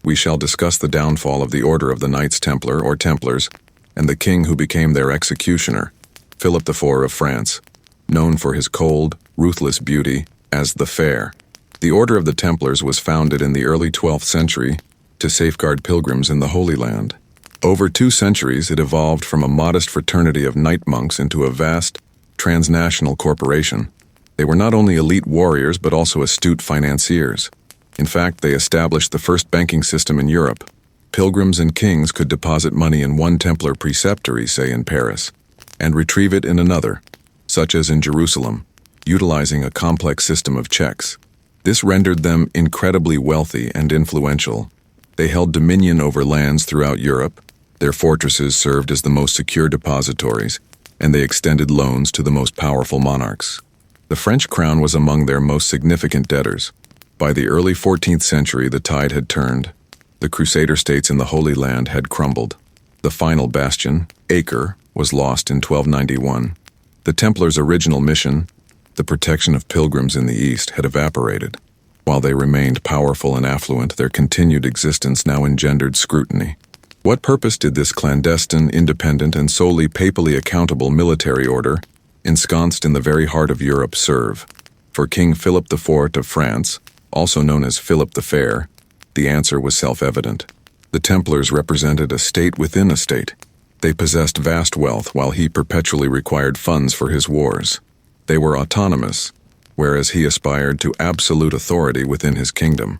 We shall discuss the downfall of the Order of the Knights Templar or Templars, and the king who became their executioner, Philip IV of France, known for his cold, ruthless beauty as the Fair. The Order of the Templars was founded in the early 12th century to safeguard pilgrims in the Holy Land. Over 2 centuries, it evolved from a modest fraternity of knight monks into a vast, transnational corporation. They were not only elite warriors but also astute financiers. In fact, they established the first banking system in Europe. Pilgrims and kings could deposit money in one Templar preceptory, say in Paris, and retrieve it in another, such as in Jerusalem, utilizing a complex system of checks. This rendered them incredibly wealthy and influential. They held dominion over lands throughout Europe, their fortresses served as the most secure depositories, and they extended loans to the most powerful monarchs. The French crown was among their most significant debtors. By the early 14th century, the tide had turned. The Crusader states in the Holy Land had crumbled. The final bastion, Acre, was lost in 1291. The Templars' original mission, the protection of pilgrims in the East, had evaporated. While they remained powerful and affluent, their continued existence now engendered scrutiny. What purpose did this clandestine, independent, and solely papally accountable military order, ensconced in the very heart of Europe, serve? For King Philip IV of France, also known as Philip the Fair, the answer was self-evident. The Templars represented a state within a state. They possessed vast wealth while he perpetually required funds for his wars. They were autonomous, whereas he aspired to absolute authority within his kingdom,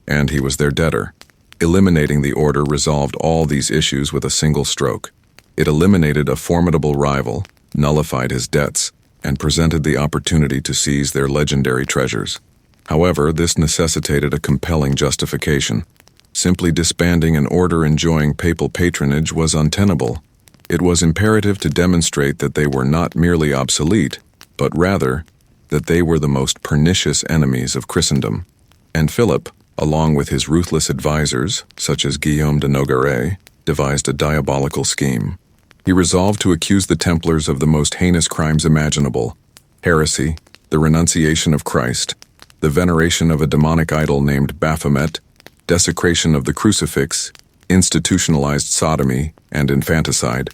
and he was their debtor. Eliminating the order resolved all these issues with a single stroke. It eliminated a formidable rival, nullified his debts, and presented the opportunity to seize their legendary treasures. However, this necessitated a compelling justification. Simply disbanding an order enjoying papal patronage was untenable. It was imperative to demonstrate that they were not merely obsolete, but rather that they were the most pernicious enemies of Christendom. And Philip, along with his ruthless advisors, such as Guillaume de Nogaret, devised a diabolical scheme. He resolved to accuse the Templars of the most heinous crimes imaginable: heresy, the renunciation of Christ, the veneration of a demonic idol named Baphomet, desecration of the crucifix, institutionalized sodomy, and infanticide.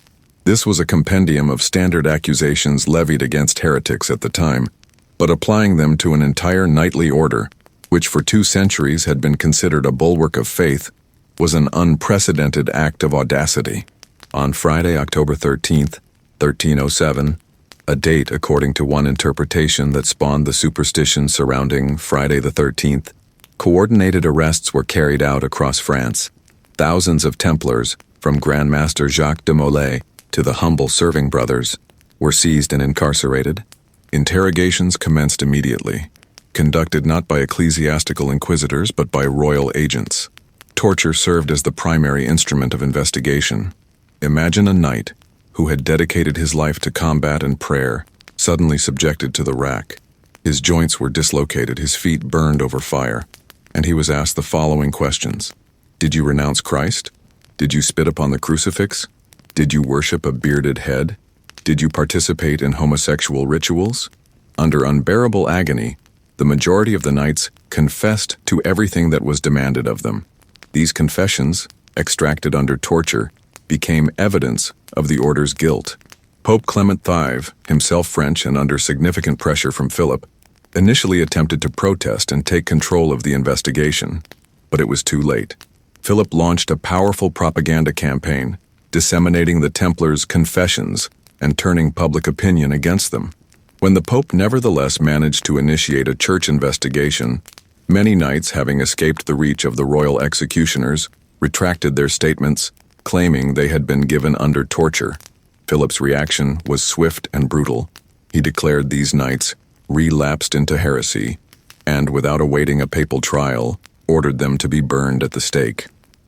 This was a compendium of standard accusations levied against heretics at the time, but applying them to an entire knightly order, which for 2 centuries had been considered a bulwark of faith, was an unprecedented act of audacity. On Friday, October 13th, 1307, a date according to one interpretation that spawned the superstition surrounding Friday the 13th, coordinated arrests were carried out across France. Thousands of Templars, from Grand Master Jacques de Molay to the humble serving brothers, were seized and incarcerated. Interrogations commenced immediately, conducted not by ecclesiastical inquisitors but by royal agents. Torture served as the primary instrument of investigation. Imagine a knight who had dedicated his life to combat and prayer, suddenly subjected to the rack. His joints were dislocated, his feet burned over fire, and he was asked the following questions. Did you renounce Christ? Did you spit upon the crucifix? Did you worship a bearded head? Did you participate in homosexual rituals? Under unbearable agony, the majority of the knights confessed to everything that was demanded of them. These confessions, extracted under torture, became evidence of the order's guilt. Pope Clement V, himself French and under significant pressure from Philip, initially attempted to protest and take control of the investigation, but it was too late. Philip launched a powerful propaganda campaign, disseminating the Templars' confessions and turning public opinion against them. When the Pope nevertheless managed to initiate a church investigation, many knights, having escaped the reach of the royal executioners, retracted their statements, claiming they had been given under torture. Philip's reaction was swift and brutal. He declared these knights relapsed into heresy, and without awaiting a papal trial, ordered them to be burned at the stake.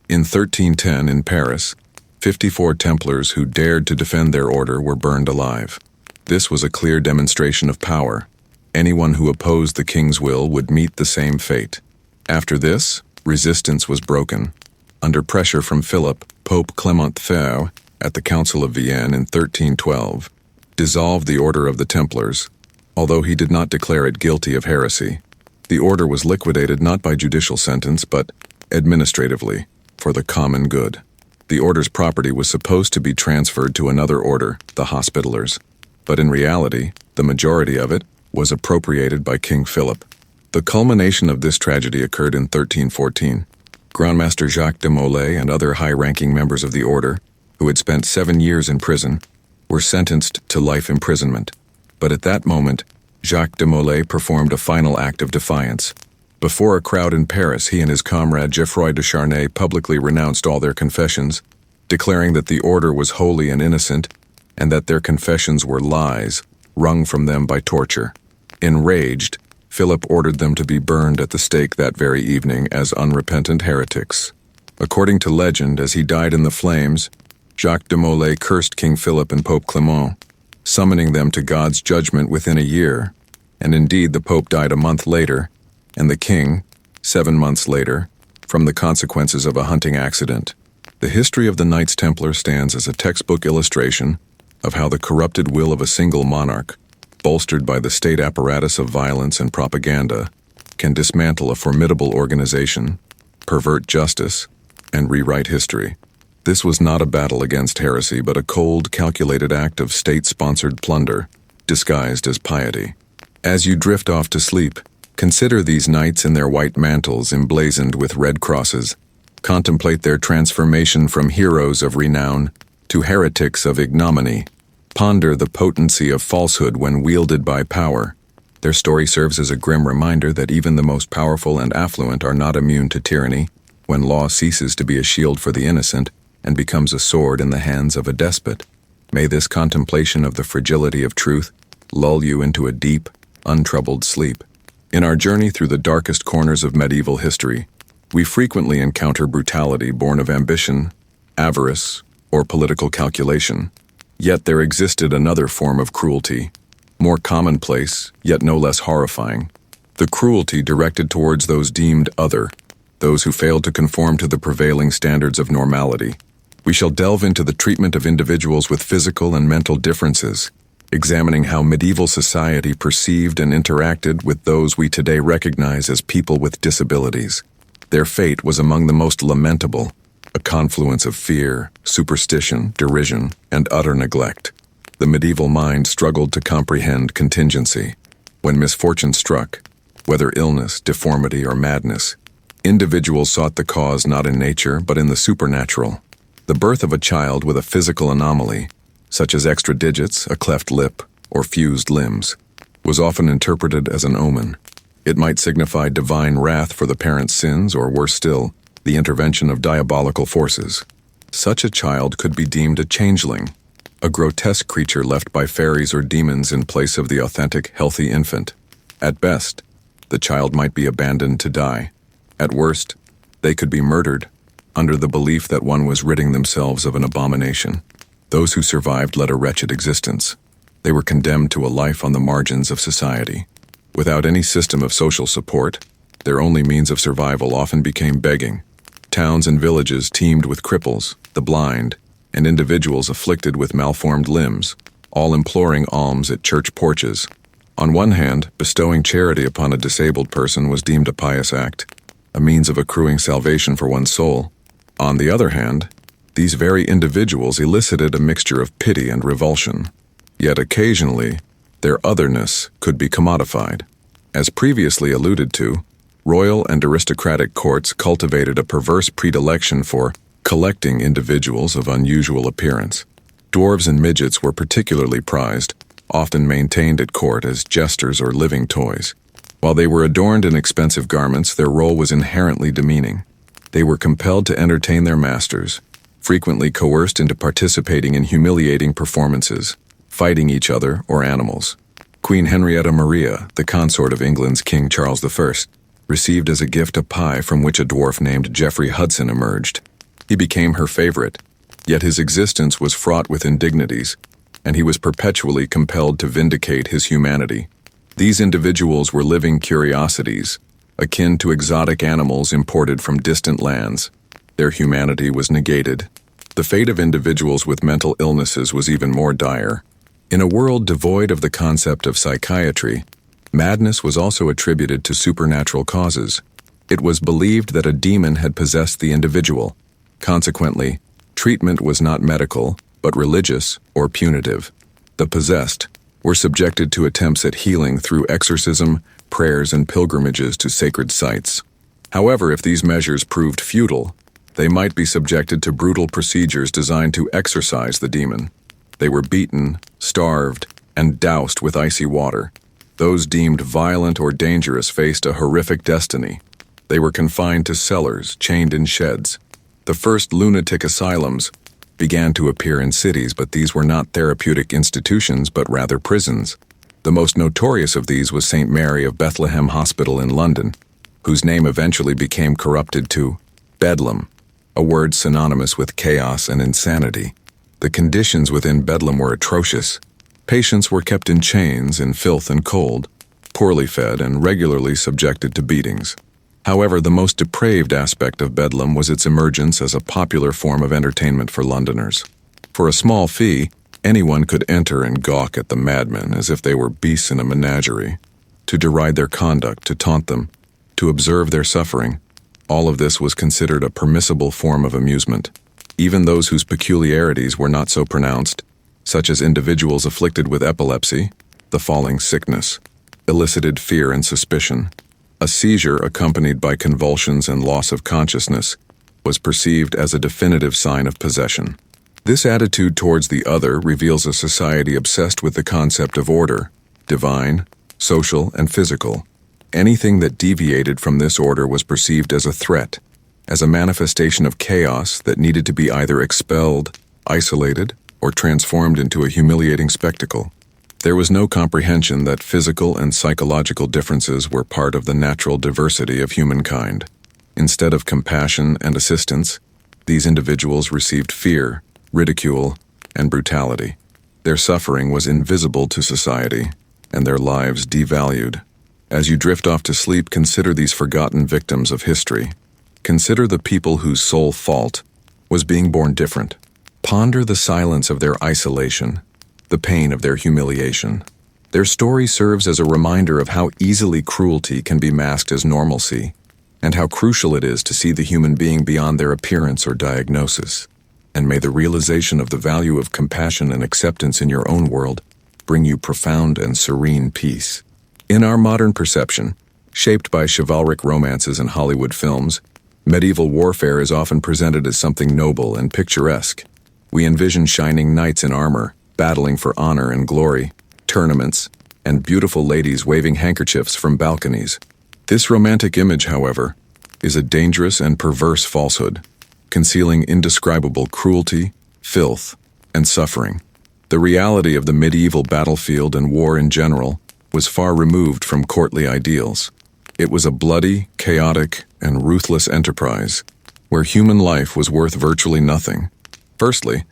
In 1310 in Paris, 54 Templars who dared to defend their order were burned alive. This was a clear demonstration of power. Anyone who opposed the king's will would meet the same fate. After this, resistance was broken. Under pressure from Philip, Pope Clement V, at the Council of Vienne in 1312, dissolved the Order of the Templars, although he did not declare it guilty of heresy. The order was liquidated not by judicial sentence, but administratively, for the common good. The order's property was supposed to be transferred to another order, the Hospitallers, but in reality, the majority of it was appropriated by King Philip. The culmination of this tragedy occurred in 1314. Grandmaster Jacques de Molay and other high-ranking members of the order, who had spent 7 years in prison, were sentenced to life imprisonment. But at that moment, Jacques de Molay performed a final act of defiance. Before a crowd in Paris, he and his comrade Geoffroy de Charnay publicly renounced all their confessions, declaring that the order was holy and innocent, and that their confessions were lies, wrung from them by torture. Enraged, Philip ordered them to be burned at the stake that very evening as unrepentant heretics. According to legend, as he died in the flames, Jacques de Molay cursed King Philip and Pope Clement, summoning them to God's judgment within a year, and indeed the Pope died a month later, and the king, 7 months later, from the consequences of a hunting accident. The history of the Knights Templar stands as a textbook illustration of how the corrupted will of a single monarch, bolstered by the state apparatus of violence and propaganda, can dismantle a formidable organization, pervert justice, and rewrite history. This was not a battle against heresy, but a cold, calculated act of state-sponsored plunder, disguised as piety. As you drift off to sleep, consider these knights in their white mantles emblazoned with red crosses. Contemplate their transformation from heroes of renown to heretics of ignominy. Ponder the potency of falsehood when wielded by power. Their story serves as a grim reminder that even the most powerful and affluent are not immune to tyranny, when law ceases to be a shield for the innocent and becomes a sword in the hands of a despot. May this contemplation of the fragility of truth lull you into a deep, untroubled sleep. In our journey through the darkest corners of medieval history, we frequently encounter brutality born of ambition, avarice, or political calculation. Yet there existed another form of cruelty, More commonplace, yet no less horrifying, the cruelty directed towards those deemed other, those who failed to conform to the prevailing standards of normality. We shall delve into the treatment of individuals with physical and mental differences, examining how medieval society perceived and interacted with those we today recognize as people with disabilities. Their fate was among the most lamentable, a confluence of fear, superstition, derision, and utter neglect. The medieval mind struggled to comprehend contingency. When misfortune struck, whether illness, deformity, or madness, individuals sought the cause not in nature but in the supernatural. The birth of a child with a physical anomaly, such as extra digits, a cleft lip, or fused limbs, was often interpreted as an omen. It might signify divine wrath for the parent's sins, or worse still, the intervention of diabolical forces. Such a child could be deemed a changeling, a grotesque creature left by fairies or demons in place of the authentic, healthy infant. At best, the child might be abandoned to die. At worst, they could be murdered, under the belief that one was ridding themselves of an abomination. Those who survived led a wretched existence. They were condemned to a life on the margins of society. Without any system of social support, their only means of survival often became begging. Towns and villages teemed with cripples, the blind, and individuals afflicted with malformed limbs, all imploring alms at church porches. On one hand, bestowing charity upon a disabled person was deemed a pious act, a means of accruing salvation for one's soul. On the other hand, these very individuals elicited a mixture of pity and revulsion. Yet occasionally, their otherness could be commodified. As previously alluded to, royal and aristocratic courts cultivated a perverse predilection for collecting individuals of unusual appearance. Dwarves and midgets were particularly prized, often maintained at court as jesters or living toys. While they were adorned in expensive garments, their role was inherently demeaning. They were compelled to entertain their masters, frequently coerced into participating in humiliating performances, fighting each other or animals. Queen Henrietta Maria, the consort of England's King Charles I, received as a gift a pie from which a dwarf named Geoffrey Hudson emerged. He became her favorite, yet his existence was fraught with indignities, and he was perpetually compelled to vindicate his humanity. These individuals were living curiosities, akin to exotic animals imported from distant lands. Their humanity was negated. The fate of individuals with mental illnesses was even more dire. In a world devoid of the concept of psychiatry, madness was also attributed to supernatural causes. It was believed that a demon had possessed the individual. Consequently, treatment was not medical, but religious or punitive. The possessed were subjected to attempts at healing through exorcism, prayers, and pilgrimages to sacred sites. However, if these measures proved futile, they might be subjected to brutal procedures designed to exorcise the demon. They were beaten, starved, and doused with icy water. Those deemed violent or dangerous faced a horrific destiny. They were confined to cellars, chained in sheds. The first lunatic asylums began to appear in cities, but these were not therapeutic institutions, but rather prisons. The most notorious of these was St. Mary of Bethlehem Hospital in London, whose name eventually became corrupted to Bedlam, a word synonymous with chaos and insanity. The conditions within Bedlam were atrocious. Patients were kept in chains, in filth and cold, poorly fed, and regularly subjected to beatings. However, the most depraved aspect of Bedlam was its emergence as a popular form of entertainment for Londoners. For a small fee, anyone could enter and gawk at the madmen as if they were beasts in a menagerie. To deride their conduct, to taunt them, to observe their suffering, all of this was considered a permissible form of amusement. Even those whose peculiarities were not so pronounced, such as individuals afflicted with epilepsy, the falling sickness, elicited fear and suspicion. A seizure accompanied by convulsions and loss of consciousness was perceived as a definitive sign of possession. This attitude towards the other reveals a society obsessed with the concept of order, divine, social, and physical. Anything that deviated from this order was perceived as a threat, as a manifestation of chaos that needed to be either expelled, isolated, or transformed into a humiliating spectacle. There was no comprehension that physical and psychological differences were part of the natural diversity of humankind. Instead of compassion and assistance, these individuals received fear, ridicule, and brutality. Their suffering was invisible to society, and their lives devalued. As you drift off to sleep, consider these forgotten victims of history. Consider the people whose sole fault was being born different. Ponder the silence of their isolation, the pain of their humiliation. Their story serves as a reminder of how easily cruelty can be masked as normalcy, and how crucial it is to see the human being beyond their appearance or diagnosis. And may the realization of the value of compassion and acceptance in your own world bring you profound and serene peace. In our modern perception, shaped by chivalric romances and Hollywood films, medieval warfare is often presented as something noble and picturesque. We envision shining knights in armor, battling for honor and glory, tournaments, and beautiful ladies waving handkerchiefs from balconies. This romantic image, however, is a dangerous and perverse falsehood, concealing indescribable cruelty, filth, and suffering. The reality of the medieval battlefield and war in general was far removed from courtly ideals. It was a bloody, chaotic, and ruthless enterprise, where human life was worth virtually nothing. Firstly,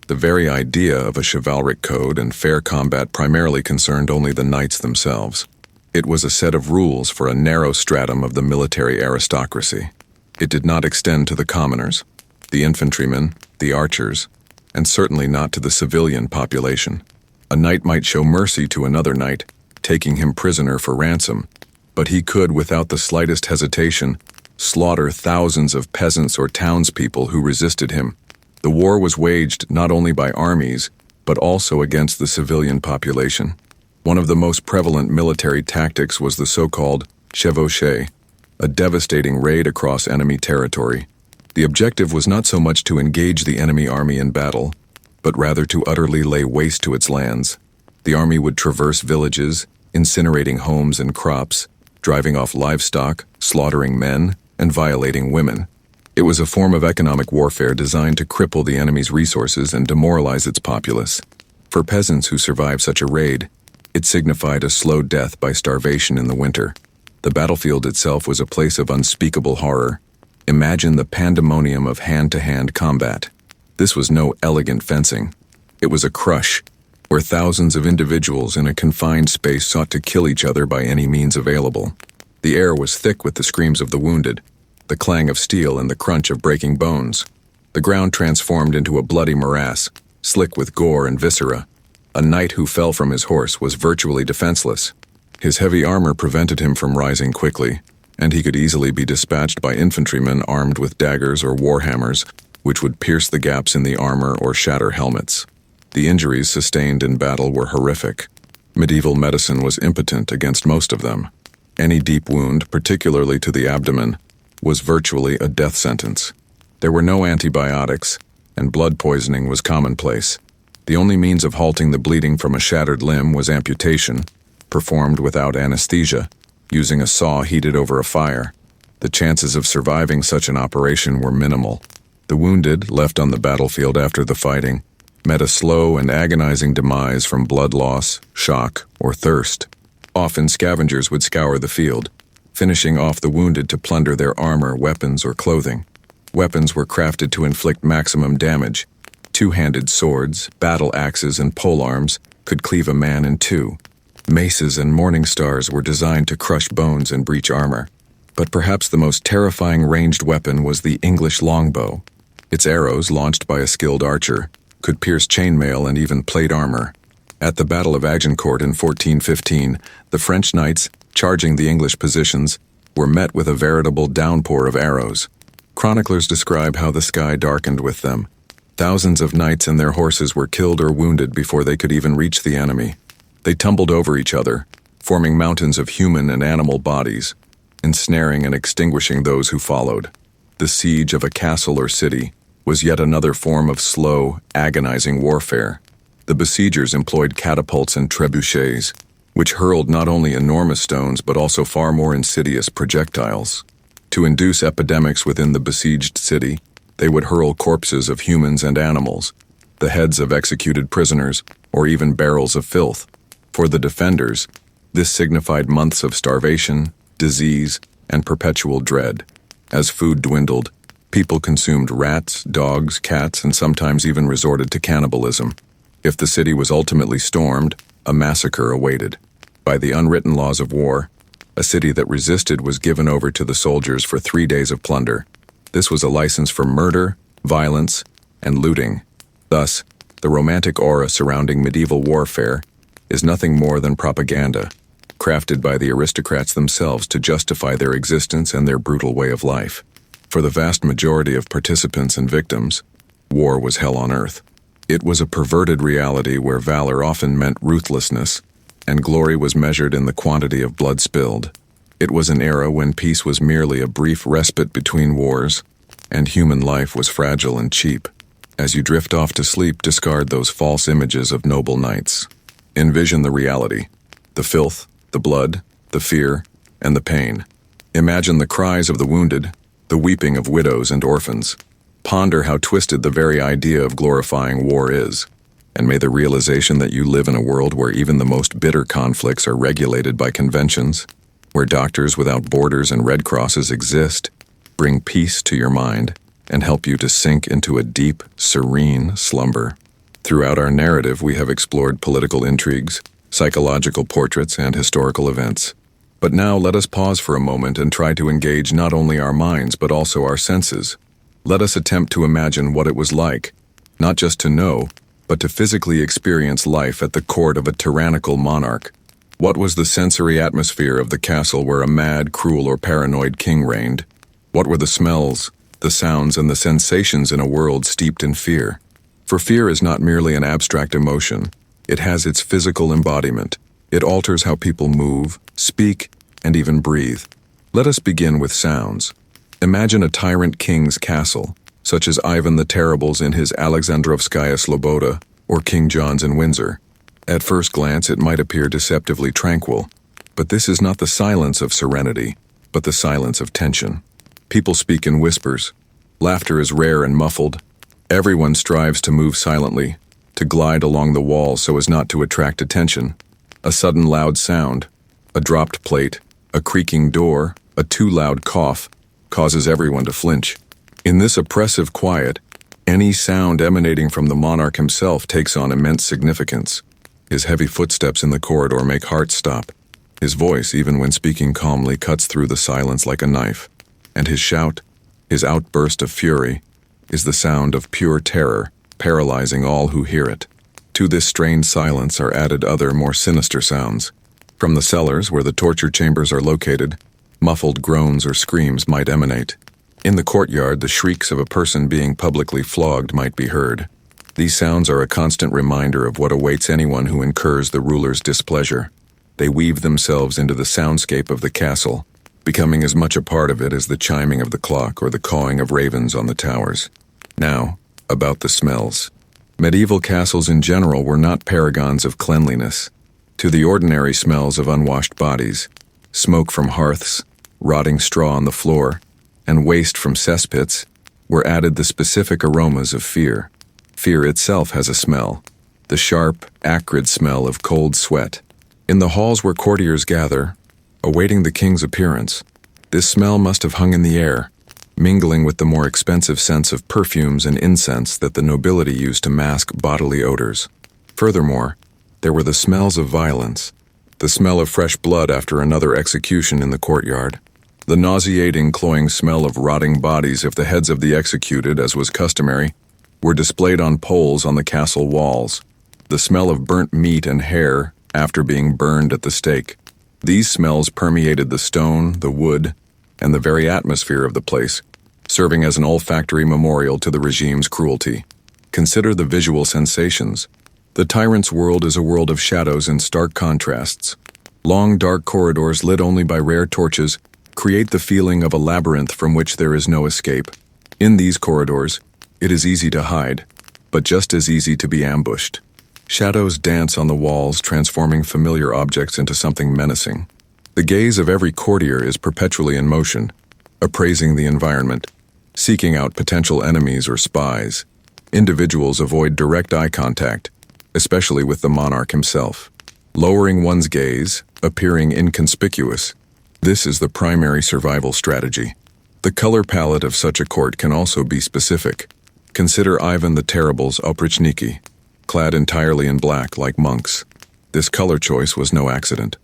the very idea of a chivalric code and fair combat primarily concerned only the knights themselves. It was a set of rules for a narrow stratum of the military aristocracy. It did not extend to the commoners, the infantrymen, the archers, and certainly not to the civilian population. A knight might show mercy to another knight, taking him prisoner for ransom, but he could, without the slightest hesitation, slaughter thousands of peasants or townspeople who resisted him. The war was waged not only by armies, but also against the civilian population. One of the most prevalent military tactics was the so-called chevauchée, a devastating raid across enemy territory. The objective was not so much to engage the enemy army in battle, but rather to utterly lay waste to its lands. The army would traverse villages, incinerating homes and crops, driving off livestock, slaughtering men, and violating women. It was a form of economic warfare designed to cripple the enemy's resources and demoralize its populace. For peasants who survived such a raid, it signified a slow death by starvation in the winter. The battlefield itself was a place of unspeakable horror. Imagine the pandemonium of hand-to-hand combat. This was no elegant fencing. It was a crush, where thousands of individuals in a confined space sought to kill each other by any means available. The air was thick with the screams of the wounded, the clang of steel and the crunch of breaking bones. The ground transformed into a bloody morass, slick with gore and viscera. A knight who fell from his horse was virtually defenseless. His heavy armor prevented him from rising quickly, and he could easily be dispatched by infantrymen armed with daggers or warhammers, which would pierce the gaps in the armor or shatter helmets. The injuries sustained in battle were horrific. Medieval medicine was impotent against most of them. Any deep wound, particularly to the abdomen, was virtually a death sentence. There were no antibiotics, and blood poisoning was commonplace. The only means of halting the bleeding from a shattered limb was amputation, performed without anesthesia, using a saw heated over a fire. The chances of surviving such an operation were minimal. The wounded, left on the battlefield after the fighting, met a slow and agonizing demise from blood loss, shock, or thirst. Often scavengers would scour the field, finishing off the wounded to plunder their armor, weapons, or clothing. Weapons were crafted to inflict maximum damage. Two-handed swords, battle axes, and polearms could cleave a man in two. Maces and morning stars were designed to crush bones and breach armor. But perhaps the most terrifying ranged weapon was the English longbow. Its arrows, launched by a skilled archer, could pierce chainmail and even plate armor. At the Battle of Agincourt in 1415, the French knights, charging the English positions, were met with a veritable downpour of arrows. Chroniclers describe how the sky darkened with them. Thousands of knights and their horses were killed or wounded before they could even reach the enemy. They tumbled over each other, forming mountains of human and animal bodies, ensnaring and extinguishing those who followed. The siege of a castle or city was yet another form of slow, agonizing warfare. The besiegers employed catapults and trebuchets, which hurled not only enormous stones but also far more insidious projectiles. To induce epidemics within the besieged city, they would hurl corpses of humans and animals, the heads of executed prisoners, or even barrels of filth. For the defenders, this signified months of starvation, disease, and perpetual dread. As food dwindled, people consumed rats, dogs, cats, and sometimes even resorted to cannibalism. If the city was ultimately stormed, a massacre awaited. By the unwritten laws of war, a city that resisted was given over to the soldiers for 3 days of plunder. This was a license for murder, violence, and looting. Thus, the romantic aura surrounding medieval warfare is nothing more than propaganda, crafted by the aristocrats themselves to justify their existence and their brutal way of life. For the vast majority of participants and victims, war was hell on earth. It was a perverted reality where valor often meant ruthlessness, and glory was measured in the quantity of blood spilled. It was an era when peace was merely a brief respite between wars, and human life was fragile and cheap. As you drift off to sleep, discard those false images of noble knights. Envision the reality: the filth, the blood, the fear, and the pain. Imagine the cries of the wounded, the weeping of widows and orphans. Ponder how twisted the very idea of glorifying war is, and may the realization that you live in a world where even the most bitter conflicts are regulated by conventions, where doctors without borders and red crosses exist, bring peace to your mind and help you to sink into a deep, serene slumber. Throughout our narrative, we have explored political intrigues, psychological portraits, and historical events. But now let us pause for a moment and try to engage not only our minds but also our senses. Let us attempt to imagine what it was like, not just to know, but to physically experience life at the court of a tyrannical monarch. What was the sensory atmosphere of the castle where a mad, cruel, or paranoid king reigned? What were the smells, the sounds, and the sensations in a world steeped in fear? For fear is not merely an abstract emotion. It has its physical embodiment. It alters how people move, speak, and even breathe. Let us begin with sounds. Imagine a tyrant king's castle, such as Ivan the Terrible's in his Alexandrovskaya Sloboda or King John's in Windsor. At first glance, it might appear deceptively tranquil, but this is not the silence of serenity, but the silence of tension. People speak in whispers. Laughter is rare and muffled. Everyone strives to move silently, to glide along the wall so as not to attract attention. A sudden loud sound, a dropped plate, a creaking door, a too loud cough, causes everyone to flinch. In this oppressive quiet, any sound emanating from the monarch himself takes on immense significance. His heavy footsteps in the corridor make hearts stop. His voice, even when speaking calmly, cuts through the silence like a knife. And his shout, his outburst of fury, is the sound of pure terror, paralyzing all who hear it. To this strained silence are added other, more sinister sounds. From the cellars, where the torture chambers are located, muffled groans or screams might emanate. In the courtyard, the shrieks of a person being publicly flogged might be heard. These sounds are a constant reminder of what awaits anyone who incurs the ruler's displeasure. They weave themselves into the soundscape of the castle, becoming as much a part of it as the chiming of the clock or the cawing of ravens on the towers. Now, about the smells. Medieval castles in general were not paragons of cleanliness. To the ordinary smells of unwashed bodies, smoke from hearths, rotting straw on the floor, and waste from cesspits, were added the specific aromas of fear. Fear itself has a smell, the sharp, acrid smell of cold sweat. In the halls where courtiers gather, awaiting the king's appearance, this smell must have hung in the air, mingling with the more expensive scents of perfumes and incense that the nobility used to mask bodily odors. Furthermore, there were the smells of violence, the smell of fresh blood after another execution in the courtyard, the nauseating, cloying smell of rotting bodies if the heads of the executed, as was customary, were displayed on poles on the castle walls, the smell of burnt meat and hair after being burned at the stake. These smells permeated the stone, the wood, and the very atmosphere of the place, serving as an olfactory memorial to the regime's cruelty. Consider the visual sensations. The tyrant's world is a world of shadows and stark contrasts. Long, dark corridors lit only by rare torches create the feeling of a labyrinth from which there is no escape. In these corridors, it is easy to hide, but just as easy to be ambushed. Shadows dance on the walls, transforming familiar objects into something menacing. The gaze of every courtier is perpetually in motion, appraising the environment, seeking out potential enemies or spies. Individuals avoid direct eye contact, especially with the monarch himself. Lowering one's gaze, appearing inconspicuous. This is the primary survival strategy. The color palette of such a court can also be specific. Consider Ivan the Terrible's oprichniki, clad entirely in black like monks. This color choice was no accident.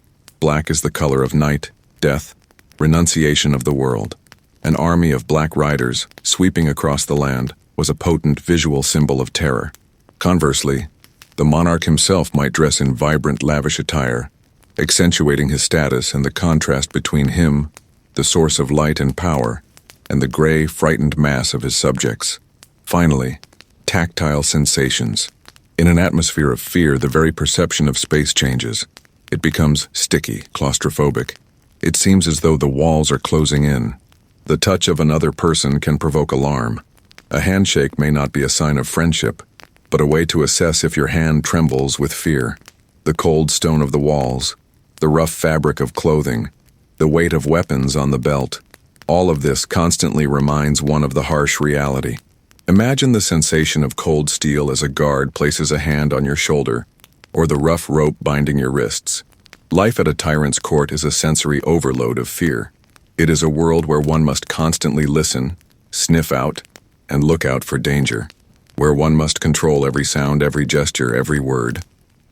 black is the color of night, death, renunciation of the world. An army of black riders, sweeping across the land, was a potent visual symbol of terror. Conversely, the monarch himself might dress in vibrant, lavish attire, accentuating his status and the contrast between him, the source of light and power, and the gray, frightened mass of his subjects. Finally, tactile sensations. In an atmosphere of fear, the very perception of space changes. It becomes sticky, claustrophobic. It seems as though the walls are closing in. The touch of another person can provoke alarm. A handshake may not be a sign of friendship, but a way to assess if your hand trembles with fear. The cold stone of the walls, the rough fabric of clothing, the weight of weapons on the belt, all of this constantly reminds one of the harsh reality. Imagine the sensation of cold steel as a guard places a hand on your shoulder, or the rough rope binding your wrists. Life at a tyrant's court is a sensory overload of fear. It is a world where one must constantly listen, sniff out, and look out for danger, where one must control every sound, every gesture, every word.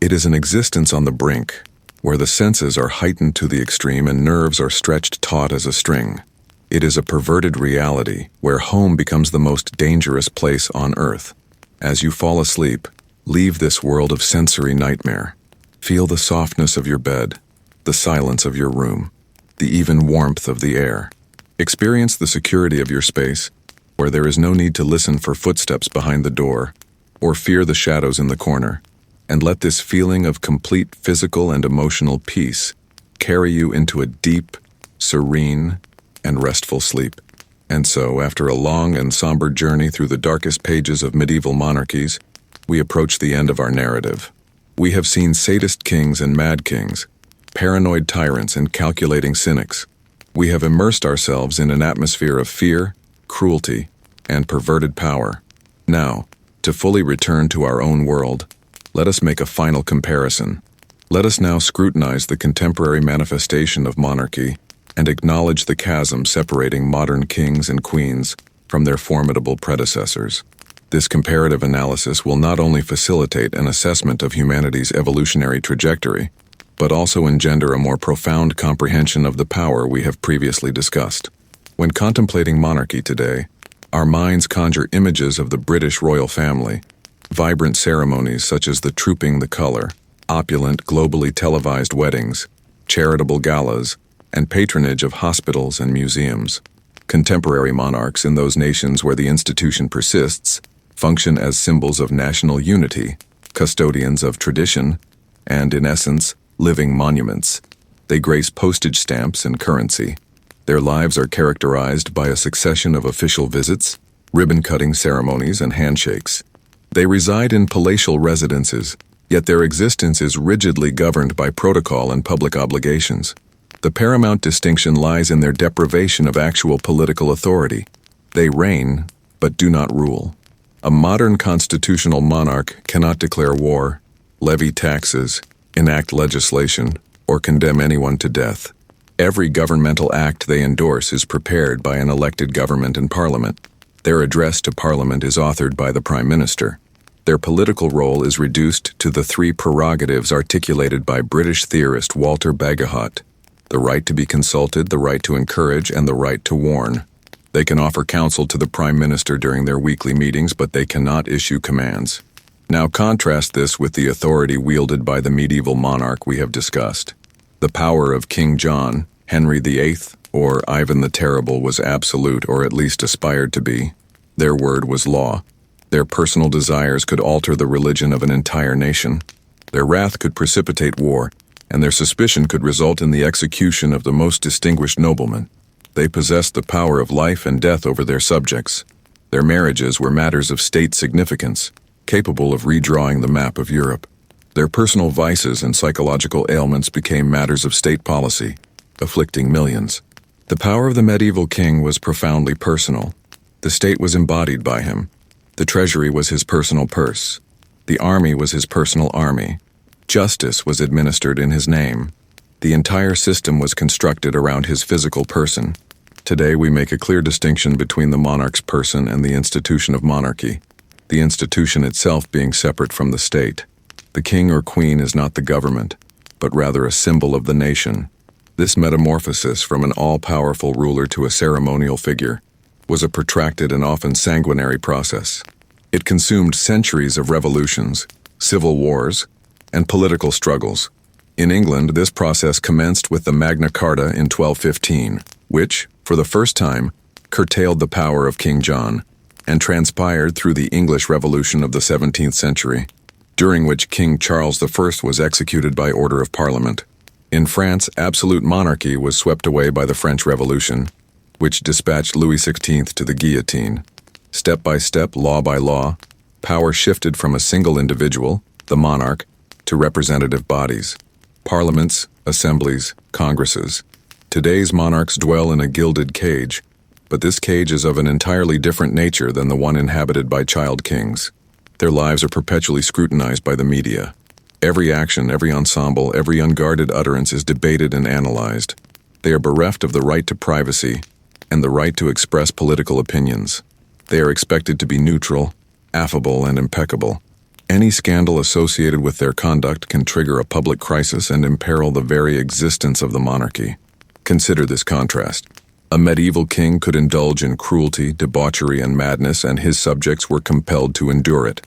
It is an existence on the brink, where the senses are heightened to the extreme and nerves are stretched taut as a string. It is a perverted reality, where home becomes the most dangerous place on earth. As you fall asleep, leave this world of sensory nightmare. Feel the softness of your bed, the silence of your room, the even warmth of the air. Experience the security of your space, where there is no need to listen for footsteps behind the door or fear the shadows in the corner, and let this feeling of complete physical and emotional peace carry you into a deep, serene, and restful sleep. And so, after a long and somber journey through the darkest pages of medieval monarchies, we approach the end of our narrative. We have seen sadist kings and mad kings, paranoid tyrants and calculating cynics. We have immersed ourselves in an atmosphere of fear, cruelty, and perverted power. Now, to fully return to our own world, let us make a final comparison. Let us now scrutinize the contemporary manifestation of monarchy and acknowledge the chasm separating modern kings and queens from their formidable predecessors. This comparative analysis will not only facilitate an assessment of humanity's evolutionary trajectory, but also engender a more profound comprehension of the power we have previously discussed. When contemplating monarchy today, our minds conjure images of the British royal family, vibrant ceremonies such as the Trooping the Colour, opulent, globally televised weddings, charitable galas, and patronage of hospitals and museums. Contemporary monarchs in those nations where the institution persists function as symbols of national unity, custodians of tradition, and, in essence, living monuments. They grace postage stamps and currency. Their lives are characterized by a succession of official visits, ribbon-cutting ceremonies, and handshakes. They reside in palatial residences, yet their existence is rigidly governed by protocol and public obligations. The paramount distinction lies in their deprivation of actual political authority. They reign, but do not rule. A modern constitutional monarch cannot declare war, levy taxes, enact legislation, or condemn anyone to death. Every governmental act they endorse is prepared by an elected government and parliament. Their address to parliament is authored by the prime minister. Their political role is reduced to the three prerogatives articulated by British theorist Walter Bagehot: the right to be consulted, the right to encourage, and the right to warn. They can offer counsel to the prime minister during their weekly meetings, but they cannot issue commands. Now contrast this with the authority wielded by the medieval monarch we have discussed. The power of King John, Henry VIII, or Ivan the Terrible was absolute, or at least aspired to be. Their word was law. Their personal desires could alter the religion of an entire nation. Their wrath could precipitate war, and their suspicion could result in the execution of the most distinguished nobleman. They possessed the power of life and death over their subjects. Their marriages were matters of state significance, capable of redrawing the map of Europe. Their personal vices and psychological ailments became matters of state policy, afflicting millions. The power of the medieval king was profoundly personal. The state was embodied by him. The treasury was his personal purse. The army was his personal army. Justice was administered in his name. The entire system was constructed around his physical person. Today we make a clear distinction between the monarch's person and the institution of monarchy, the institution itself being separate from the state. The king or queen is not the government. but rather a symbol of the nation. This metamorphosis from an all-powerful ruler to a ceremonial figure was a protracted and often sanguinary process. It consumed centuries of revolutions, civil wars, and political struggles. In England, this process commenced with the Magna Carta in 1215, which, for the first time, curtailed the power of King John, and transpired through the English Revolution of the 17th century, during which King Charles I was executed by order of Parliament. In France, absolute monarchy was swept away by the French Revolution, which dispatched Louis XVI to the guillotine. Step by step, law by law, power shifted from a single individual, the monarch, to representative bodies, parliaments, assemblies, congresses. Today's monarchs dwell in a gilded cage, but this cage is of an entirely different nature than the one inhabited by child kings. Their lives are perpetually scrutinized by the media. Every action, every ensemble, every unguarded utterance is debated and analyzed. They are bereft of the right to privacy and the right to express political opinions. They are expected to be neutral, affable, and impeccable. Any scandal associated with their conduct can trigger a public crisis and imperil the very existence of the monarchy. Consider this contrast. A medieval king could indulge in cruelty, debauchery, and madness, and his subjects were compelled to endure it.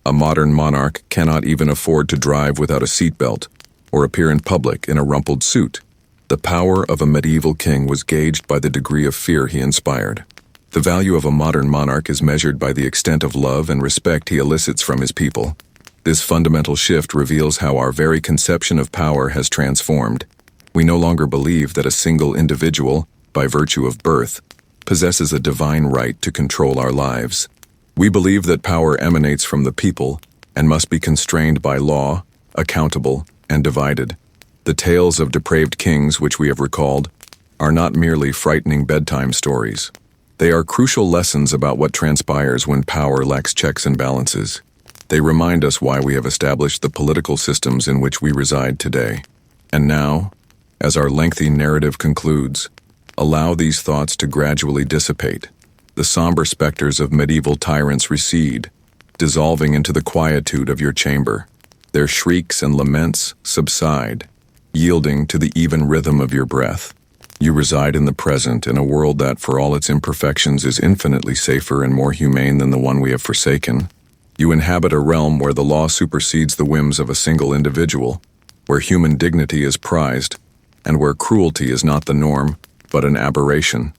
A modern monarch cannot even afford to drive without a seatbelt or appear in public in a rumpled suit. The power of a medieval king was gauged by the degree of fear he inspired. The value of a modern monarch is measured by the extent of love and respect he elicits from his people. This fundamental shift reveals how our very conception of power has transformed. We no longer believe that a single individual, by virtue of birth, possesses a divine right to control our lives. We believe that power emanates from the people and must be constrained by law, accountable, and divided. The tales of depraved kings which we have recalled are not merely frightening bedtime stories. They are crucial lessons about what transpires when power lacks checks and balances. They remind us why we have established the political systems in which we reside today. And now, as our lengthy narrative concludes, allow these thoughts to gradually dissipate. The somber specters of medieval tyrants recede, dissolving into the quietude of your chamber. Their shrieks and laments subside, yielding to the even rhythm of your breath. You reside in the present in a world that, for all its imperfections, is infinitely safer and more humane than the one we have forsaken. You inhabit a realm where the law supersedes the whims of a single individual, where human dignity is prized, and where cruelty is not the norm, but an aberration.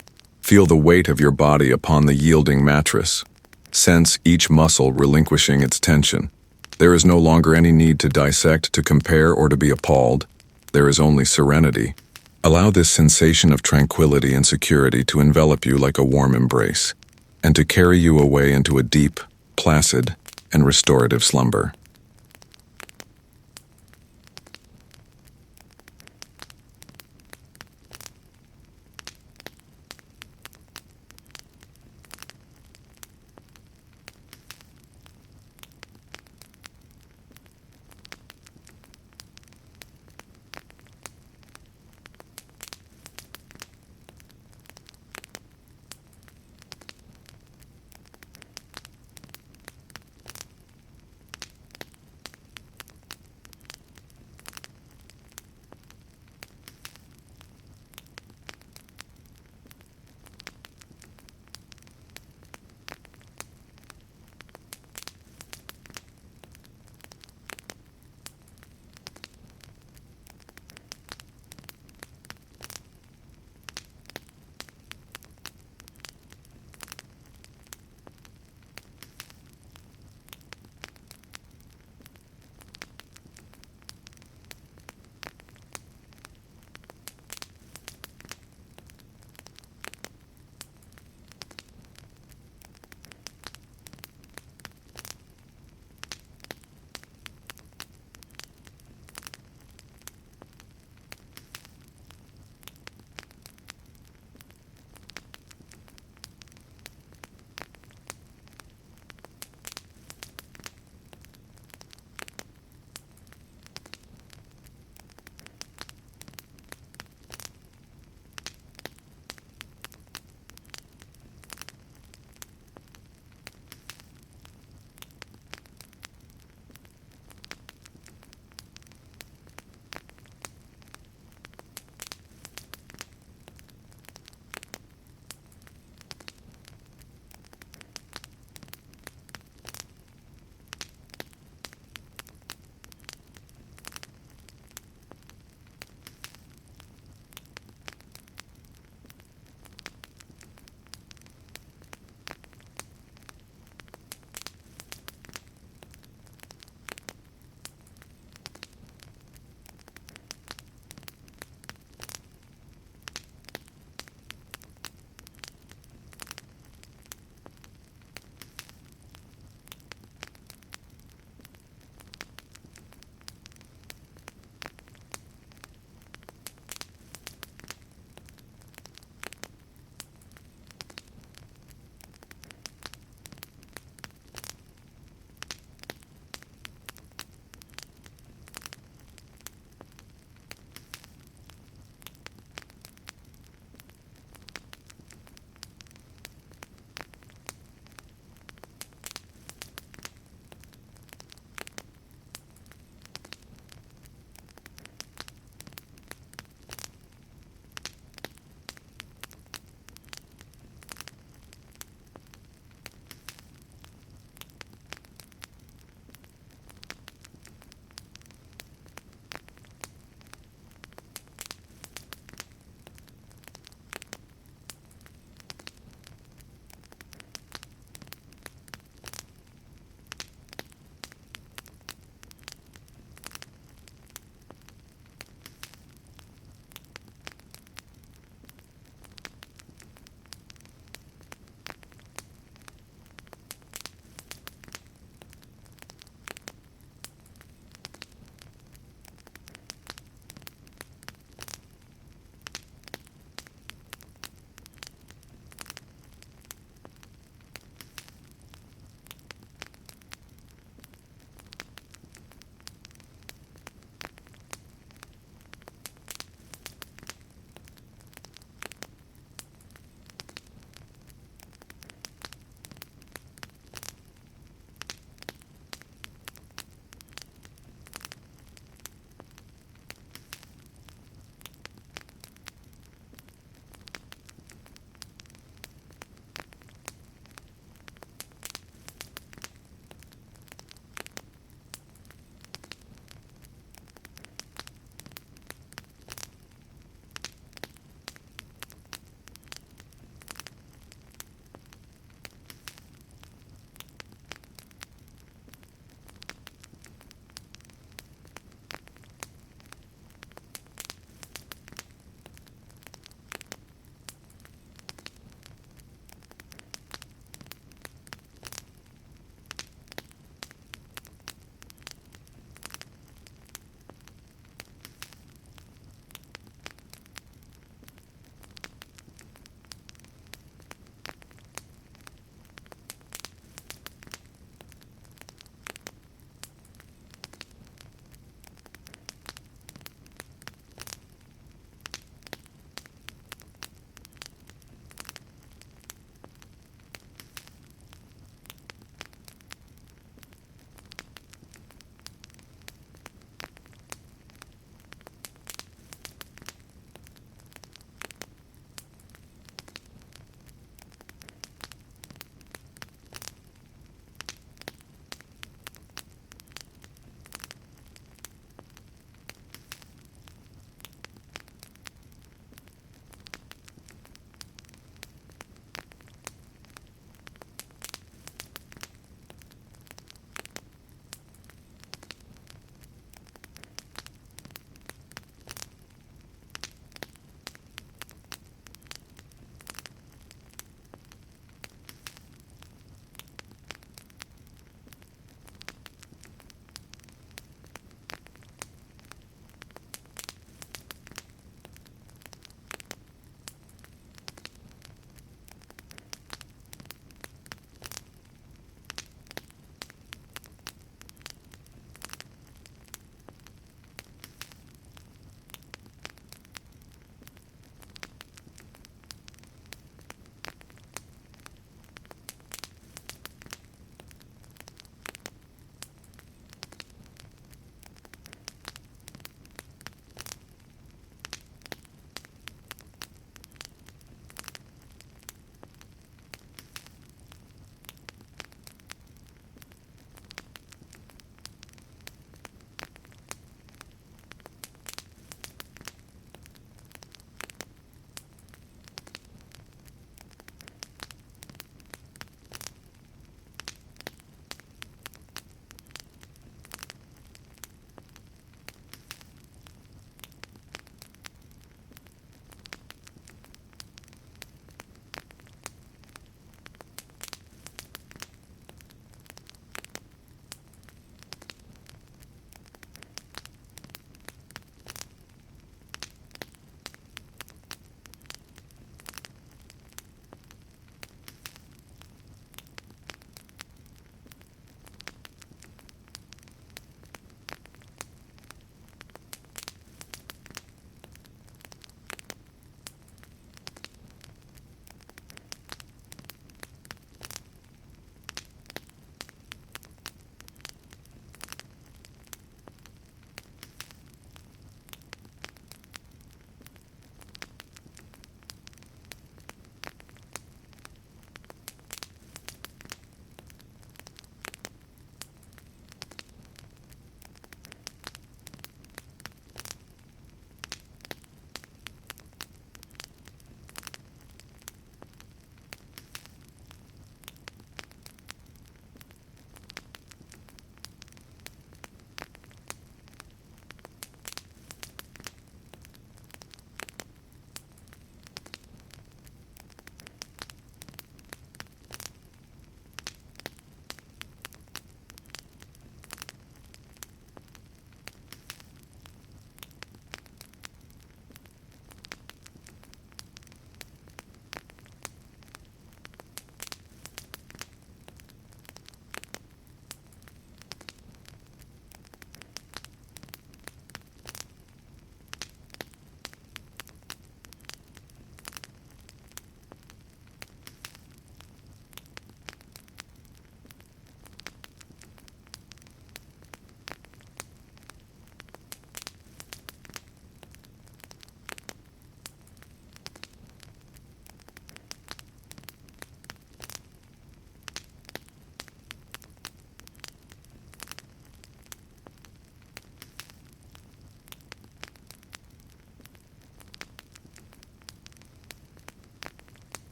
Feel the weight of your body upon the yielding mattress. Sense each muscle relinquishing its tension. There is no longer any need to dissect, to compare, or to be appalled. There is only serenity. Allow this sensation of tranquility and security to envelop you like a warm embrace, and to carry you away into a deep, placid, and restorative slumber.